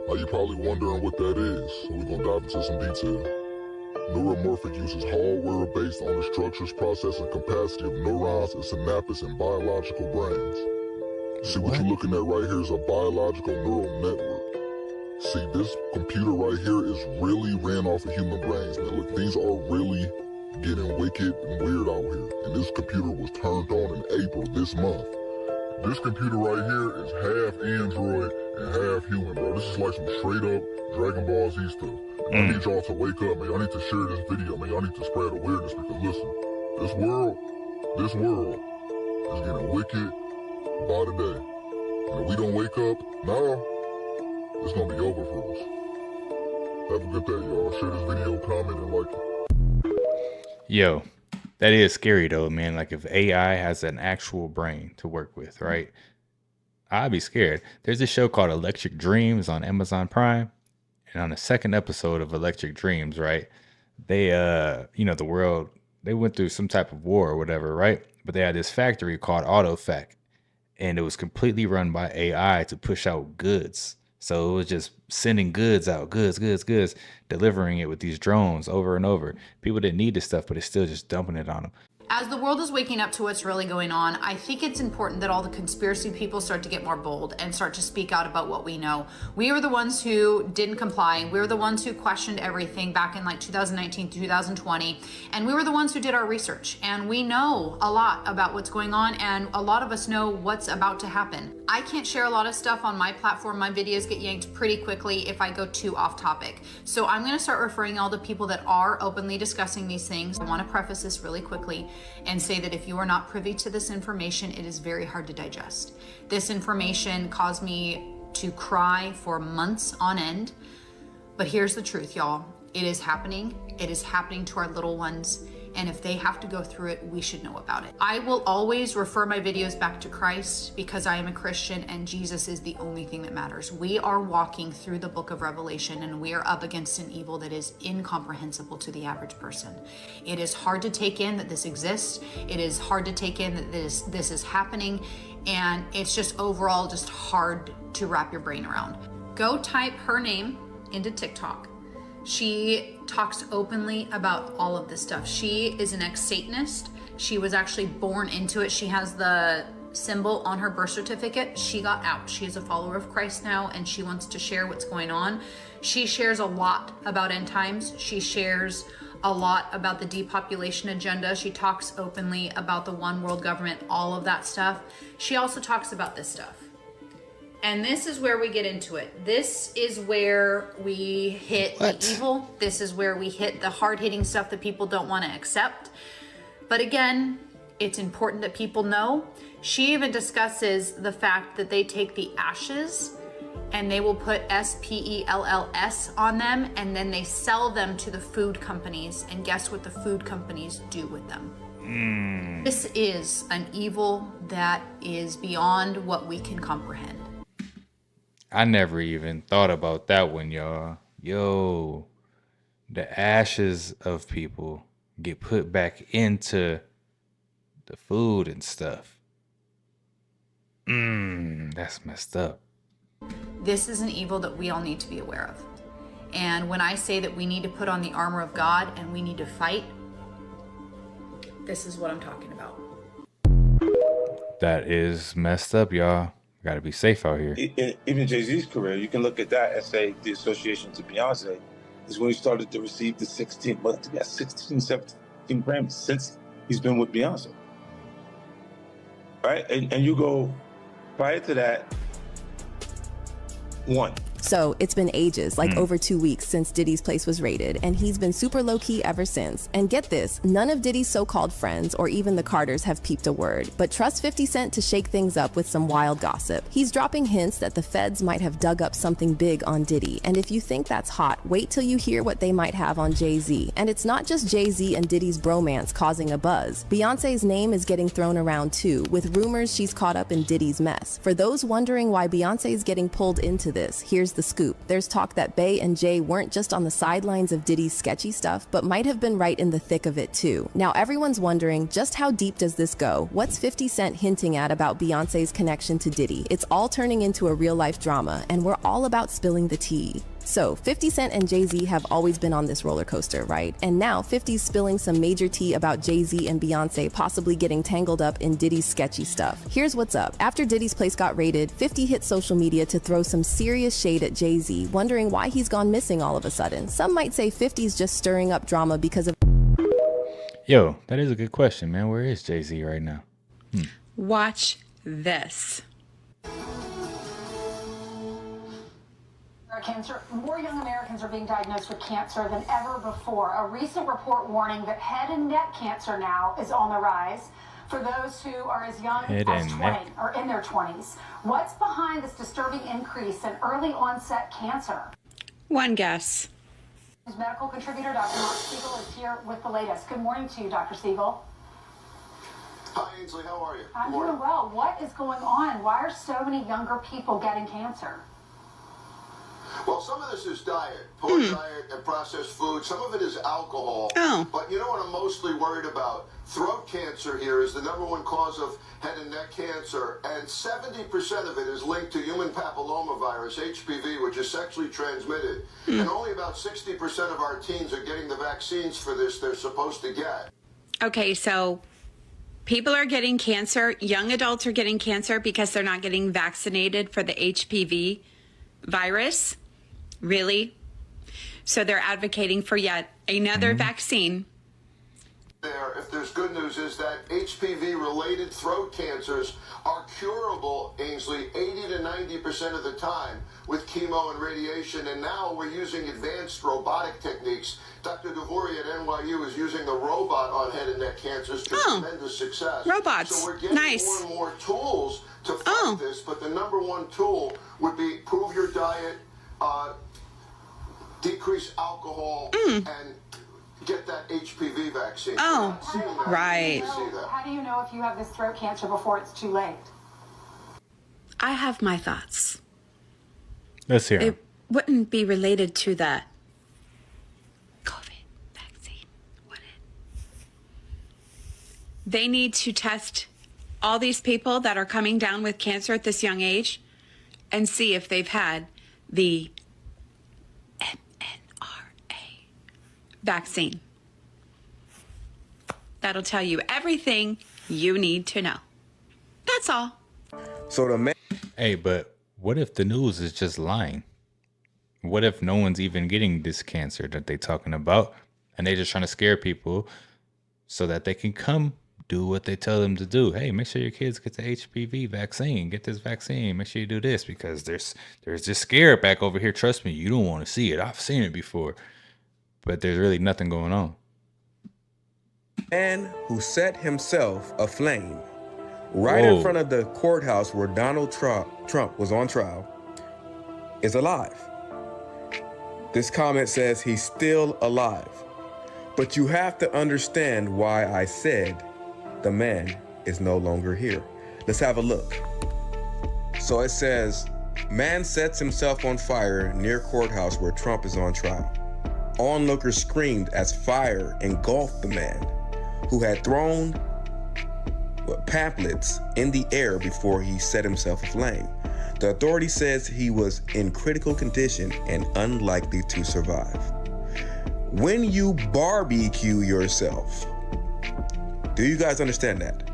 Now you're probably wondering what that is, so we're gonna dive into some detail. Neuromorphic uses hardware based on the structures, processing capacity of neurons and synapses in biological brains. See what you're looking at right here is a biological neural network. See, this computer right here is really ran off of human brains, man. Look, things are really getting wicked and weird out here. And this computer was turned on in April this month. This computer right here is half Android and half human, bro. This is like some straight up Dragon Ball Z stuff. I need y'all to wake up, man. I need to share this video, man. I need to spread awareness because listen, this world is getting wicked by the day. And if we don't wake up now, it's gonna be over for us. Have a good day, y'all. Share this video, comment, and like it. Yo, that is scary though, man. Like if AI has an actual brain to work with, right? I'd be scared. There's this show called Electric Dreams on Amazon Prime. And on the second episode of Electric Dreams, right? They, the world, they went through some type of war or whatever, right? But they had this factory called AutoFac. And it was completely run by AI to push out goods. So it was just sending goods out, goods, delivering it with these drones over and over. People didn't need this stuff, but it's still just dumping it on them. As the world is waking up to what's really going on, I think it's important that all the conspiracy people start to get more bold and start to speak out about what we know. We were the ones who didn't comply. We were the ones who questioned everything back in like 2019, 2020. And we were the ones who did our research. And we know a lot about what's going on. And a lot of us know what's about to happen. I can't share a lot of stuff on my platform. My videos get yanked pretty quickly if I go too off topic. So I'm going to start referring all the people that are openly discussing these things. I want to preface this really quickly and say that if you are not privy to this information, it is very hard to digest. This information caused me to cry for months on end. But here's the truth, y'all. It is happening. It is happening to our little ones. And if they have to go through it, we should know about it. I will always refer my videos back to Christ because I am a Christian and Jesus is the only thing that matters. We are walking through the book of Revelation and we are up against an evil that is incomprehensible to the average person. It is hard to take in that this exists. It is hard to take in that this is happening. And it's just overall just hard to wrap your brain around. Go type her name into TikTok. She talks openly about all of this stuff. She is an ex-Satanist. She was actually born into it. She has the symbol on her birth certificate. She got out. She is a follower of Christ now, and she wants to share what's going on. She shares a lot about end times. She shares a lot about the depopulation agenda. She talks openly about the one world government, all of that stuff. She also talks about this stuff. And this is where we get into it. This is where we hit the evil. This is where we hit the hard-hitting stuff that people don't want to accept. But again, it's important that people know. She even discusses the fact that they take the ashes and they will put SPELLS on them and then they sell them to the food companies. And guess what the food companies do with them? This is an evil that is beyond what we can comprehend. I never even thought about that one, y'all. Yo, the ashes of people get put back into the food and stuff. That's messed up. This is an evil that we all need to be aware of. And when I say that we need to put on the armor of God and we need to fight, this is what I'm talking about. That is messed up, y'all. Gotta be safe out here. Even Jay-Z's career, you can look at that and say the association to Beyonce is when he started to receive the 16, 17 Grammys since he's been with Beyonce. Right? And you go prior to that, 1. So it's been ages, like over 2 weeks since Diddy's place was raided, and he's been super low-key ever since. And get this, none of Diddy's so-called friends or even the Carters have peeped a word, but trust 50 Cent to shake things up with some wild gossip. He's dropping hints that the feds might have dug up something big on Diddy, and if you think that's hot, wait till you hear what they might have on Jay-Z. And it's not just Jay-Z and Diddy's bromance causing a buzz. Beyonce's name is getting thrown around too, with rumors she's caught up in Diddy's mess. For those wondering why Beyonce's getting pulled into this, here's the scoop. There's talk that Bey and Jay weren't just on the sidelines of Diddy's sketchy stuff, but might have been right in the thick of it too. Now everyone's wondering, just how deep does this go? What's 50 Cent hinting at about Beyonce's connection to Diddy? It's all turning into a real-life drama, and we're all about spilling the tea. So, 50 Cent and Jay-Z have always been on this roller coaster, right? And now 50's spilling some major tea about Jay-Z and Beyonce possibly getting tangled up in Diddy's sketchy stuff. Here's what's up. After Diddy's place got raided, 50 hit social media to throw some serious shade at Jay-Z, wondering why he's gone missing all of a sudden. Some might say 50's just stirring up drama because of... Yo, that is a good question, man. Where is Jay-Z right now? Watch this. Cancer. More young Americans are being diagnosed with cancer than ever before. A recent report warning that head and neck cancer now is on the rise for those who are as young as 20 or in their 20s. What's behind this disturbing increase in early onset cancer? One guess. Medical contributor Dr. Mark Siegel is here with the latest. Good morning to you, Dr. Siegel. Hi, Ainsley. How are you? I'm doing well. What is going on? Why are so many younger people getting cancer? Well, some of this is diet, poor diet and processed food. Some of it is alcohol. But you know what I'm mostly worried about? Throat cancer here is the #1 cause of head and neck cancer, and 70% of it is linked to human papillomavirus, HPV, which is sexually transmitted. And only about 60% of our teens are getting the vaccines for this they're supposed to get. Okay, so people are getting cancer, young adults are getting cancer because they're not getting vaccinated for the HPV virus. Really? So they're advocating for yet another vaccine. If there's good news, is that HPV-related throat cancers are curable, Ainsley, 80 to 90% of the time with chemo and radiation. And now we're using advanced robotic techniques. Dr. DeVory at NYU is using the robot on head and neck cancers to tremendous success. Robots. So we're getting more and more tools to fight this. But the #1 tool would be improve your diet, decrease alcohol, and get that HPV vaccine. Right. How do you know if you have this throat cancer before it's too late? I have my thoughts. Let's hear 'em. It wouldn't be related to the COVID vaccine, would it? They need to test all these people that are coming down with cancer at this young age and see if they've had the mRNA vaccine. That'll tell you everything you need to know. That's all. So hey, but what if the news is just lying? What if no one's even getting this cancer that they're talking about, and they're just trying to scare people so that they can come do what they tell them to do? Hey, make sure your kids get the HPV vaccine. Get this vaccine. Make sure you do this because there's this scare back over here. Trust me, you don't want to see it. I've seen it before, but there's really nothing going on. Man who set himself aflame right in front of the courthouse where Donald Trump was on trial is alive. This comment says he's still alive. But you have to understand why I said the man is no longer here. Let's have a look. So it says, man sets himself on fire near courthouse where Trump is on trial. Onlookers screamed as fire engulfed the man who had thrown pamphlets in the air before he set himself aflame. The authority says he was in critical condition and unlikely to survive. When you barbecue yourself, do you guys understand that?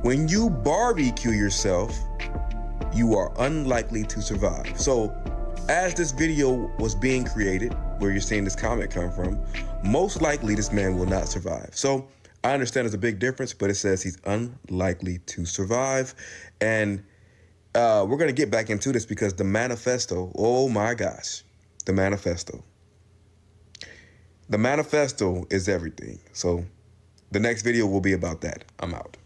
When you barbecue yourself, you are unlikely to survive. So, as this video was being created, where you're seeing this comment come from, most likely this man will not survive. So, I understand there's a big difference, but it says he's unlikely to survive. And we're going to get back into this because the manifesto, oh my gosh, the manifesto. The manifesto is everything. So the next video will be about that. I'm out.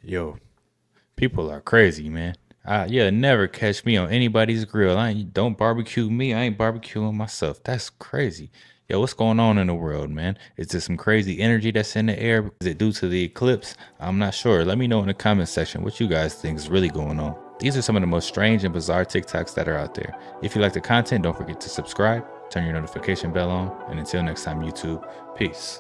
Yo, people are crazy, man. You'll never catch me on anybody's grill. Don't barbecue me. I ain't barbecuing myself. That's crazy. Yo, what's going on in the world, man? Is there some crazy energy that's in the air? Is it due to the eclipse? I'm not sure. Let me know in the comment section what you guys think is really going on. These are some of the most strange and bizarre TikToks that are out there. If you like the content, don't forget to subscribe, turn your notification bell on, and until next time, YouTube, peace.